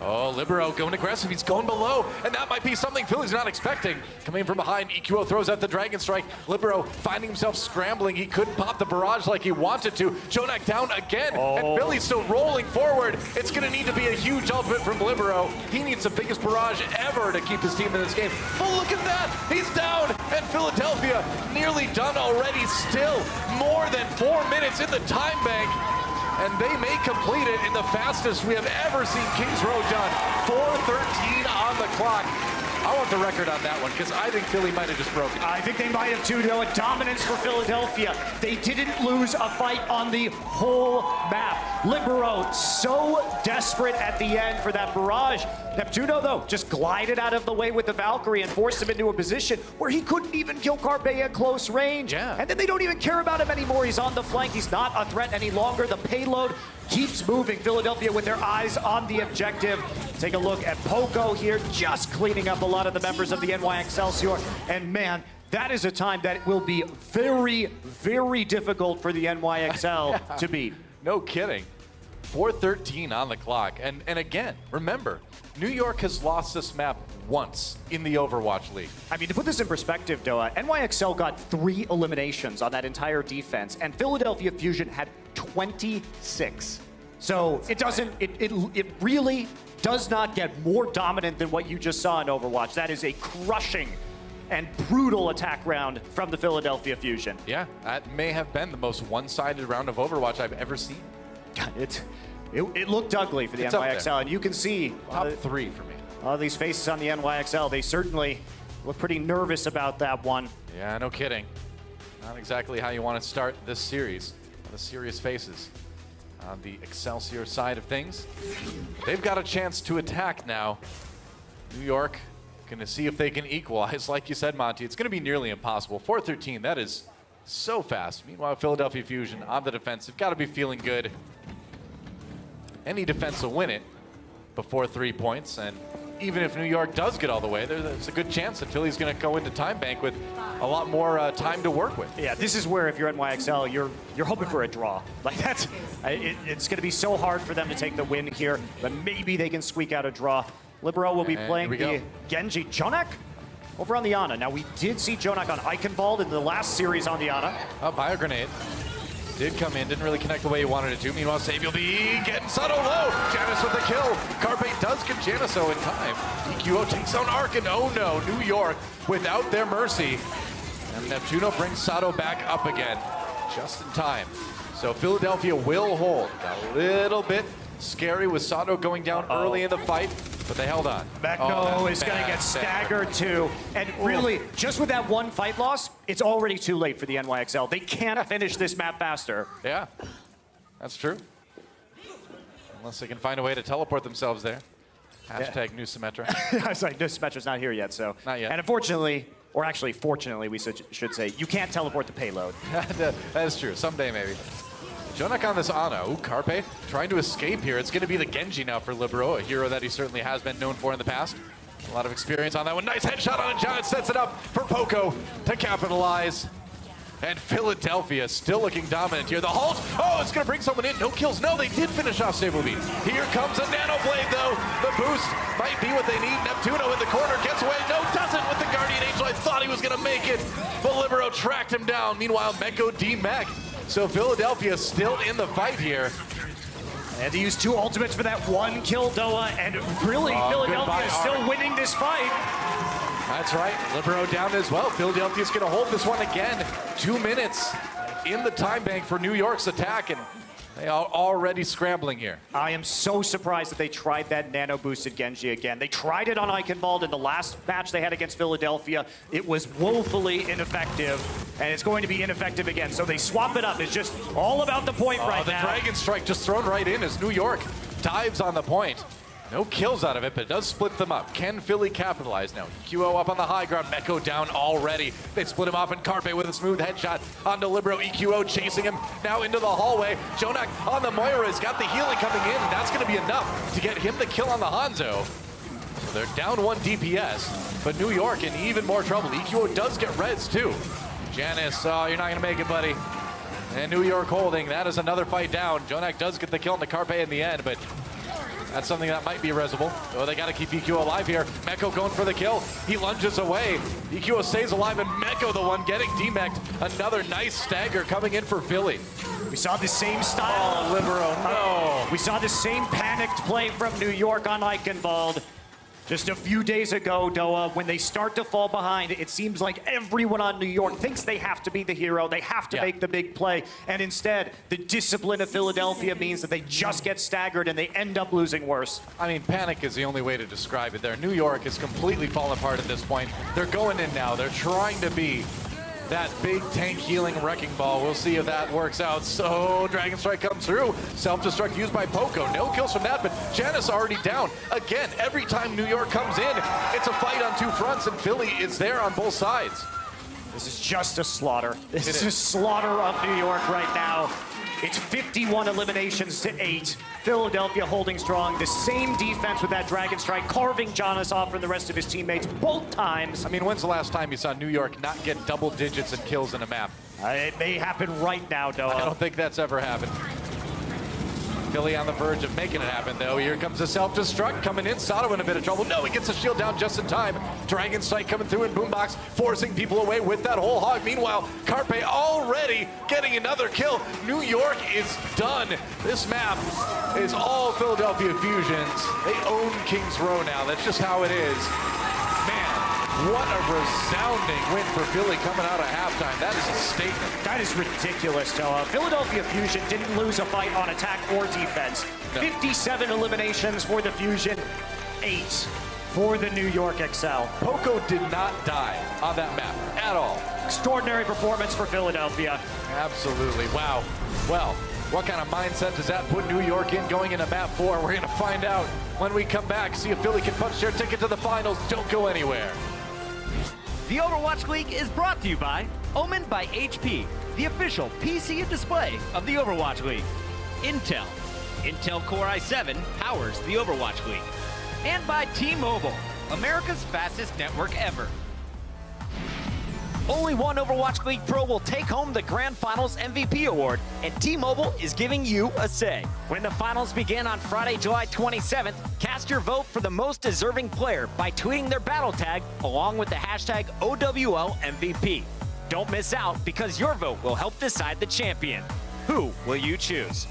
Oh, Libero going aggressive. He's going below, and that might be something Philly's not expecting. Coming from behind, EQO throws out the Dragon Strike. Libero finding himself scrambling. He couldn't pop the barrage like he wanted to. Jonak down again, and Philly's still rolling forward. It's going to need to be a huge ultimate from Libero. He needs the biggest barrage ever to keep his team in this game. But look at that! He's down, and Philadelphia nearly done already. Still more than 4 minutes in the time bank. And they may complete it in the fastest we have ever seen Kings Row done. 4:13 on the clock. I want the record on that one, because I think Philly might have just broken it. I think they might have too, though. A dominance for Philadelphia. They didn't lose a fight on the whole map. Libero so desperate at the end for that barrage. Neptuno, though, just glided out of the way with the Valkyrie and forced him into a position where he couldn't even kill Carpe at close range. Yeah. And then they don't even care about him anymore. He's on the flank. He's not a threat any longer. The payload keeps moving. Philadelphia with their eyes on the objective. Take a look at Poco here, just cleaning up a lot of the members of the NY Excelsior. And man, that is a time that will be very, very difficult for the NYXL to beat. No kidding. 4:13 on the clock. And again, remember, New York has lost this map once in the Overwatch League. I mean, to put this in perspective, Doa, NYXL got 3 eliminations on that entire defense, and Philadelphia Fusion had 26. So it doesn't, it really does not get more dominant than what you just saw in Overwatch. That is a crushing and brutal attack round from the Philadelphia Fusion. Yeah, that may have been the most one-sided round of Overwatch I've ever seen. It looked ugly for the NYXL, and you can see top 3 for me. All these faces on the NYXL, they certainly look pretty nervous about that one. Yeah, no kidding. Not exactly how you want to start this series. The serious faces on the Excelsior side of things. They've got a chance to attack now. New York going to see if they can equalize. Like you said, Monty, it's going to be nearly impossible. 4:13, that is so fast. Meanwhile, Philadelphia Fusion on the defensive, got to be feeling good. Any defense will win it before 3 points, and even if New York does get all the way, there's a good chance that Philly's going to go into time bank with a lot more time to work with. Yeah, this is where if you're NYXL, you're hoping for a draw. Like that's, it's going to be so hard for them to take the win here, but maybe they can squeak out a draw. Libero will be playing the Genji. Jonak over on the Ana. Now we did see Jonak on Eichenwald in the last series on the Ana. Bio grenade. Did come in, didn't really connect the way he wanted it to. Meanwhile, Saviel B getting subtle low. Janice with the kill. Carpe does get Janiso in time. EQO takes on Ark, and oh no, New York without their mercy. And Neptuno brings Sato back up again, just in time. So Philadelphia will hold. Got a little bit scary with Sato going down early in the fight, but they held on. Meko is going to get staggered too. And really, just with that one fight loss, it's already too late for the NYXL. They can't finish this map faster. Yeah, that's true. Unless they can find a way to teleport themselves there. Hashtag new Symmetra. I was like, new Symmetra's not here yet, so. Not yet. And unfortunately, or actually fortunately, we should say, you can't teleport the payload. That is true, someday maybe. Jonak on this Ana. Ooh, Carpe trying to escape here. It's going to be the Genji now for Libero, a hero that he certainly has been known for in the past. A lot of experience on that one. Nice headshot on John. Sets it up for Poco to capitalize. And Philadelphia still looking dominant here. The halt. Oh, it's going to bring someone in. No kills. No, they did finish off Sablebee. Here comes a Nano Blade, though. The boost might be what they need. Neptuno in the corner gets away. No, doesn't with the Guardian Angel. I thought he was going to make it, but Libero tracked him down. Meanwhile, Meko D-Mech. So Philadelphia still in the fight here. And to use 2 ultimates for that 1 kill, Doa, and really, Philadelphia is still winning this fight. That's right, Libero down as well. Philadelphia's gonna hold this one again. 2 minutes in the time bank for New York's attack, and they are already scrambling here. I am so surprised that they tried that nano-boosted Genji again. They tried it on Eichenwald in the last match they had against Philadelphia. It was woefully ineffective, and it's going to be ineffective again. So they swap it up. It's just all about the point right now. The Dragon Strike just thrown right in as New York dives on the point. No kills out of it, but it does split them up. Can Philly capitalize now? EQO up on the high ground. Meko down already. They split him off, and Carpe with a smooth headshot onto Libero. EQO chasing him now into the hallway. Jonak on the Moira has got the healing coming in. That's going to be enough to get him the kill on the Hanzo. So they're down 1 DPS, but New York in even more trouble. EQO does get reds too. Janice, oh, you're not going to make it, buddy. And New York holding. That is another fight down. Jonak does get the kill on the Carpe in the end, but that's something that might be resible. Oh, they got to keep EQO alive here. Meko going for the kill. He lunges away. EQO stays alive, and Meko the one getting D-Mech'd. Another nice stagger coming in for Philly. We saw the same style. Oh, Libero, no. We saw the same panicked play from New York on Eichenwald. Just a few days ago, Doa, when they start to fall behind, it seems like everyone on New York thinks they have to be the hero, they have to make the big play, and instead, the discipline of Philadelphia means that they just get staggered and they end up losing worse. I mean, panic is the only way to describe it there. New York is completely fallen apart at this point. They're going in now. They're trying to be that big tank healing wrecking ball. We'll see if that works out. So Dragon Strike comes through. Self-destruct used by Poco. No kills from that, but Janice already down. Again, every time New York comes in, it's a fight on two fronts, and Philly is there on both sides. This is just a slaughter. This is a slaughter of New York right now. It's 51 eliminations to 8. Philadelphia holding strong. The same defense with that Dragon Strike, carving Giannis off from the rest of his teammates both times. I mean, when's the last time you saw New York not get double digits in kills in a map? It may happen right now, Doa. I don't think that's ever happened. Philly on the verge of making it happen, though. Here comes the self-destruct coming in. Sato in a bit of trouble. No, he gets the shield down just in time. Dragon Strike coming through in Boombox, forcing people away with that whole hog. Meanwhile, Carpe already getting another kill. New York is done. This map is all Philadelphia Fusions. They own Kings Row now. That's just how it is. Man, what a resounding win for Philly coming out of halftime. That is a statement. That is ridiculous, Doa. Philadelphia Fusion didn't lose a fight on attack or defense. No. 57 eliminations for the Fusion, 8 for the New York XL. Poco did not die on that map at all. Extraordinary performance for Philadelphia. Absolutely. Wow. Well, what kind of mindset does that put New York in going into map 4? We're going to find out when we come back. See if Philly can punch their ticket to the finals. Don't go anywhere. The Overwatch League is brought to you by Omen by HP, the official PC and display of the Overwatch League. Intel. Intel Core i7 powers the Overwatch League. And by T-Mobile, America's fastest network ever. Only one Overwatch League Pro will take home the Grand Finals MVP award, and T-Mobile is giving you a say. When the finals begin on Friday, July 27th, cast your vote for the most deserving player by tweeting their battle tag along with the hashtag OWLMVP. Don't miss out, because your vote will help decide the champion. Who will you choose?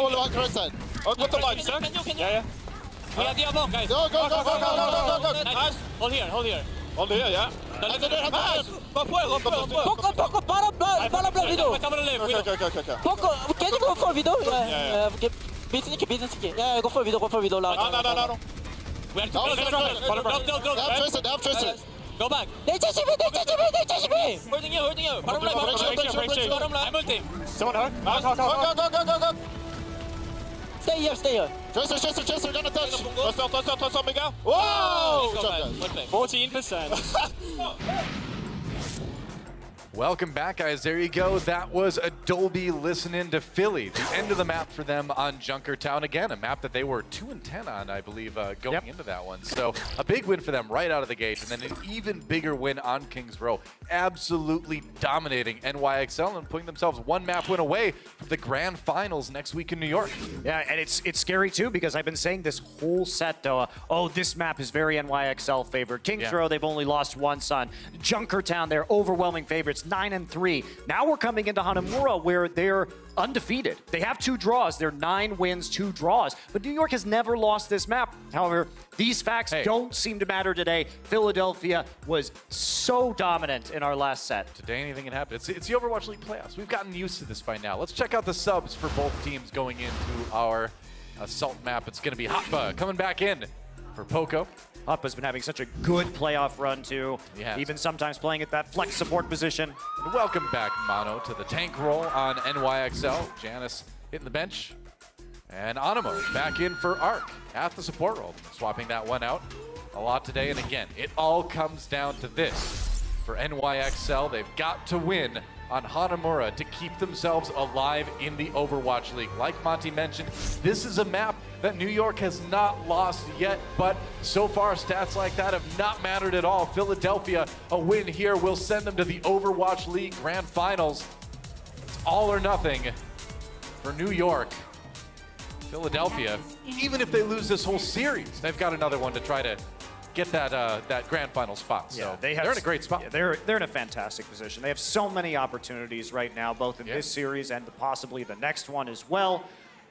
only one person. Oh, go to launch. Can you? Yeah. We have the above, guys. Go. Nice. Hold here. Hold here, yeah. Nice. Go Poco, para video. Okay. Poco, can you go for video? Yeah. Business. Yeah, go for video. No. We have to They have Tracer. Go back. They chase me. Hurting you. Bottom line. I'm ulting. Someone hurt? Go. Stay here. Tracer, gonna touch. Close up, Miguel. Whoa! Whoa! 14%. Welcome back, guys. There you go. That was Adobe listening to Philly. The end of the map for them on Junkertown. Again, a map that they were 2-10 on, I believe, going into that one. So a big win for them right out of the gate, and then an even bigger win on Kings Row. Absolutely dominating NYXL and putting themselves one map win away from the grand finals next week in New York. Yeah, and it's scary too, because I've been saying this whole set, though, this map is very NYXL favored. Kings Row, they've only lost once on. Junkertown, they're overwhelming favorites. 9-3. Now we're coming into Hanamura, where they're undefeated. They have 2 draws. They're 9 wins, 2 draws. But New York has never lost this map. However, these facts don't seem to matter today. Philadelphia was so dominant in our last set. Today, anything can happen. It's the Overwatch League playoffs. We've gotten used to this by now. Let's check out the subs for both teams going into our assault map. It's going to be Hotba coming back in for Poco. Hotba's been having such a good playoff run, too. Even sometimes playing at that flex support position. And welcome back, Mono, to the tank role on NYXL. Janice hitting the bench. And Animo back in for Arc at the support role. Swapping that one out a lot today. And again, it all comes down to this. For NYXL, they've got to win on Hanamura to keep themselves alive in the Overwatch League. Like Monty mentioned, this is a map that New York has not lost yet, but so far stats like that have not mattered at all. Philadelphia, a win here will send them to the Overwatch League Grand Finals. It's all or nothing for New York. Philadelphia, even if they lose this whole series, they've got another one to try to get that grand final spot. So they're in a great spot. Yeah, they're in a fantastic position. They have so many opportunities right now, both in this series and possibly the next one as well.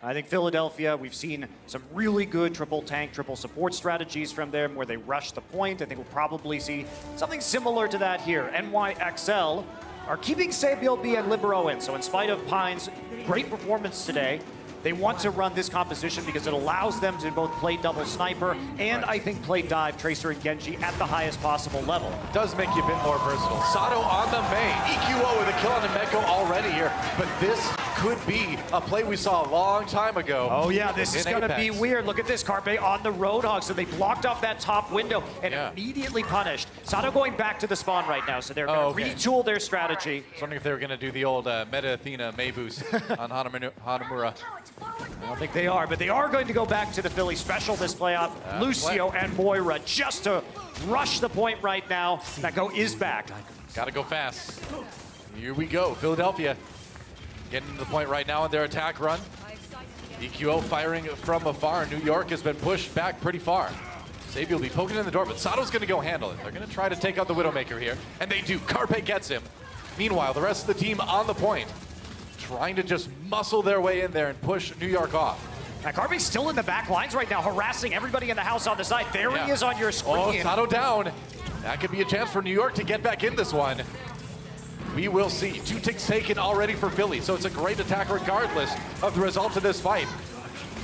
I think Philadelphia, we've seen some really good triple tank, triple support strategies from them where they rush the point. I think we'll probably see something similar to that here. NYXL are keeping Sabiel B and Libero in. So in spite of Pine's great performance today, they want to run this composition because it allows them to both play double sniper and I think play dive, Tracer, and Genji at the highest possible level. It does make you a bit more versatile. Sato on the main. EQO with a kill on the Meko already here. But this could be a play we saw a long time ago. Oh yeah, this is going to be weird. Look at this, Carpe on the Roadhog. So they blocked off that top window and immediately punished. Sato going back to the spawn right now, so they're going to retool their strategy. I was wondering if they were going to do the old Meta Athena Mei boost on Hanamura. I don't think they are, but they are going to go back to the Philly special this playoff. Lucio and Moira just to rush the point right now. Meko is back. Gotta go fast. Here we go. Philadelphia getting to the point right now in their attack run. EQO firing from afar. New York has been pushed back pretty far. Sabi will be poking in the door, but Sato's going to go handle it. They're going to try to take out the Widowmaker here, and they do. Carpe gets him. Meanwhile, the rest of the team on the point, trying to just muscle their way in there and push New York off. Now, Carpe's still in the back lines right now, harassing everybody in the house on the side. There he is on your screen. Oh, Sato down. That could be a chance for New York to get back in this one. We will see. 2 ticks taken already for Philly, so it's a great attack regardless of the result of this fight.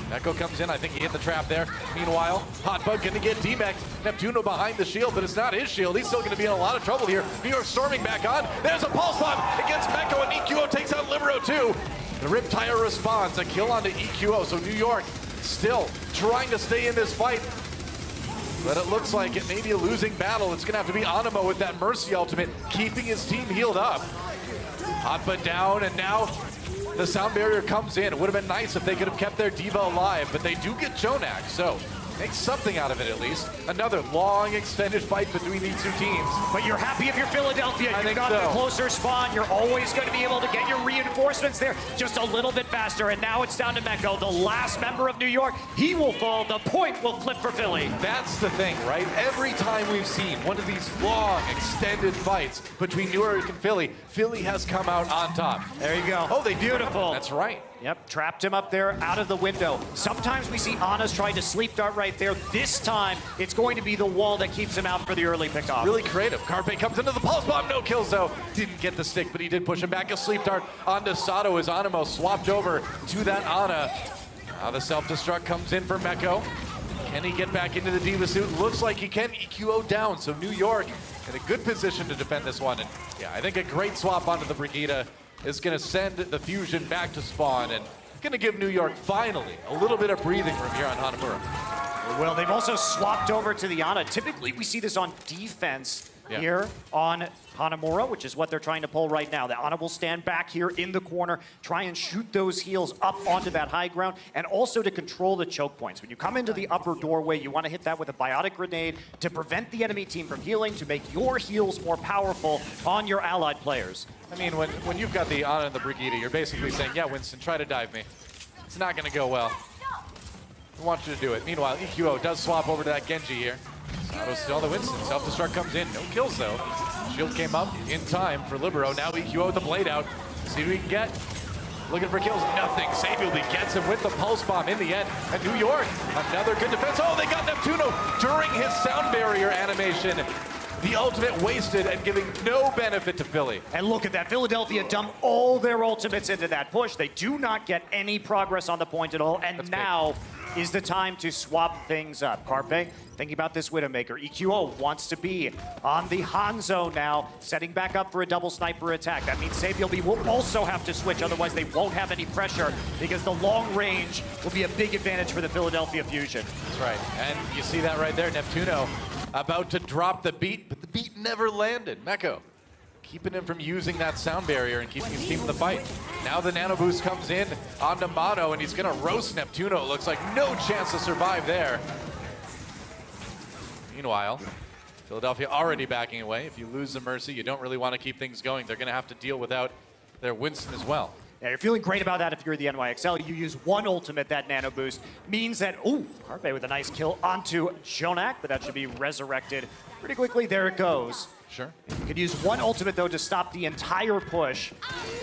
Meko comes in. I think he hit the trap there. Meanwhile, Hotbug going to get D-Mech. Neptuno behind the shield, but it's not his shield. He's still going to be in a lot of trouble here. New York storming back on. There's a pulse bomb against Meko, and EQO takes out Libero too. The Riptire responds. A kill onto EQO, so New York still trying to stay in this fight. But it looks like it may be a losing battle. It's going to have to be Animo with that Mercy ultimate, keeping his team healed up. Hotba down, and now the sound barrier comes in. It would have been nice if they could have kept their Diva alive, but they do get Jonak, so make something out of it at least. Another long extended fight between these two teams. But you're happy if you're Philadelphia. You've got the closer spawn. You're always going to be able to get your reinforcements there just a little bit faster. And now it's down to Meko, the last member of New York. He will fall. The point will flip for Philly. That's the thing, right? Every time we've seen one of these long extended fights between New York and Philly, Philly has come out on top. There you go. Oh, they beautiful. That's right. Yep, trapped him up there out of the window. Sometimes we see Ana's trying to sleep dart right there. This time, it's going to be the wall that keeps him out for the early pickoff. Really creative. Carpe comes into the pulse bomb, no kills though. Didn't get the stick, but he did push him back. A sleep dart onto Sato as Animo swapped over to that Ana. Now the self-destruct comes in for Meko. Can he get back into the Diva suit? Looks like he can. EQO down, so New York in a good position to defend this one. And yeah, I think a great swap onto the Brigida is going to send the Fusion back to spawn and going to give New York finally a little bit of breathing room here on Hanamura. Well, they've also swapped over to the Ana. Typically, we see this on defense here on Hanamura, which is what they're trying to pull right now. The Ana will stand back here in the corner, try and shoot those heals up onto that high ground, and also to control the choke points. When you come into the upper doorway, you want to hit that with a biotic grenade to prevent the enemy team from healing, to make your heals more powerful on your allied players. I mean, when you've got the Ana and the Brigida, you're basically saying, yeah, Winston, try to dive me. It's not going to go well. I want you to do it. Meanwhile, EQO does swap over to that Genji here. Sato's still the Winston. Self-destruct comes in. No kills, though. Shield came up in time for Libero. Now EQO with the blade out. See what we can get. Looking for kills. Nothing. Sabielby gets him with the pulse bomb in the end. And New York, another good defense. Oh, they got Neptuno during his sound barrier animation. The ultimate wasted and giving no benefit to Philly. And look at that. Philadelphia dumped all their ultimates into that push. They do not get any progress on the point at all. And now is the time to swap things up. Carpe, thinking about this Widowmaker. EQO wants to be on the Hanzo now, setting back up for a double sniper attack. That means Sabielby will also have to switch, otherwise they won't have any pressure because the long range will be a big advantage for the Philadelphia Fusion. That's right, and you see that right there. Neptuno about to drop the beat, but the beat never landed. Meko keeping him from using that sound barrier and keeping his team in the fight. Now the nano boost comes in onto Mono, and he's gonna roast Neptuno. It looks like no chance to survive there. Meanwhile, Philadelphia already backing away. If you lose the Mercy, you don't really want to keep things going. They're gonna have to deal without their Winston as well. Yeah, you're feeling great about that if you're the NYXL. You use one ultimate, that nano boost, means that, ooh, Carpe with a nice kill onto Jonak, but that should be resurrected pretty quickly. There it goes. Sure. You could use one ultimate, though, to stop the entire push.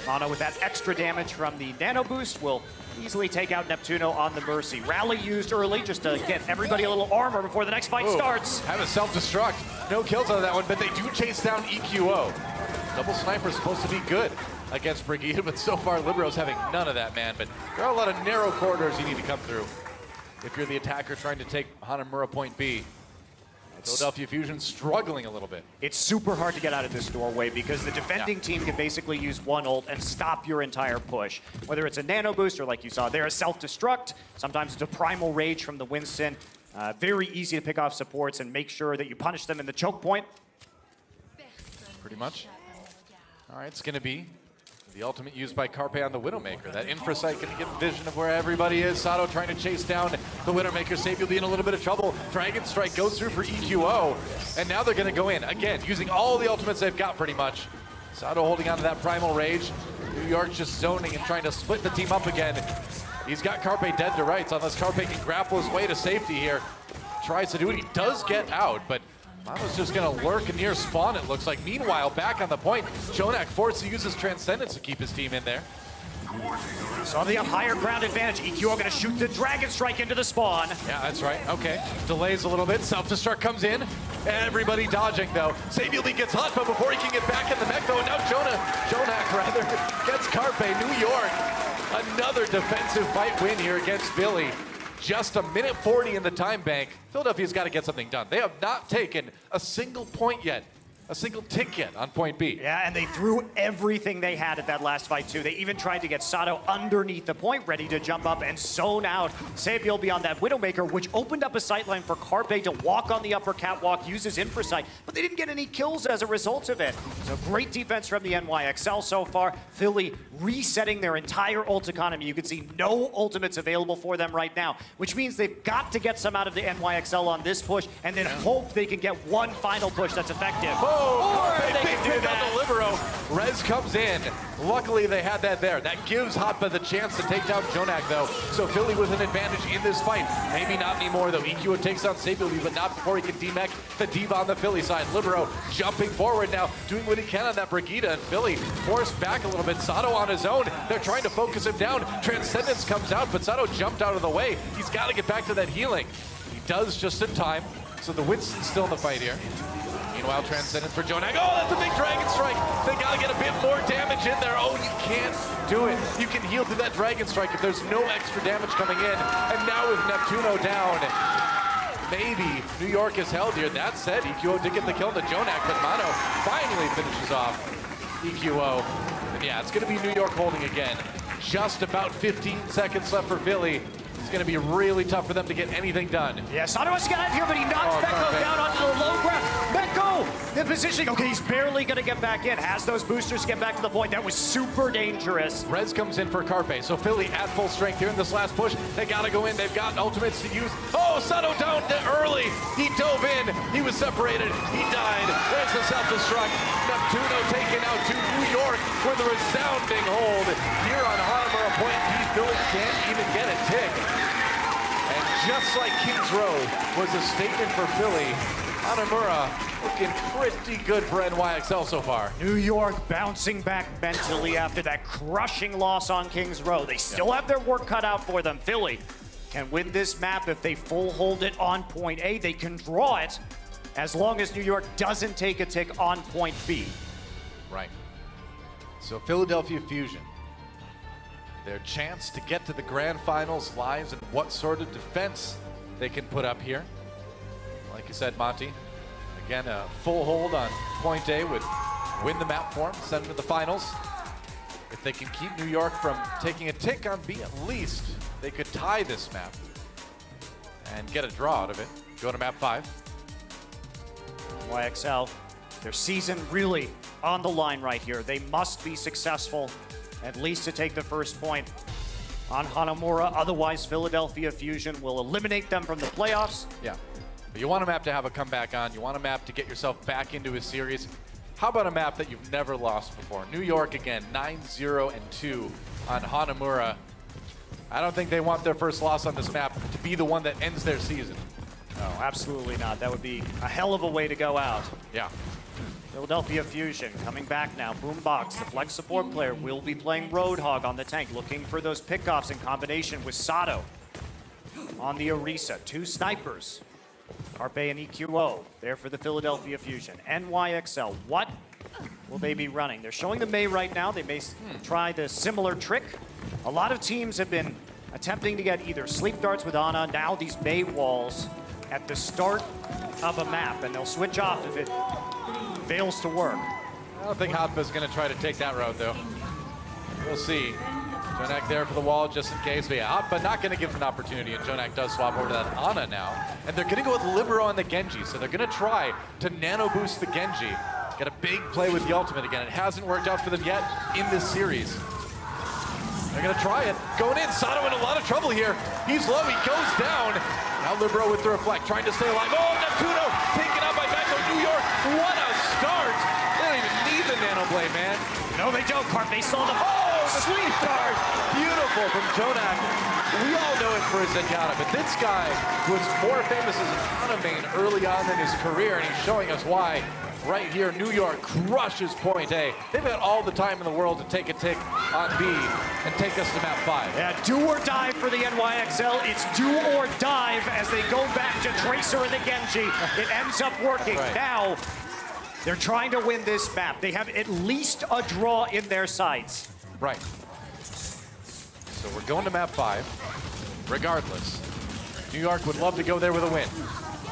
Mono, with that extra damage from the nano boost, will easily take out Neptuno on the Mercy. Rally used early just to get everybody a little armor before the next fight starts. Have a self-destruct. No kills on that one, but they do chase down EQO. Double sniper's supposed to be good against Brigida, but so far Libero's having none of that, man. But there are a lot of narrow corridors you need to come through if you're the attacker trying to take Hanamura point B. Philadelphia Fusion struggling a little bit. It's super hard to get out of this doorway because the defending team can basically use one ult and stop your entire push. Whether it's a nano boost or, like you saw there, a self-destruct. Sometimes it's a primal rage from the Winston. Very easy to pick off supports and make sure that you punish them in the choke point. Pretty much. All right, it's going to be the ultimate used by Carpe on the Widowmaker. That infrasight can give vision of where everybody is. Sato trying to chase down the Widowmaker. Sabielby in a little bit of trouble. Dragon Strike goes through for EQO. And now they're going to go in, again, using all the ultimates they've got pretty much. Sato holding on to that Primal Rage. New York just zoning and trying to split the team up again. He's got Carpe dead to rights, unless Carpe can grapple his way to safety here. Tries to do it. He does get out, but Mono's just going to lurk near spawn, it looks like. Meanwhile, back on the point, Jonak forced to use his Transcendence to keep his team in there. So on the higher ground advantage, EQ are going to shoot the Dragon Strike into the spawn. Yeah, that's right. Okay. Delays a little bit. Self-destruct comes in. Everybody dodging, though. Sabielby gets hot, but before he can get back in the mech, though, now Jonak gets Carpe. New York, another defensive fight win here against Philly. Just a minute 40 in the time bank. Philadelphia's got to get something done. They have not taken a single point yet, a single tick yet on point B. Yeah, and they threw everything they had at that last fight, too. They even tried to get Sato underneath the point, ready to jump up and zone out. Sabielby on that Widowmaker, which opened up a sightline for Carpe to walk on the upper catwalk, use his infrasight, but they didn't get any kills as a result of it. So great defense from the NYXL so far. Philly resetting their entire ult economy. You can see no ultimates available for them right now, which means they've got to get some out of the NYXL on this push and then hope they can get one final push that's effective. Oh, big pick on the Libero. Rez comes in. Luckily, they had that there. That gives Hotba the chance to take down Jonak, though. So Philly with an advantage in this fight. Maybe not anymore, though. EQO takes on Sabioli, but not before he can demech the Diva on the Philly side. Libero jumping forward now, doing what he can on that Brigitte, and Philly forced back a little bit. Sato on his own. They're trying to focus him down. Transcendence comes out, but Sato jumped out of the way. He's got to get back to that healing. He does just in time. So the Winston's still in the fight here. Meanwhile, Transcendence for Jonak. Oh, that's a big Dragon Strike. They gotta get a bit more damage in there. Oh, you can't do it. You can heal through that Dragon Strike if there's no extra damage coming in. And now with Neptuno down, maybe New York is held here. That said, EQO did get the kill on the Jonak, but Mano finally finishes off EQO. And yeah, it's gonna be New York holding again. Just about 15 seconds left for Philly. It's going to be really tough for them to get anything done. Yeah, Sato has got out here, but he knocks Beko down onto the low ground. Beko, the positioning. Okay, he's barely going to get back in. Has those boosters get back to the point. That was super dangerous. Rez comes in for Carpe. So Philly at full strength here in this last push. They got to go in. They've got ultimates to use. Oh, Sato down early. He dove in. He was separated. He died. There's the self-destruct. Neptuno taken out to New York with a resounding hold. Here on Hanamura point B, Philly can't even get a tick. And just like Kings Road was a statement for Philly, Hanamura looking pretty good for NYXL so far. New York bouncing back mentally after that crushing loss on Kings Row. They still have their work cut out for them. Philly can win this map if they full hold it on point A. They can draw it as long as New York doesn't take a tick on point B. Right. So Philadelphia Fusion, their chance to get to the grand finals lies in what sort of defense they can put up here. Like you said, Monty, again, a full hold on point A would win the map for them, send them to the finals. If they can keep New York from taking a tick on B, at least they could tie this map and get a draw out of it. Go to map 5. YXL, their season really on the line right here. They must be successful, at least to take the first point on Hanamura. Otherwise, Philadelphia Fusion will eliminate them from the playoffs. Yeah, but you want a map to have a comeback on. You want a map to get yourself back into a series. How about a map that you've never lost before? New York again, 9-0-2 on Hanamura. I don't think they want their first loss on this map to be the one that ends their season. No, absolutely not. That would be a hell of a way to go out. Yeah. Philadelphia Fusion coming back now. Boombox, the flex support player, will be playing Roadhog on the tank, looking for those pickoffs in combination with Sato on the Orisa. 2 snipers, Carpe and EQO, there for the Philadelphia Fusion. NYXL, what will they be running? They're showing the Mei right now. They may try the similar trick. A lot of teams have been attempting to get either sleep darts with Ana, now these Mei walls at the start of a map, and they'll switch off if it fails to work. I don't think Hotba's going to try to take that route, though. We'll see. Jonak there for the wall just in case. But yeah, Hotba not going to give him an opportunity, and Jonak does swap over to that Ana now. And they're going to go with Libero on the Genji, so they're going to try to nano boost the Genji. Get a big play with the ultimate again. It hasn't worked out for them yet in this series. They're going to try it. Going in, Sato in a lot of trouble here. He's low, he goes down. Now Libero with the reflect, trying to stay alive. Oh, Neptuno taken out by Beko. New York, what a start. They don't even need the nano blade, man. No, they don't, Carp. They saw the sleep dart. Beautiful from Jonak. We all know it for his Zenyatta, but this guy was more famous as an Ana main early on in his career, and he's showing us why. Right here, New York crushes point A. They've got all the time in the world to take a tick on B and take us to map 5. Yeah, do or die for the NYXL. It's do or dive as they go back to Tracer and the Genji. It ends up working. Right. Now, they're trying to win this map. They have at least a draw in their sights. Right. So we're going to map 5, regardless. New York would love to go there with a win.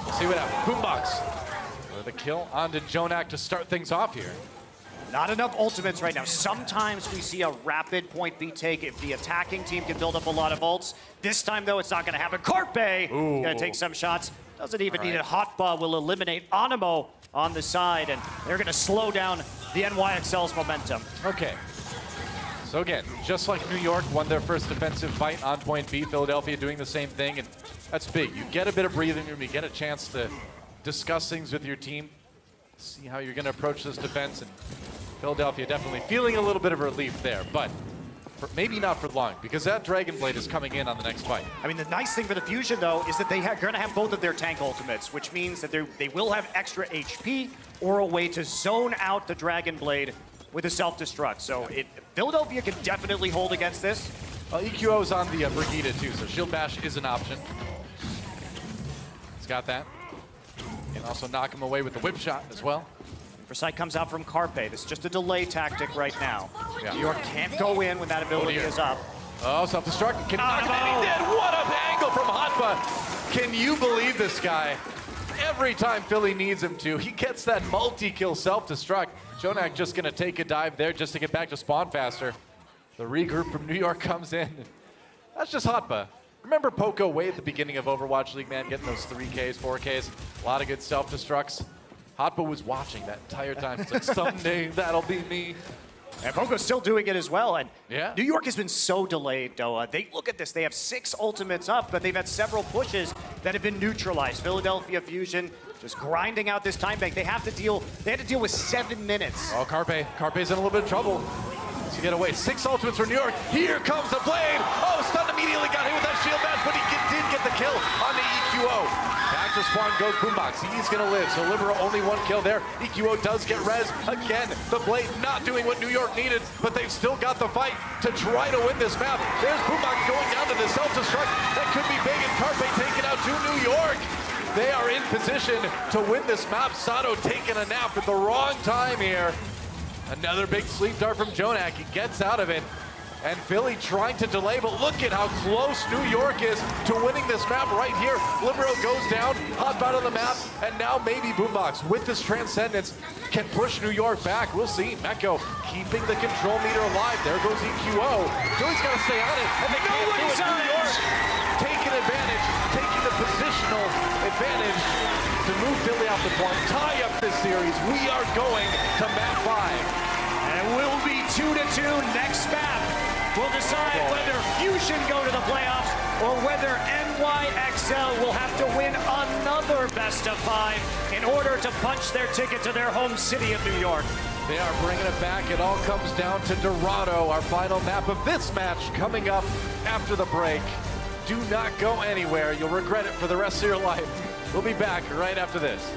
We'll see what happens. Boombox. The kill onto Jonak to start things off here. Not enough ultimates right now. Sometimes we see a rapid point B take if the attacking team can build up a lot of ults. This time, though, it's not going to happen. Carpe going to take some shots. Doesn't even need it. Hotba will eliminate Animo on the side, and they're going to slow down the NYXL's momentum. Okay. So again, just like New York won their first defensive fight on point B, Philadelphia doing the same thing, and that's big. You get a bit of breathing room, you get a chance to discuss things with your team, see how you're going to approach this defense, and Philadelphia definitely feeling a little bit of relief there, but maybe not for long, because that Dragon Blade is coming in on the next fight. I mean, the nice thing for the Fusion, though, is that they are going to have both of their tank ultimates, which means that they will have extra HP or a way to zone out the Dragon Blade with a self-destruct. So Philadelphia can definitely hold against this. EQO is on the Brigida, too, so Shield Bash is an option. He's got that. And also knock him away with the whip shot as well. Foresight comes out from Carpe. This is just a delay tactic right now. Yeah. New York can't go in when that ability is up. Oh, self-destruct. Can knock him and he did. What an angle from Hotba. Can you believe this guy? Every time Philly needs him to, he gets that multi-kill self-destruct. Jonak just going to take a dive there just to get back to spawn faster. The regroup from New York comes in. That's just Hotba. Remember Poco way at the beginning of Overwatch League, man, getting those 3Ks, 4Ks, a lot of good self-destructs. Hotba was watching that entire time. It's like, someday that'll be me. And Poco's still doing it as well. And yeah. New York has been so delayed, Doa. They look at this. They have 6 ultimates up, but they've had several pushes that have been neutralized. Philadelphia Fusion just grinding out this time bank. They had to deal with 7 minutes. Oh, Carpe's in a little bit of trouble. To get away. 6 ultimates for New York. Here comes the blade. Oh, stun immediately got hit with that shield bash, but he did get the kill on the EQO. Back to spawn goes Boombox. He's gonna live. So Libero only 1 kill there. EQO does get res again. The blade not doing what New York needed, but they've still got the fight to try to win this map. There's Boombox going down to the self-destruct. That could be big, and Carpe taken out to New York. They are in position to win this map. Sato taking a nap at the wrong time here. Another big sleep dart from Jonak. He gets out of it. And Philly trying to delay, but look at how close New York is to winning this map right here. Libero goes down, hop out of the map, and now maybe Boombox with this Transcendence can push New York back. We'll see. Meko keeping the control meter alive. There goes EQO. Philly's got to stay on it, and they can't do it. New York taking advantage, taking the positional advantage to move Philly off the point, tie up this series. We are going to map 5. And it will be 2-2 next map. We'll decide whether Fusion go to the playoffs or whether NYXL will have to win another best of 5 in order to punch their ticket to their home city of New York. They are bringing it back. It all comes down to Dorado, our final map of this match coming up after the break. Do not go anywhere. You'll regret it for the rest of your life. We'll be back right after this.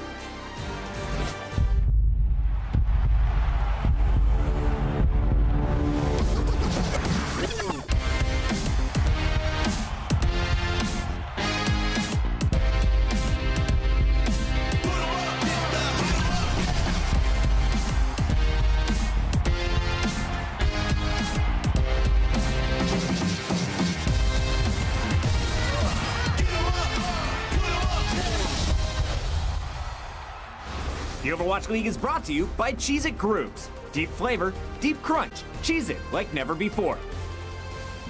The Overwatch League is brought to you by Cheez-It Grooves. Deep flavor, deep crunch. Cheez-It like never before.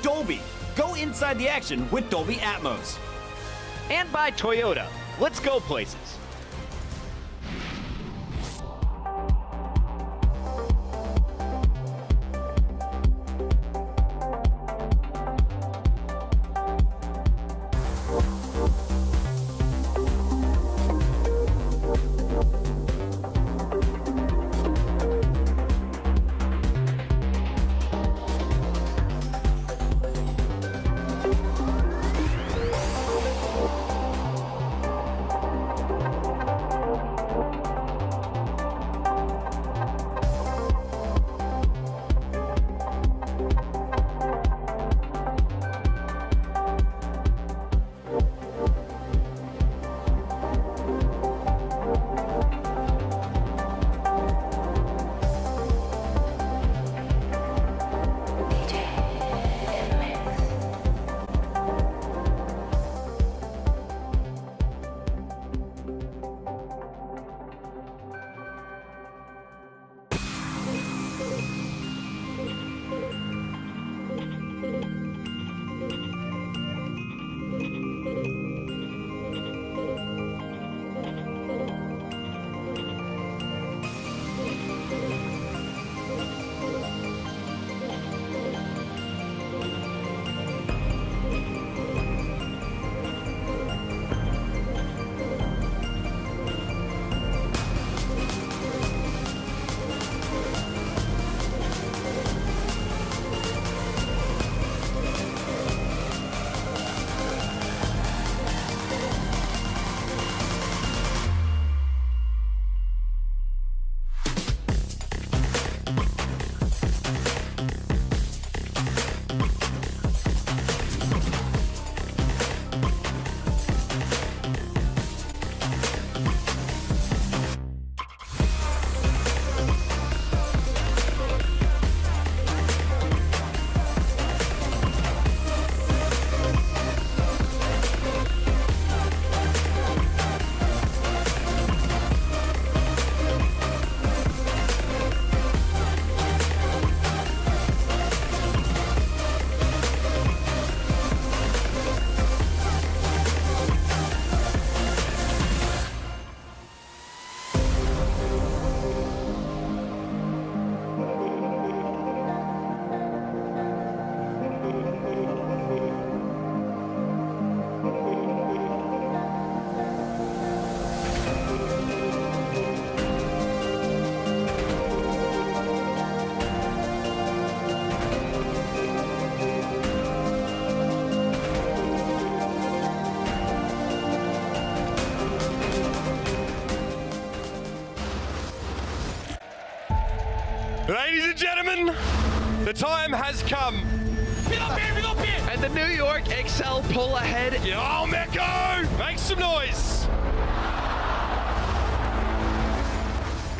Dolby. Go inside the action with Dolby Atmos. And by Toyota. Let's go places. gentlemen, the time has come. And the New York Excel pull ahead. Yo, Meko! Make some noise!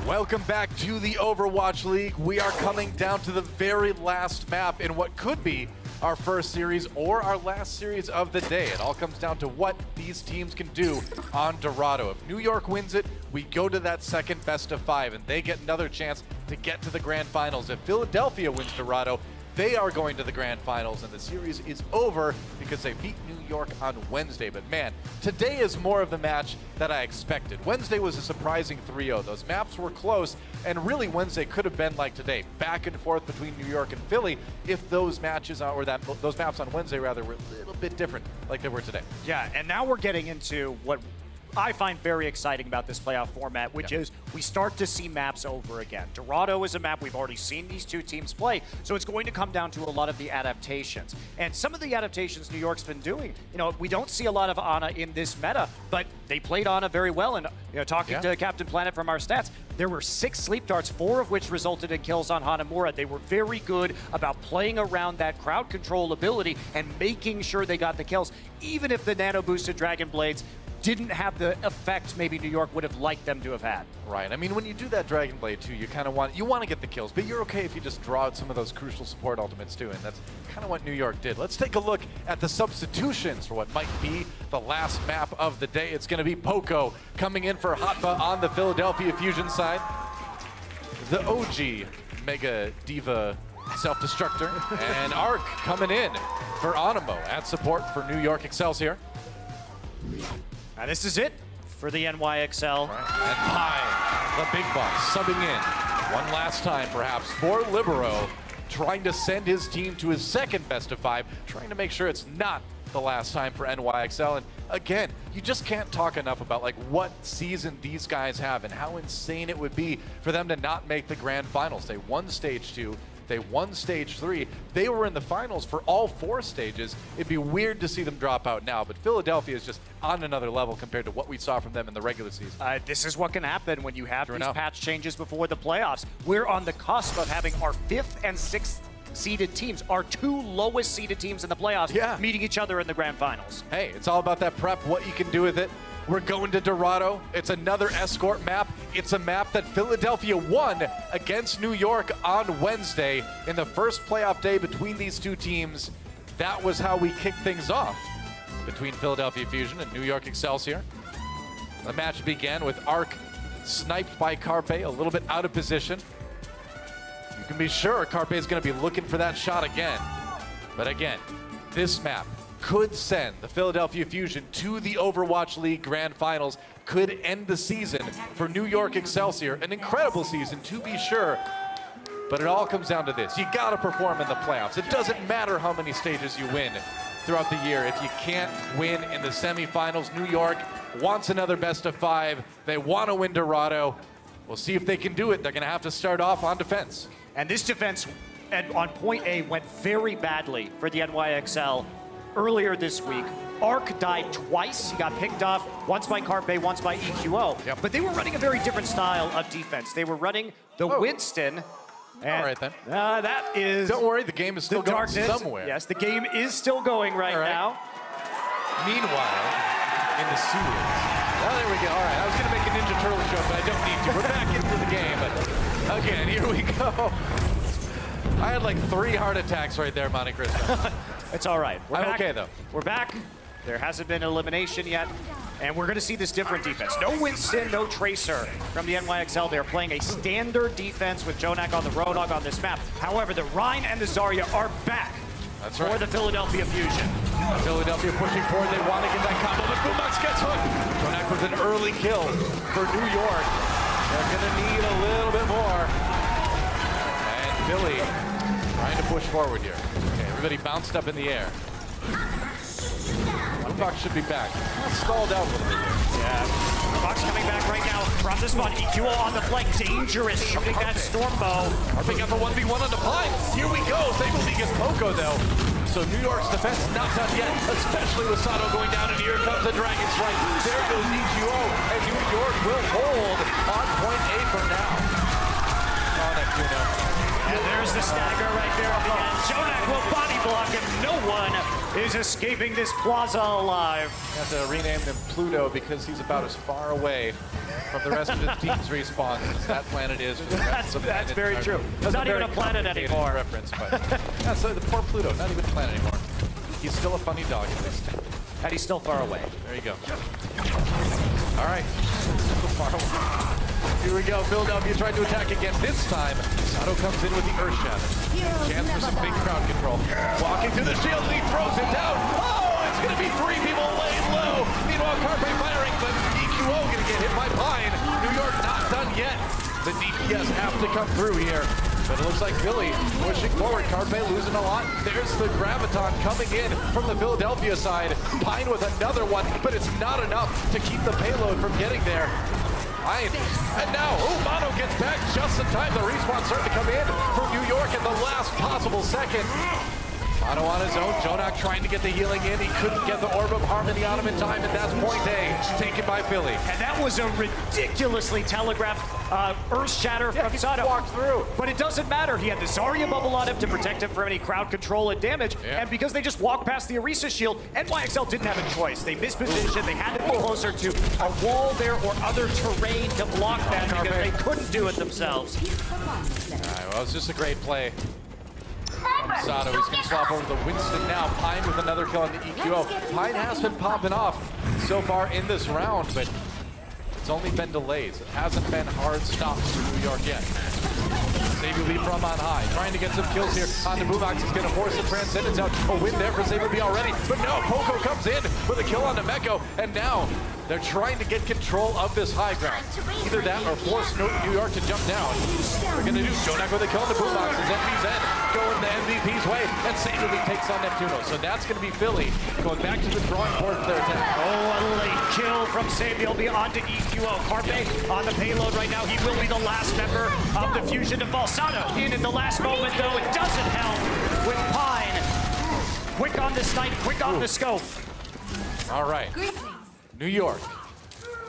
Welcome back to the Overwatch League. We are coming down to the very last map in what could be our first series or our last series of the day. It all comes down to what these teams can do on Dorado. If New York wins it, we go to that second best of 5 and they get another chance to get to the grand finals. If Philadelphia wins Dorado, they are going to the grand finals and the series is over because they beat New York on Wednesday. But man, today is more of the match that I expected. Wednesday was a surprising 3-0. Those maps were close, and really Wednesday could have been like today, back and forth between New York and Philly if those matches, those maps on Wednesday rather, were a little bit different like they were today. Yeah, and now we're getting into what I find very exciting about this playoff format, which is we start to see maps over again. Dorado is a map we've already seen these two teams play, so it's going to come down to a lot of the adaptations. And some of the adaptations New York's been doing, we don't see a lot of Ana in this meta, but they played Ana very well. And talking to Captain Planet from our stats, there were 6 sleep darts, 4 of which resulted in kills on Hanamura. They were very good about playing around that crowd control ability and making sure they got the kills, even if the nano boosted Dragon Blades didn't have the effect maybe New York would have liked them to have had. Right. I mean, when you do that Dragon Blade too, you kind of want to get the kills, but you're okay if you just draw out some of those crucial support ultimates too, and that's kind of what New York did. Let's take a look at the substitutions for what might be the last map of the day. It's going to be Poco coming in for Hotba on the Philadelphia Fusion side. The OG Mega Diva Self-Destructor, and Arc coming in for Onimo at support for New York Excelsior. Now this is it for the NYXL. And Pi, the big boss, subbing in one last time perhaps for Libero, trying to send his team to his second best of 5, trying to make sure it's not the last time for NYXL. And again, you just can't talk enough about what season these guys have and how insane it would be for them to not make the grand finals. They won stage 2. They won stage 3. They were in the finals for all 4 stages. It'd be weird to see them drop out now, but Philadelphia is just on another level compared to what we saw from them in the regular season. This is what can happen when you have these patch changes before the playoffs. We're on the cusp of having our 5th and 6th seeded teams, our 2 lowest seeded teams in the playoffs, meeting each other in the grand finals. Hey, it's all about that prep, what you can do with it. We're going to Dorado. It's another escort map. It's a map that Philadelphia won against New York on Wednesday in the first playoff day between these two teams. That was how we kicked things off between Philadelphia Fusion and New York Excelsior. The match began with Arc sniped by Carpe, a little bit out of position. You can be sure Carpe is going to be looking for that shot again. But again, this map could send the Philadelphia Fusion to the Overwatch League Grand Finals, could end the season for New York Excelsior. An incredible season, to be sure, but it all comes down to this. You gotta perform in the playoffs. It doesn't matter how many stages you win throughout the year. If you can't win in the semifinals, New York wants another best of 5. They want to win Dorado. We'll see if they can do it. They're gonna have to start off on defense. And this defense on point A went very badly for the NYXL earlier this week. Arc died twice. He got picked off, once by Carpe, once by EQO. But they were running a very different style of defense. They were running the Winston. And, all right then. That is... Don't worry, the game is still going somewhere. Yes, the game is still going right now. Meanwhile, in the sewers. Oh, there we go. All right, I was going to make a Ninja Turtle joke, but I don't need to. We're back into the game. But again, here we go. I had like 3 heart attacks right there, Monte Cristo. It's all right. I'm okay, though. We're back. There hasn't been elimination yet, and we're going to see this different defense. No Winston, no Tracer from the NYXL. They're playing a standard defense with Jonak on the Roadhog on this map. However, the Rhine and the Zarya are back for the Philadelphia Fusion. Philadelphia pushing forward. They want to get that combo, but Boombox gets one. Jonak with an early kill for New York. They're going to need a little bit more. And Philly trying to push forward here. Okay, everybody bounced up in the air. Boombox should be back. Stalled out a little bit here. Yeah, Box coming back right now from the spot. EQO on the flank, dangerous, shooting that storm bow. Picking up a 1v1 on the Pine. Here we go. Sable League gets Poco though. So New York's defense not done yet, especially with Sato going down, and here comes the Dragon Strike. There goes EQO, and New York will hold on point A for now. Oh, Neptuno. And there's the stagger right there at the end. Jonak will body block, and no one is escaping this plaza alive. You have to rename him Pluto because he's about as far away from the rest of his team's respawn as that planet is. That's very true. It's not even a planet anymore. Reference, but that's the poor Pluto, not even a planet anymore. He's still a funny dog at least. And he's still far away. There you go. All right, still far away. Here we go, Philadelphia tried to attack again. This time, Sato comes in with the Earth Shatter. Chance for some big crowd control. Walking through the shield, and he throws it down. Oh, it's gonna be 3 people laying low. Meanwhile, Carpe firing, but EQO gonna get hit by Pine. New York not done yet. The DPS have to come through here. But it looks like Philly pushing forward. Carpe losing a lot. There's the Graviton coming in from the Philadelphia side. Pine with another one, but it's not enough to keep the payload from getting there. And now, Mono gets back just in time. The respawn starting to come in from New York at the last possible second. Mono on his own. Jonak trying to get the healing in. He couldn't get the Orb of Harmony on him in time, and that's point A, taken by Philly. And that was a ridiculously telegraphed Earth Shatter from Sato. Walked through. But it doesn't matter. He had the Zarya bubble on him to protect him from any crowd control and damage. Yeah. And because they just walked past the Orisa shield, NYXL didn't have a choice. They mispositioned. They had to be closer to a wall there or other terrain to block that because they couldn't do it themselves. All right, well, it's just a great play. Sato, he's going to swap over to Winston now. Pine with another kill on the EQO. Pine has been popping off so far in this round, but it's only been delays. It hasn't been hard stops for New York yet. Saber B from on high, trying to get some kills here on the Boombox. He's going to force the Transcendence out. A win there for Saber B already, but no, Poco comes in with a kill on Nemeko, and now they're trying to get control of this high ground. Either that or force New York to jump down. They're going to do Jonak with a kill on the Boombox as MVZ going the MVP's way, and Saber B takes on Neptuno. So that's going to be Philly going back to the drawing board for their attack. Oh, a late kill from Samuel beyond to EQO. Carpe on the payload right now. He will be the last member of the Fusion to fall. Sato in at the last moment, though. It doesn't help with Pine. Quick on the snipe, quick on the scope. All right. New York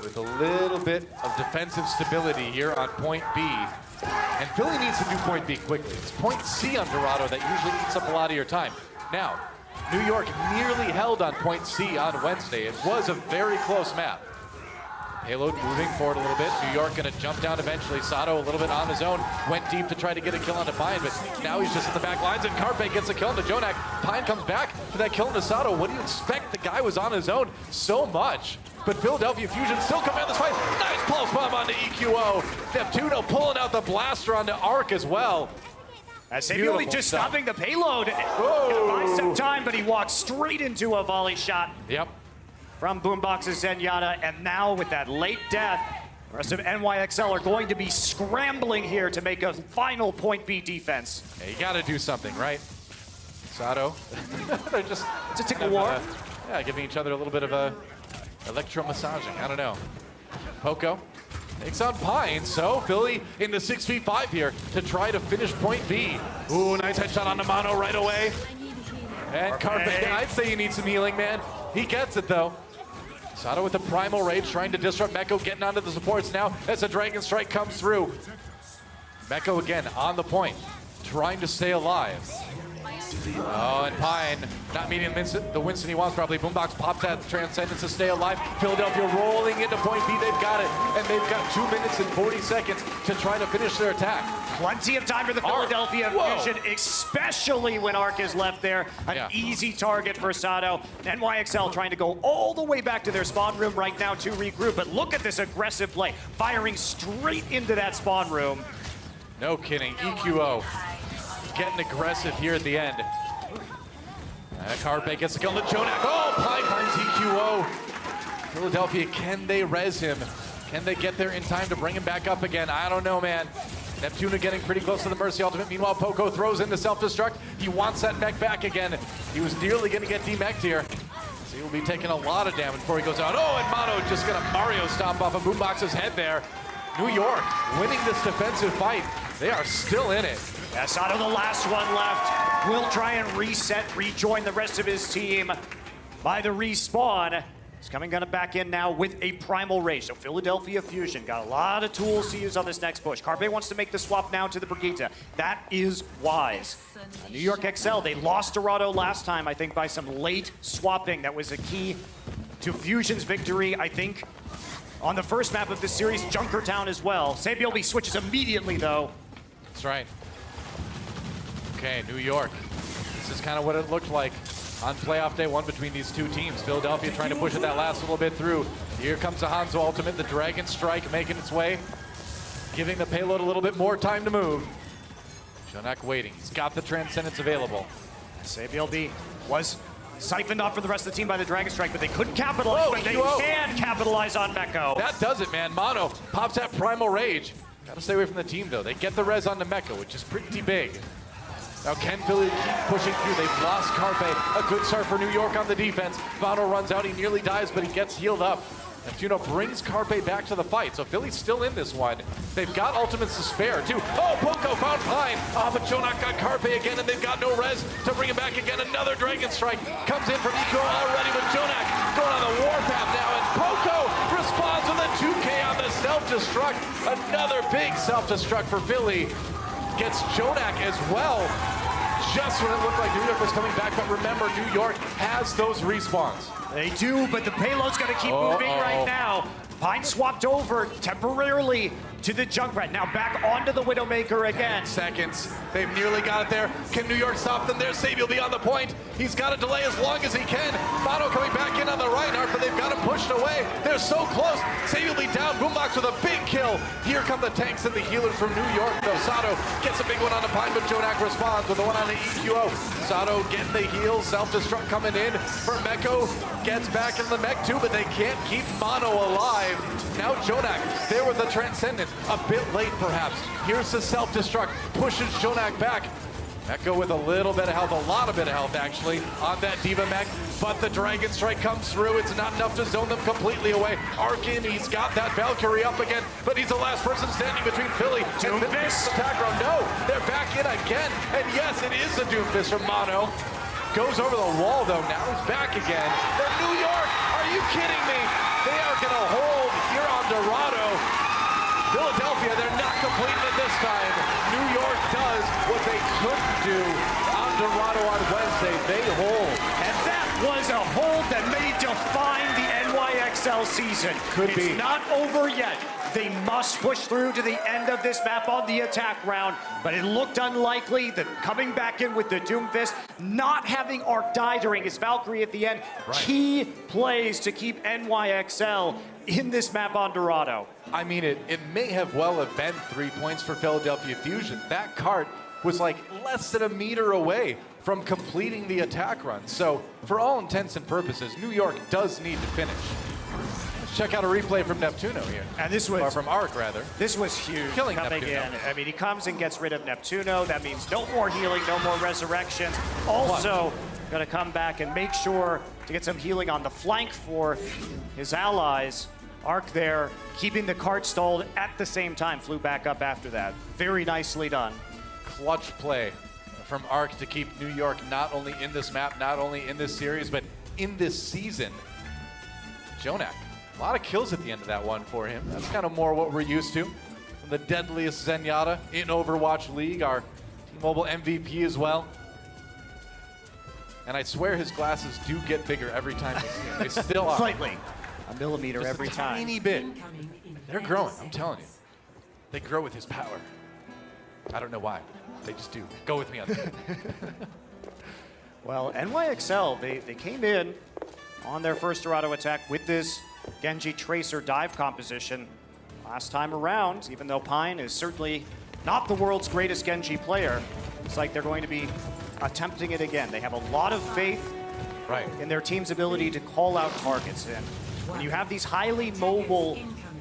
with a little bit of defensive stability here on point B. And Philly needs to do point B quickly. It's point C on Dorado that usually eats up a lot of your time. Now, New York nearly held on point C on Wednesday. It was a very close map. Payload moving forward a little bit. New York gonna jump down eventually. Sato a little bit on his own. Went deep to try to get a kill on Pine, but now he's just at the back lines, and Carpe gets a kill into Jonak. Pine comes back for that kill into Sato. What do you expect? The guy was on his own so much. But Philadelphia Fusion still coming out this fight. Nice pulse bomb onto EQO. Neptuno pulling out the blaster onto Arc as well. Samuel just stopping the payload. Gonna buy some time, but he walks straight into a volley shot. Yep. From Boombox's Zenyatta, and now with that late death, the rest of NYXL are going to be scrambling here to make a final point B defense. Yeah, you gotta do something, right? Sato. They're just it's a tickle war. Yeah, giving each other a little bit of a electro-massaging. I don't know. Poco takes on Pine, so Philly in the 6v5 here to try to finish point B. Ooh, nice headshot on the Mono right away. And Carpe, I'd say you need some healing, man. He gets it, though. Sato with the Primal Rage trying to disrupt Meko, getting onto the supports now as the Dragon Strike comes through. Meko again on the point, trying to stay alive. Oh, and Pine not meeting the Winston he wants probably. Boombox pops that Transcendence to stay alive. Philadelphia rolling into point B. They've got it, and they've got 2 minutes and 40 seconds to try to finish their attack. Plenty of time for the Philadelphia Fusion, especially when Arc is left there. An easy target for Sato. NYXL trying to go all the way back to their spawn room right now to regroup. But look at this aggressive play, firing straight into that spawn room. No kidding. EQO getting aggressive here at the end. Carpe gets the kill to Jonak. Oh, Pine finds EQO. Philadelphia, can they res him? Can they get there in time to bring him back up again? I don't know, man. Neptuno getting pretty close to the Mercy ultimate. Meanwhile, Poco throws in the self-destruct. He wants that mech back again. He was nearly going to get demech'd here. So he will be taking a lot of damage before he goes out. Oh, and Mono just going to Mario stomp off of Boombox's head there. New York winning this defensive fight. They are still in it. Yeah, Sato, the last one left, will try and reset, rejoin the rest of his team by the respawn. He's gonna back in now with a Primal Rage. So Philadelphia Fusion got a lot of tools to use on this next push. Carpe wants to make the swap now to the Brigitte. That is wise. New York XL, they lost Dorado last time, I think, by some late swapping. That was a key to Fusion's victory, I think, on the first map of this series, Junkertown as well. Sabielby switches immediately, though. That's right. Okay, New York. This is kind of what it looked like on playoff day one between these two teams. Philadelphia trying to push it that last little bit through. Here comes the Hanzo ultimate, the Dragon Strike making its way, giving the payload a little bit more time to move. Jonak waiting. He's got the Transcendence available. Sabielby was siphoned off for the rest of the team by the Dragon Strike, but they couldn't capitalize, but they can capitalize on Meko. That does it, man. Mono pops that Primal Rage. Gotta stay away from the team, though. They get the res on the Meko, which is pretty big. Now can Philly keep pushing through? They've lost Carpe. A good start for New York on the defense. Mono runs out, he nearly dies, but he gets healed up. Neptuno brings Carpe back to the fight, so Philly's still in this one. They've got ultimates to spare, too. Oh, Poco found Pine. But Jonak got Carpe again, and they've got no res to bring him back again. Another Dragon Strike comes in from Eco already, but Jonak going on the warpath now, and Poco responds with a 2K on the self-destruct. Another big self-destruct for Philly. Gets Jonak as well, just when it looked like New York was coming back. But remember, New York has those respawns. They do, but the payload's gonna keep moving right now. Pine swapped over temporarily to the Junkrat. Now back onto the Widowmaker again. 10 seconds. They've nearly got it there. Can New York stop them? There's Sabielby on the point. He's got to delay as long as he can. Mono coming back in on the Reinhardt, but they've got him pushed away. They're so close. Sabielby down. Boombox with a big kill. Here come the tanks and the healers from New York, though. Sato gets a big one on the Pine, but Jonak responds with the one on the EQO. Sato getting the heal. Self-destruct coming in for Meko. Gets back in the mech too, but they can't keep Mono alive. Now Jonak there with the Transcendence. A bit late perhaps. Here's the self-destruct. Pushes Jonak back. Meko with a little bit of health, a lot of bit of health actually, on that Diva mech. But the Dragon Strike comes through. It's not enough to zone them completely away. Arkin, he's got that Valkyrie up again, but he's the last person standing between Philly and Doomfist. Attack round. No, they're back in again. And yes, it is the Doomfist from Mono. Goes over the wall though. Now he's back again. Then New York, are you kidding me? They are gonna hold here on Dorado. Philadelphia, they're not completing it this time. New York does what they couldn't do on Dorado on Wednesday. They hold. And that was a hold that may define the NYXL season. It's not over yet. They must push through to the end of this map on the attack round, but it looked unlikely that coming back in with the Doomfist, not having Arc die during his Valkyrie at the end, key plays to keep NYXL in this map on Dorado. I mean, it may have well have been 3 points for Philadelphia Fusion. That cart was like less than a meter away from completing the attack run. So for all intents and purposes, New York does need to finish. Let's check out a replay from Neptuno here. And this was... Or from Arc, rather. This was huge. Killing coming Neptuno. in. I mean, he comes and gets rid of Neptuno. That means no more healing, no more resurrection. Also, going to come back and make sure to get some healing on the flank for his allies. Arc there, keeping the cart stalled at the same time. Flew back up after that. Very nicely done. Clutch play from Arc to keep New York not only in this map, not only in this series, but in this season. Jonak, a lot of kills at the end of that one for him. That's kind of more what we're used to from the deadliest Zenyatta in Overwatch League, our T-Mobile MVP as well. And I swear his glasses do get bigger every time we see him. They still are. Slightly. A millimeter Just every a time. Tiny bit. They're growing, I'm telling you. They grow with his power. I don't know why. They just do. Go with me on that. Well, NYXL, they came in on their first Dorado attack with this Genji Tracer dive composition. Last time around, even though Pine is certainly not the world's greatest Genji player, it's like they're going to be attempting it again. They have a lot of faith in their team's ability to call out targets. And when you have these highly mobile,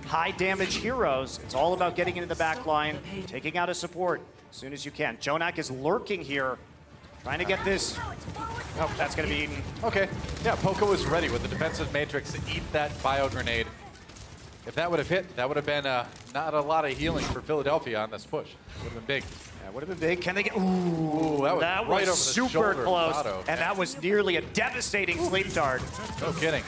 high damage heroes, it's all about getting into the back line, taking out a support as soon as you can. Jonak is lurking here, trying to get this. Oh, that's going to be eaten. Okay. Yeah, Poco was ready with the defensive matrix to eat that bio grenade. If that would have hit, that would have been not a lot of healing for Philadelphia on this push. Would have been big. Yeah, would have been big. Can they get? Ooh, that was right over the super shoulder close, of Sato. and that was nearly a devastating sleep dart. No kidding.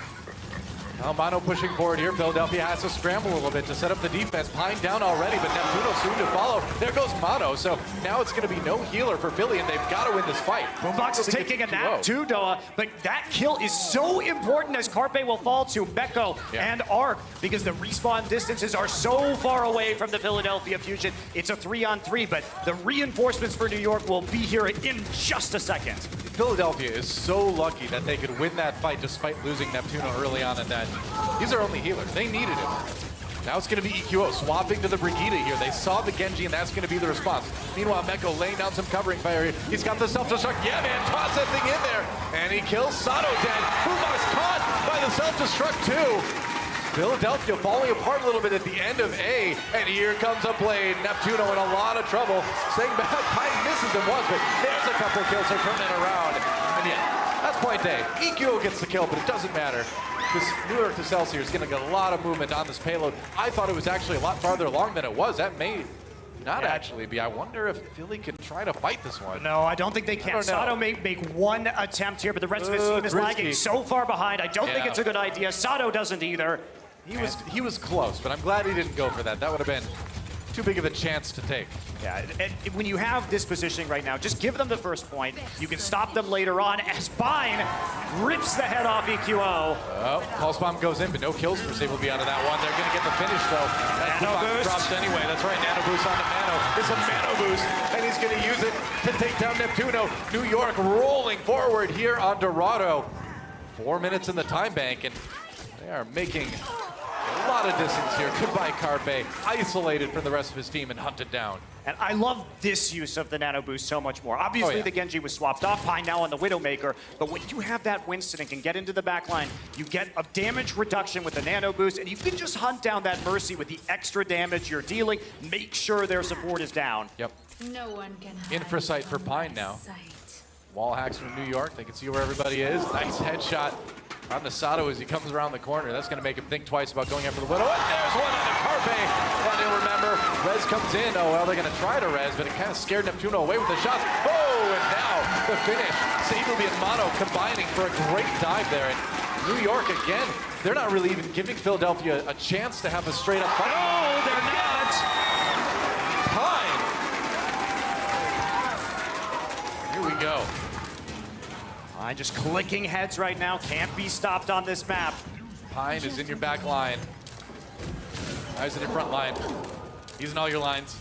Now Mano pushing forward here. Philadelphia has to scramble a little bit to set up the defense. Pine down already, but Neptuno soon to follow. There goes Mano. So now it's going to be no healer for Philly, and they've got to win this fight. Boombox is taking a nap too, Doa, but that kill is so important as Carpe will fall to Meko and Arc because the respawn distances are so far away from the Philadelphia Fusion. It's a 3-on-3, but the reinforcements for New York will be here in just a second. Philadelphia is so lucky that they could win that fight despite losing Neptuno early on in that. He's their only healer. They needed him. Now it's going to be EQO swapping to the Brigitte here. They saw the Genji, and that's going to be the response. Meanwhile, Meko laying down some covering fire here. He's got the self-destruct. Yeah, man, toss that thing in there. And he kills Sato dead. Boombox caught by the self-destruct too. Philadelphia falling apart a little bit at the end of A, and here comes a blade. Neptuno in a lot of trouble. Staying back, Pine misses him once, but there's a couple kills to turn it around. And yeah, that's point A. EQO gets the kill, but it doesn't matter. This New York Excelsior is going to get a lot of movement on this payload. I thought it was actually a lot farther along than it was. That may not actually be. I wonder if Philly can try to fight this one. No, I don't think they can. Sato may make one attempt here, but the rest of his team is lagging so far behind. I don't think it's a good idea. Sato doesn't either. He was close, but I'm glad he didn't go for that. That would have been too big of a chance to take. Yeah, and when you have this positioning right now, just give them the first point. You can stop them later on as Pine rips the head off EQO. Oh, Pulse Bomb goes in, but no kills for Sable be out of that one. They're going to get the finish, though. That Nano drops anyway. That's right, Nano Boost on the Mano. It's a Mano Boost, and he's going to use it to take down Neptuno. New York rolling forward here on Dorado. 4 minutes in the time bank, and they are making a lot of distance here. Goodbye, Carpe. Isolated from the rest of his team and hunted down. And I love this use of the Nano Boost so much more. Obviously, the Genji was swapped off. Pine now on the Widowmaker. But when you have that Winston and can get into the back line, you get a damage reduction with the Nano Boost, and you can just hunt down that Mercy with the extra damage you're dealing. Make sure their support is down. Yep. No one can Infra sight for Pine now. Wall hacks from New York. They can see where everybody is. Nice headshot on the Sato as he comes around the corner. That's going to make him think twice about going after the Widow. And there's one on the Carpe. And he'll remember, Rez comes in. Oh, well, they're going to try to Rez, but it kind of scared Neptuno away with the shots. Oh, and now the finish. Sable and Mano combining for a great dive there. And New York, again, they're not really even giving Philadelphia a chance to have a straight-up fight. No, they're not. Pine. Here we go. Pine just clicking heads right now. Can't be stopped on this map. Pine is in your back line. Eyes in your front line. He's in all your lines.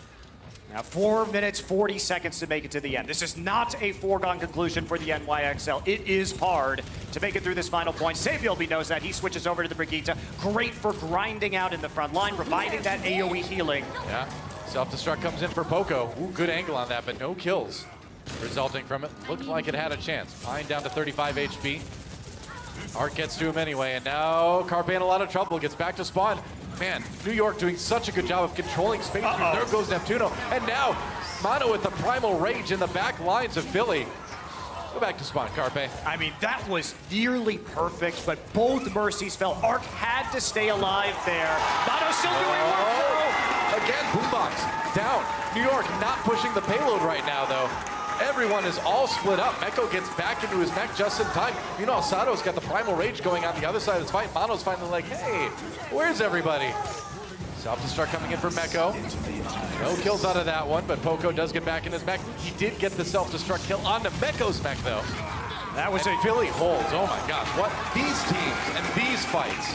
Now 4 minutes, 40 seconds to make it to the end. This is not a foregone conclusion for the NYXL. It is hard to make it through this final point. Saviolby knows that. He switches over to the Brigitte. Great for grinding out in the front line, reviving that AoE healing. Yeah, self-destruct comes in for Poco. Ooh, good angle on that, but no kills resulting from it. Looked like it had a chance. Pine down to 35 HP. Arc gets to him anyway, and now Carpe in a lot of trouble. Gets back to spawn. Man, New York doing such a good job of controlling space. There goes Neptuno. And now, Mano with the primal rage in the back lines of Philly. Go back to spawn, Carpe. I mean, that was nearly perfect, but both mercies fell. Arc had to stay alive there. Mano still doing work, though. Again, Boombox down. New York not pushing the payload right now, though. Everyone is all split up. Meko gets back into his mech just in time. You know, Sato's got the primal rage going on the other side of this fight. Mano's finally like, hey, where's everybody? Self-destruct coming in for Meko. No kills out of that one, but Poco does get back in his mech. He did get the self-destruct kill onto Meko's mech, though. That was a Philly holds. Oh my gosh, what? These teams and these fights.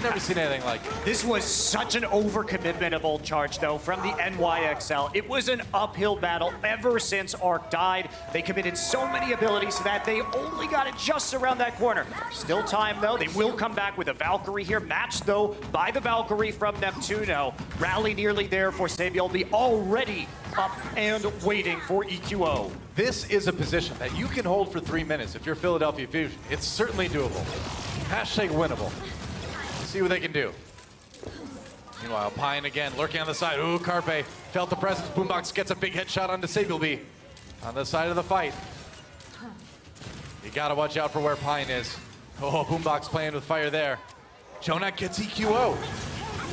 Never seen anything like it. This was such an overcommitment of Old Charge, though, from the NYXL. It was an uphill battle ever since Arc died. They committed so many abilities to that they only got it just around that corner. Still time, though. They will come back with a Valkyrie here, matched, though, by the Valkyrie from Neptuno. Rally nearly there for Saviolby, already up and waiting for EQO. This is a position that you can hold for 3 minutes if you're Philadelphia Fusion. It's certainly doable. Hashtag winnable. See what they can do. Meanwhile, Pine again lurking on the side. Ooh, Carpe felt the presence. Boombox gets a big headshot onto Sableby on the side of the fight. You gotta watch out for where Pine is. Oh, Boombox playing with fire there. Jonak gets EQO.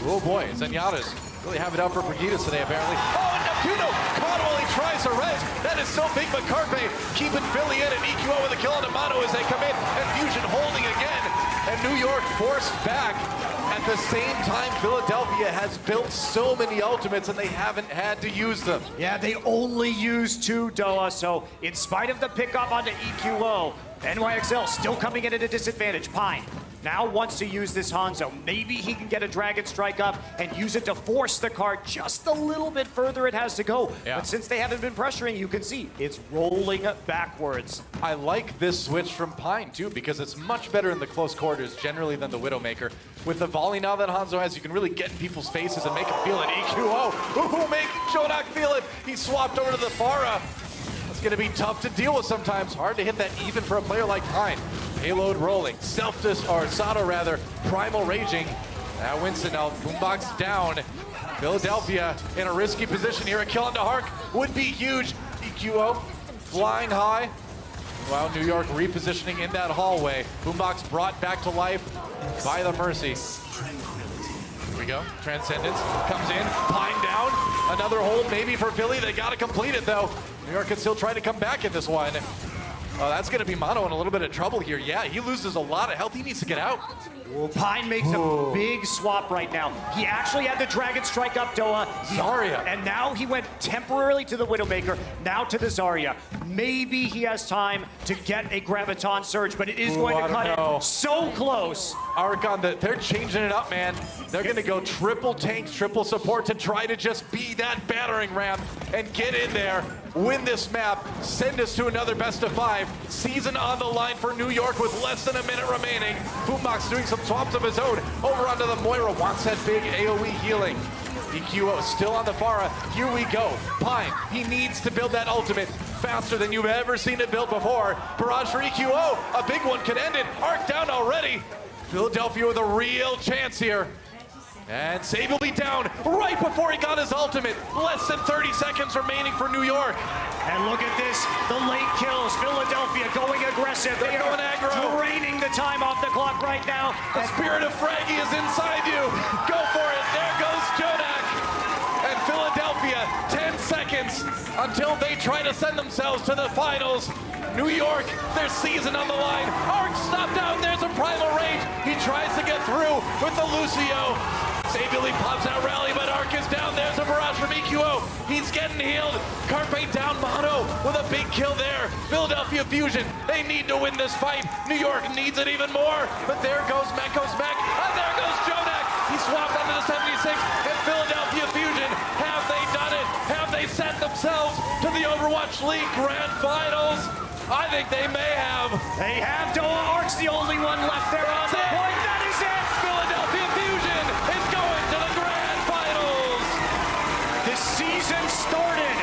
Oh boy, Zenyatta's really have it out for Brigitte today, apparently. Oh, and Neptuno caught while he tries to res. That is so big, but Carpe keeping Philly in, and EQO with a kill on Mano as they come in, and Fusion holding again. and New York forced back. At the same time, Philadelphia has built so many ultimates and they haven't had to use them. Yeah, they only used 2, Doa, so in spite of the pickup onto EQO, NYXL still coming in at a disadvantage. Pine now wants to use this Hanzo. Maybe he can get a Dragon Strike up and use it to force the cart just a little bit further it has to go. Yeah. But since they haven't been pressuring, you can see it's rolling backwards. I like this switch from Pine too, because it's much better in the close quarters generally than the Widowmaker. With the volley now that Hanzo has, you can really get in people's faces and make them feel it. EQO, ooh, making Jonak feel it. He swapped over to the Pharah. It's gonna be tough to deal with sometimes. Hard to hit that even for a player like Pine. Payload rolling, Sato rather, Primal raging. Now Winston, now Boombox down. Philadelphia in a risky position here. A kill onto Hark would be huge. EQO flying high. Wow, New York repositioning in that hallway. Boombox brought back to life by the Mercy. Here we go, Transcendence comes in, Pine down. Another hold maybe for Philly. They gotta complete it though. New York can still try to come back in this one. Oh, that's gonna be Mono in a little bit of trouble here. Yeah, he loses a lot of health. He needs to get out. Well, Pine makes a big swap right now. He actually had the Dragon Strike up, Doa. Zarya. And now he went temporarily to the Widowmaker, now to the Zarya. Maybe he has time to get a Graviton Surge, but it is going to cut it so close. Archon, they're changing it up, man. They're gonna go triple tank, triple support to try to just be that battering ram and get in there, win this map, send us to another best of 5. Season on the line for New York with less than a minute remaining. Boombox doing some swaps of his own. Over onto the Moira, wants that big AoE healing. EQO still on the Pharah. Here we go. Pine, he needs to build that ultimate faster than you've ever seen it built before. Barrage for EQO, a big one could end it. Arc down already. Philadelphia with a real chance here. And Save will be down right before he got his ultimate. Less than 30 seconds remaining for New York. And look at this, the late kills. Philadelphia going aggressive. They are draining the time off the clock right now. The spirit of Fraggy is inside you. Go for it. There goes Jonak. And Philadelphia, 10 seconds until they try to send themselves to the finals. New York, their season on the line. Arc stopped out. There's a Primal Rage. He tries to get through with the Lucio. Sabieli pops out rally, but Arc is down. There's a barrage from EQO. He's getting healed. Carpe down Mono with a big kill there. Philadelphia Fusion, they need to win this fight. New York needs it even more. But there goes Meko's Mek. And there goes Jonak. He swapped onto the 76. And Philadelphia Fusion, have they done it? Have they sent themselves to the Overwatch League Grand Finals? I think they may have. They have. Doa Arc's the only one left there on the point. That is it. Philadelphia Fusion is going to the Grand Finals. The season started.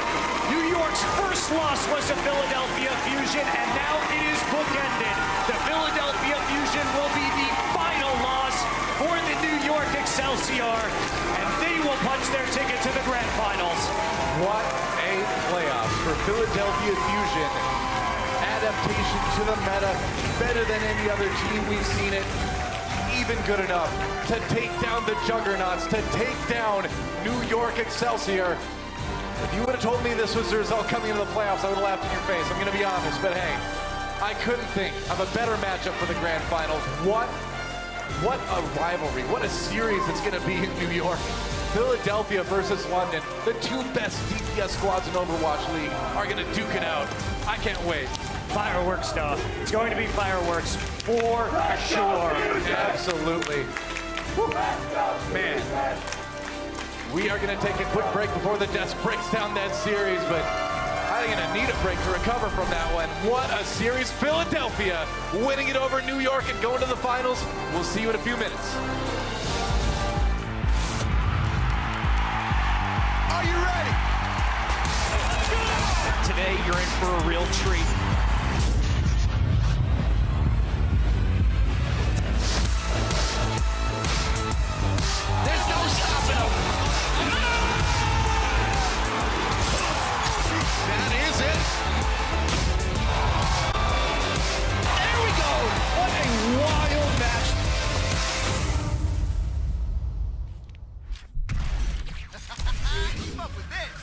New York's first loss was to Philadelphia Fusion, and now it is bookended. The Philadelphia Fusion will be the final loss for the New York Excelsior, and they will punch their ticket to the Grand Finals. What a playoff for Philadelphia Fusion. Adaptation to the meta, better than any other team we've seen it. Even good enough to take down the Juggernauts, to take down New York Excelsior. If you would have told me this was the result coming into the playoffs, I would have laughed in your face. I'm gonna be honest, but hey, I couldn't think of a better matchup for the Grand Finals. What a rivalry, what a series it's gonna be in New York. Philadelphia versus London, the 2 best DPS squads in Overwatch League are gonna duke it out. I can't wait. Fireworks stuff. It's going to be fireworks for sure. Absolutely. Man, we are going to take a quick break before the desk breaks down that series, but I'm going to need a break to recover from that one. What a series. Philadelphia winning it over New York and going to the finals. We'll see you in a few minutes. Are you ready? Today, you're in for a real treat. There's no stopping him. That is it. There we go. What a wild match. Keep up with this.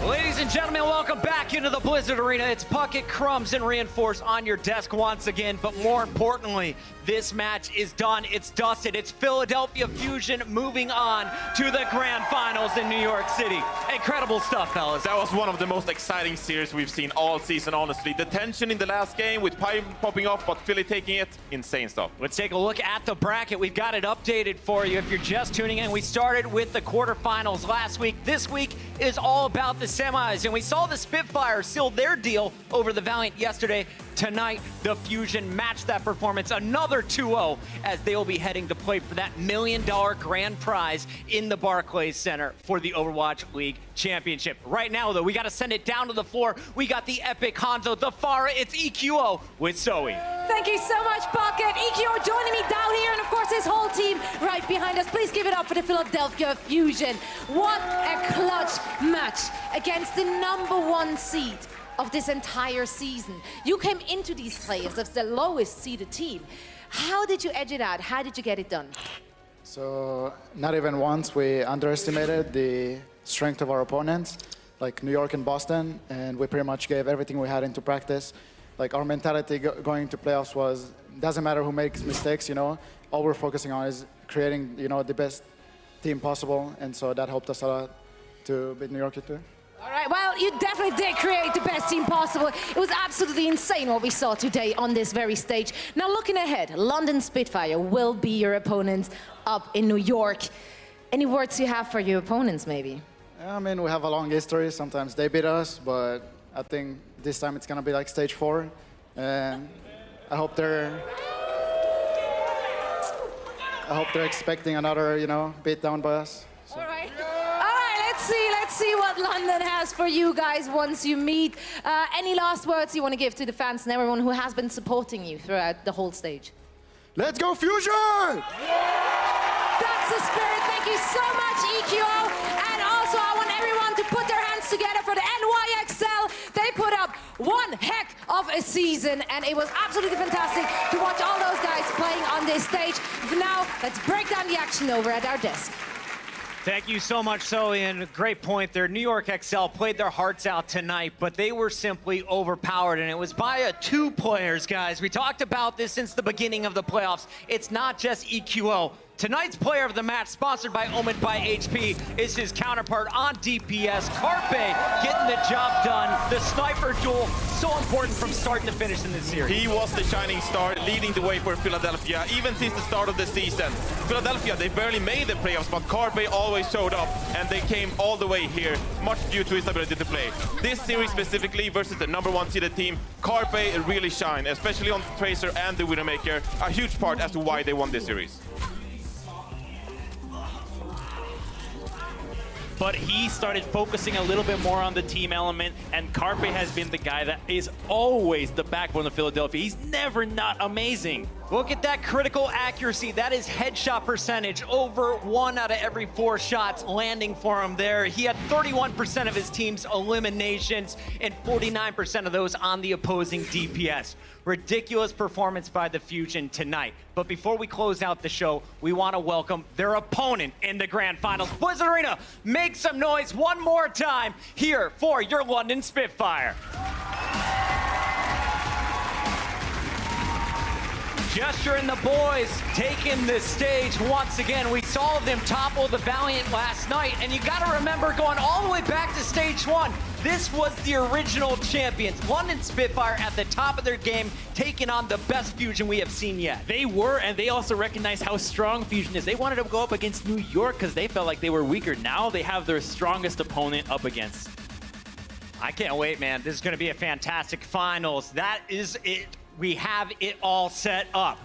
Ladies and gentlemen, welcome back into the Blizzard Arena. It's Puckett, Crumbs, and Reinforce on your desk once again. But more importantly, this match is done. It's dusted. It's Philadelphia Fusion moving on to the grand finals in New York City. Incredible stuff, fellas. That was one of the most exciting series we've seen all season, honestly. The tension in the last game with Pipe popping off, but Philly taking it, insane stuff. Let's take a look at the bracket. We've got it updated for you if you're just tuning in. We started with the quarterfinals last week. This week is all about the semis, and we saw the Spitfire seal their deal over the Valiant yesterday. Tonight, the Fusion matched that performance, another 2-0, as they will be heading to play for that $1 million grand prize in the Barclays Center for the Overwatch League Championship. Right now, though, we got to send it down to the floor. We got the epic Hanzo, the Pharah, it's EQO with Zoe. Thank you so much, Puckett. EQO joining me down here, and of course his whole team right behind us. Please give it up for the Philadelphia Fusion. What a clutch match against the #1 seed of this entire season. You came into these players as the lowest seeded team. How did you edge it out? How did you get it done? So not even once we underestimated the strength of our opponents, like New York and Boston, and we pretty much gave everything we had into practice. Like our mentality going to playoffs was, doesn't matter who makes mistakes, you know, all we're focusing on is creating, you know, the best team possible, and so that helped us a lot to beat New York too. All right, well, you definitely did create the best team possible. It was absolutely insane what we saw today on this very stage. Now, looking ahead, London Spitfire will be your opponents up in New York. Any words you have for your opponents, maybe? I mean, we have a long history. Sometimes they beat us, but I think this time it's going to be like stage 4. And I hope they're expecting another, you know, beat down by us. So. All right, let's see what London has for you guys once you meet. Any last words you want to give to the fans and everyone who has been supporting you throughout the whole stage? Let's go Fusion! That's the spirit. Thank you so much, EQO. And also, I want everyone to put their hands together for the NYXL. They put up one heck of a season, and it was absolutely fantastic to watch all those guys playing on this stage. For now, let's break down the action over at our desk. Thank you so much, Zoe, and great point there. New York XL played their hearts out tonight, but they were simply overpowered, and it was by 2 players, guys. We talked about this since the beginning of the playoffs. It's not just EQO. Tonight's player of the match, sponsored by Omen by HP, is his counterpart on DPS, Carpe, getting the job done. The sniper duel, so important from start to finish in this series. He was the shining star, leading the way for Philadelphia, even since the start of the season. Philadelphia, they barely made the playoffs, but Carpe always showed up, and they came all the way here, much due to his ability to play. This series specifically versus the #1 seeded team, Carpe really shined, especially on Tracer and the Widowmaker, a huge part as to why they won this series. But he started focusing a little bit more on the team element, and Carpe has been the guy that is always the backbone of Philadelphia. He's never not amazing. Look at that critical accuracy. That is headshot percentage. Over 1 out of every 4 shots landing for him there. He had 31% of his team's eliminations and 49% of those on the opposing DPS. Ridiculous performance by the Fusion tonight. But before we close out the show, we want to welcome their opponent in the grand finals. Blizzard Arena, make some noise one more time here for your London Spitfire. Gesture and the boys taking the stage once again. We saw them topple the Valiant last night, and you got to remember, going all the way back to stage 1, this was the original champions. London Spitfire at the top of their game, taking on the best Fusion we have seen yet. They were, and they also recognized how strong Fusion is. They wanted to go up against New York because they felt like they were weaker. Now they have their strongest opponent up against. I can't wait, man. This is going to be a fantastic finals. That is it. We have it all set up.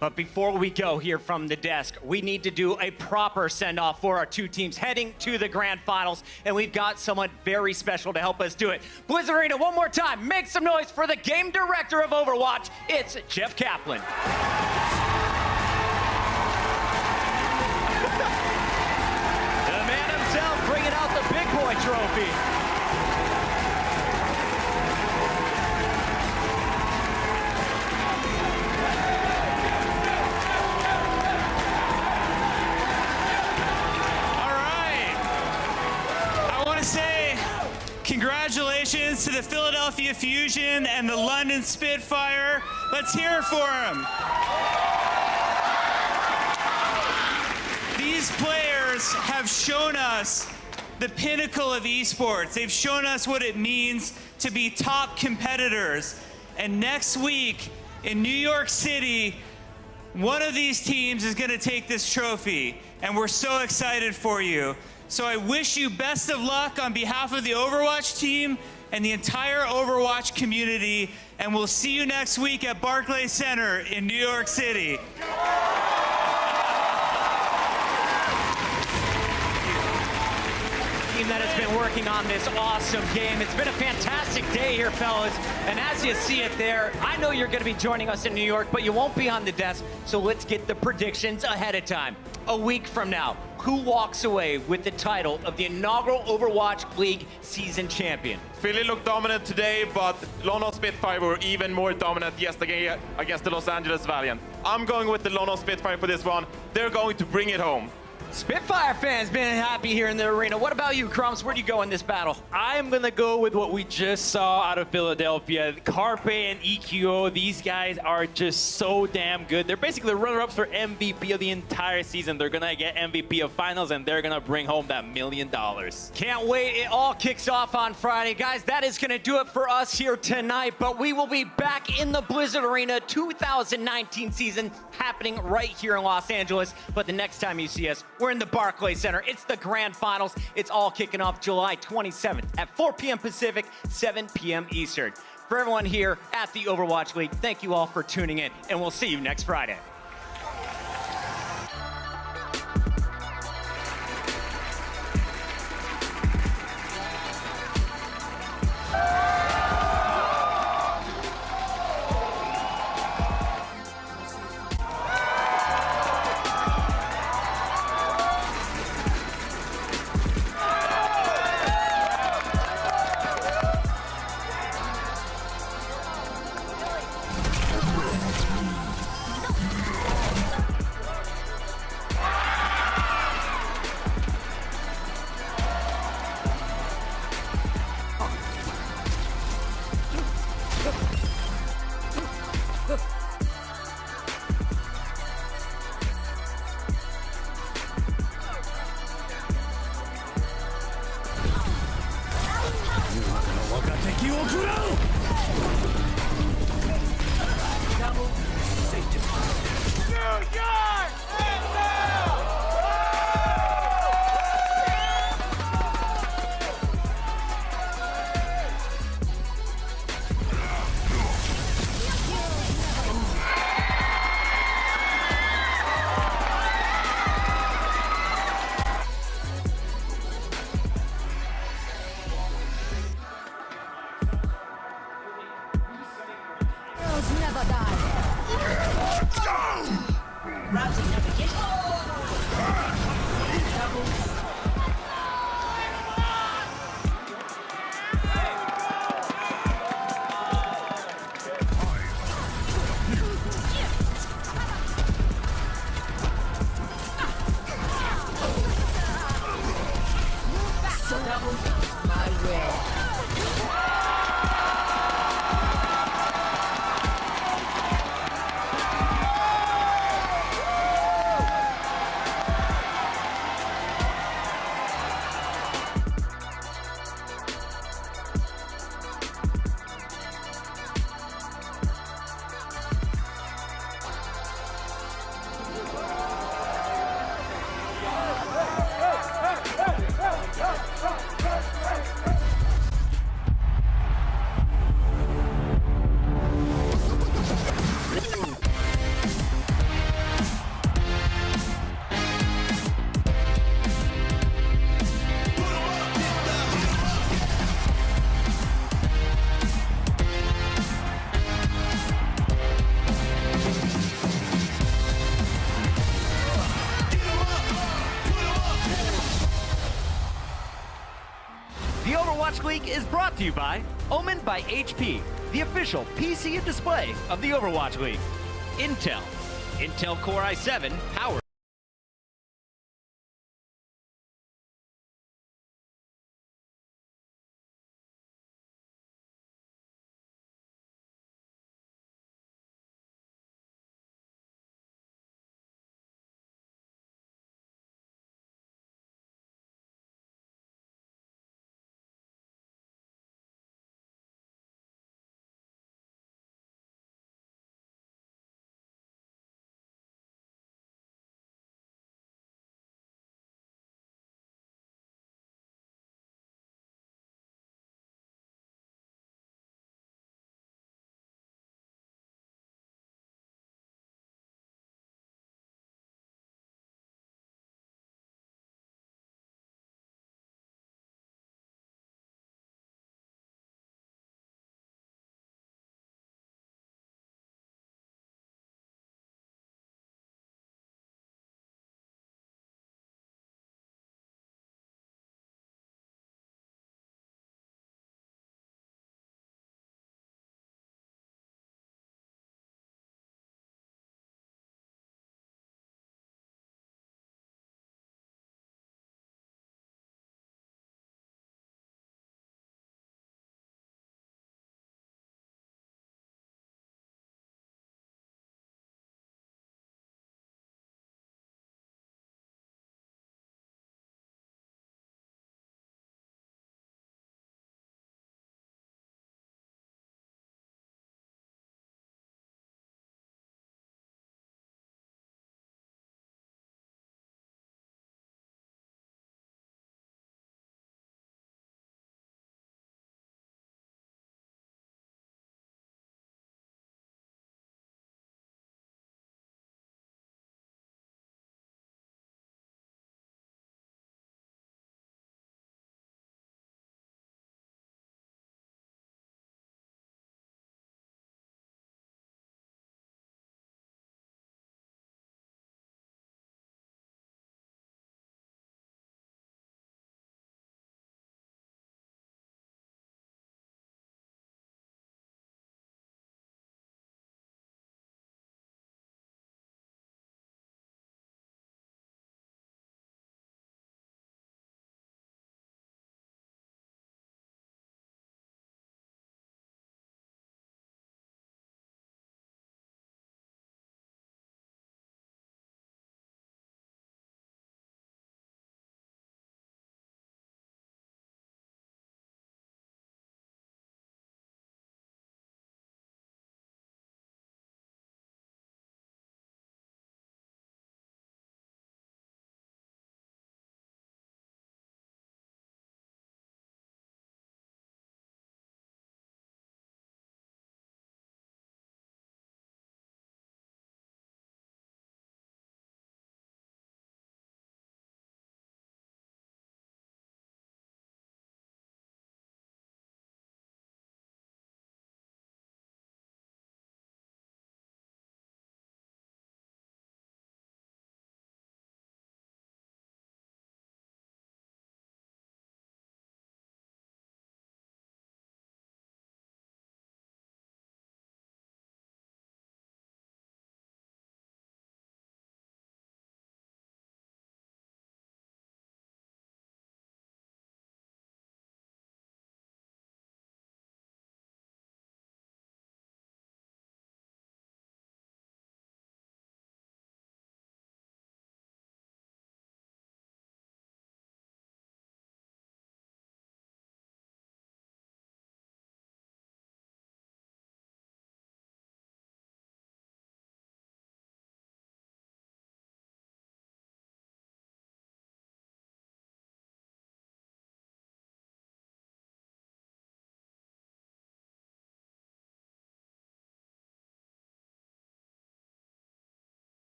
But before we go here from the desk, we need to do a proper send-off for our 2 teams heading to the grand finals, and we've got someone very special to help us do it. Blizzard Arena, one more time, make some noise for the game director of Overwatch. It's Jeff Kaplan. The man himself bringing out the big boy trophy. Congratulations to the Philadelphia Fusion and the London Spitfire. Let's hear it for them. These players have shown us the pinnacle of esports. They've shown us what it means to be top competitors. And next week in New York City, one of these teams is going to take this trophy, and we're so excited for you. So I wish you best of luck on behalf of the Overwatch team and the entire Overwatch community, and we'll see you next week at Barclays Center in New York City. Team that has been working on this awesome game. It's been a fantastic day here, fellas. And as you see it there, I know you're going to be joining us in New York, but you won't be on the desk. So let's get the predictions ahead of time. A week from now, who walks away with the title of the inaugural Overwatch League season champion? Philly looked dominant today, but London Spitfire were even more dominant yesterday against the Los Angeles Valiant. I'm going with the London Spitfire for this one. They're going to bring it home. Spitfire fans been happy here in the arena. What about you, Crumbs? Where do you go in this battle? I'm going to go with what we just saw out of Philadelphia. Carpe and EQO, these guys are just so damn good. They're basically runner-ups for MVP of the entire season. They're going to get MVP of finals, and they're going to bring home that $1 million. Can't wait. It all kicks off on Friday. Guys, that is going to do it for us here tonight, but we will be back in the Blizzard Arena 2019 season happening right here in Los Angeles. But the next time you see us, we're in the Barclays Center. It's the grand finals. It's all kicking off July 27th at 4 p.m. Pacific, 7 p.m. Eastern. For everyone here at the Overwatch League, thank you all for tuning in, and we'll see you next Friday. The Overwatch League is brought to you by Omen by HP, the official PC and display of the Overwatch League. Intel Core i7 powered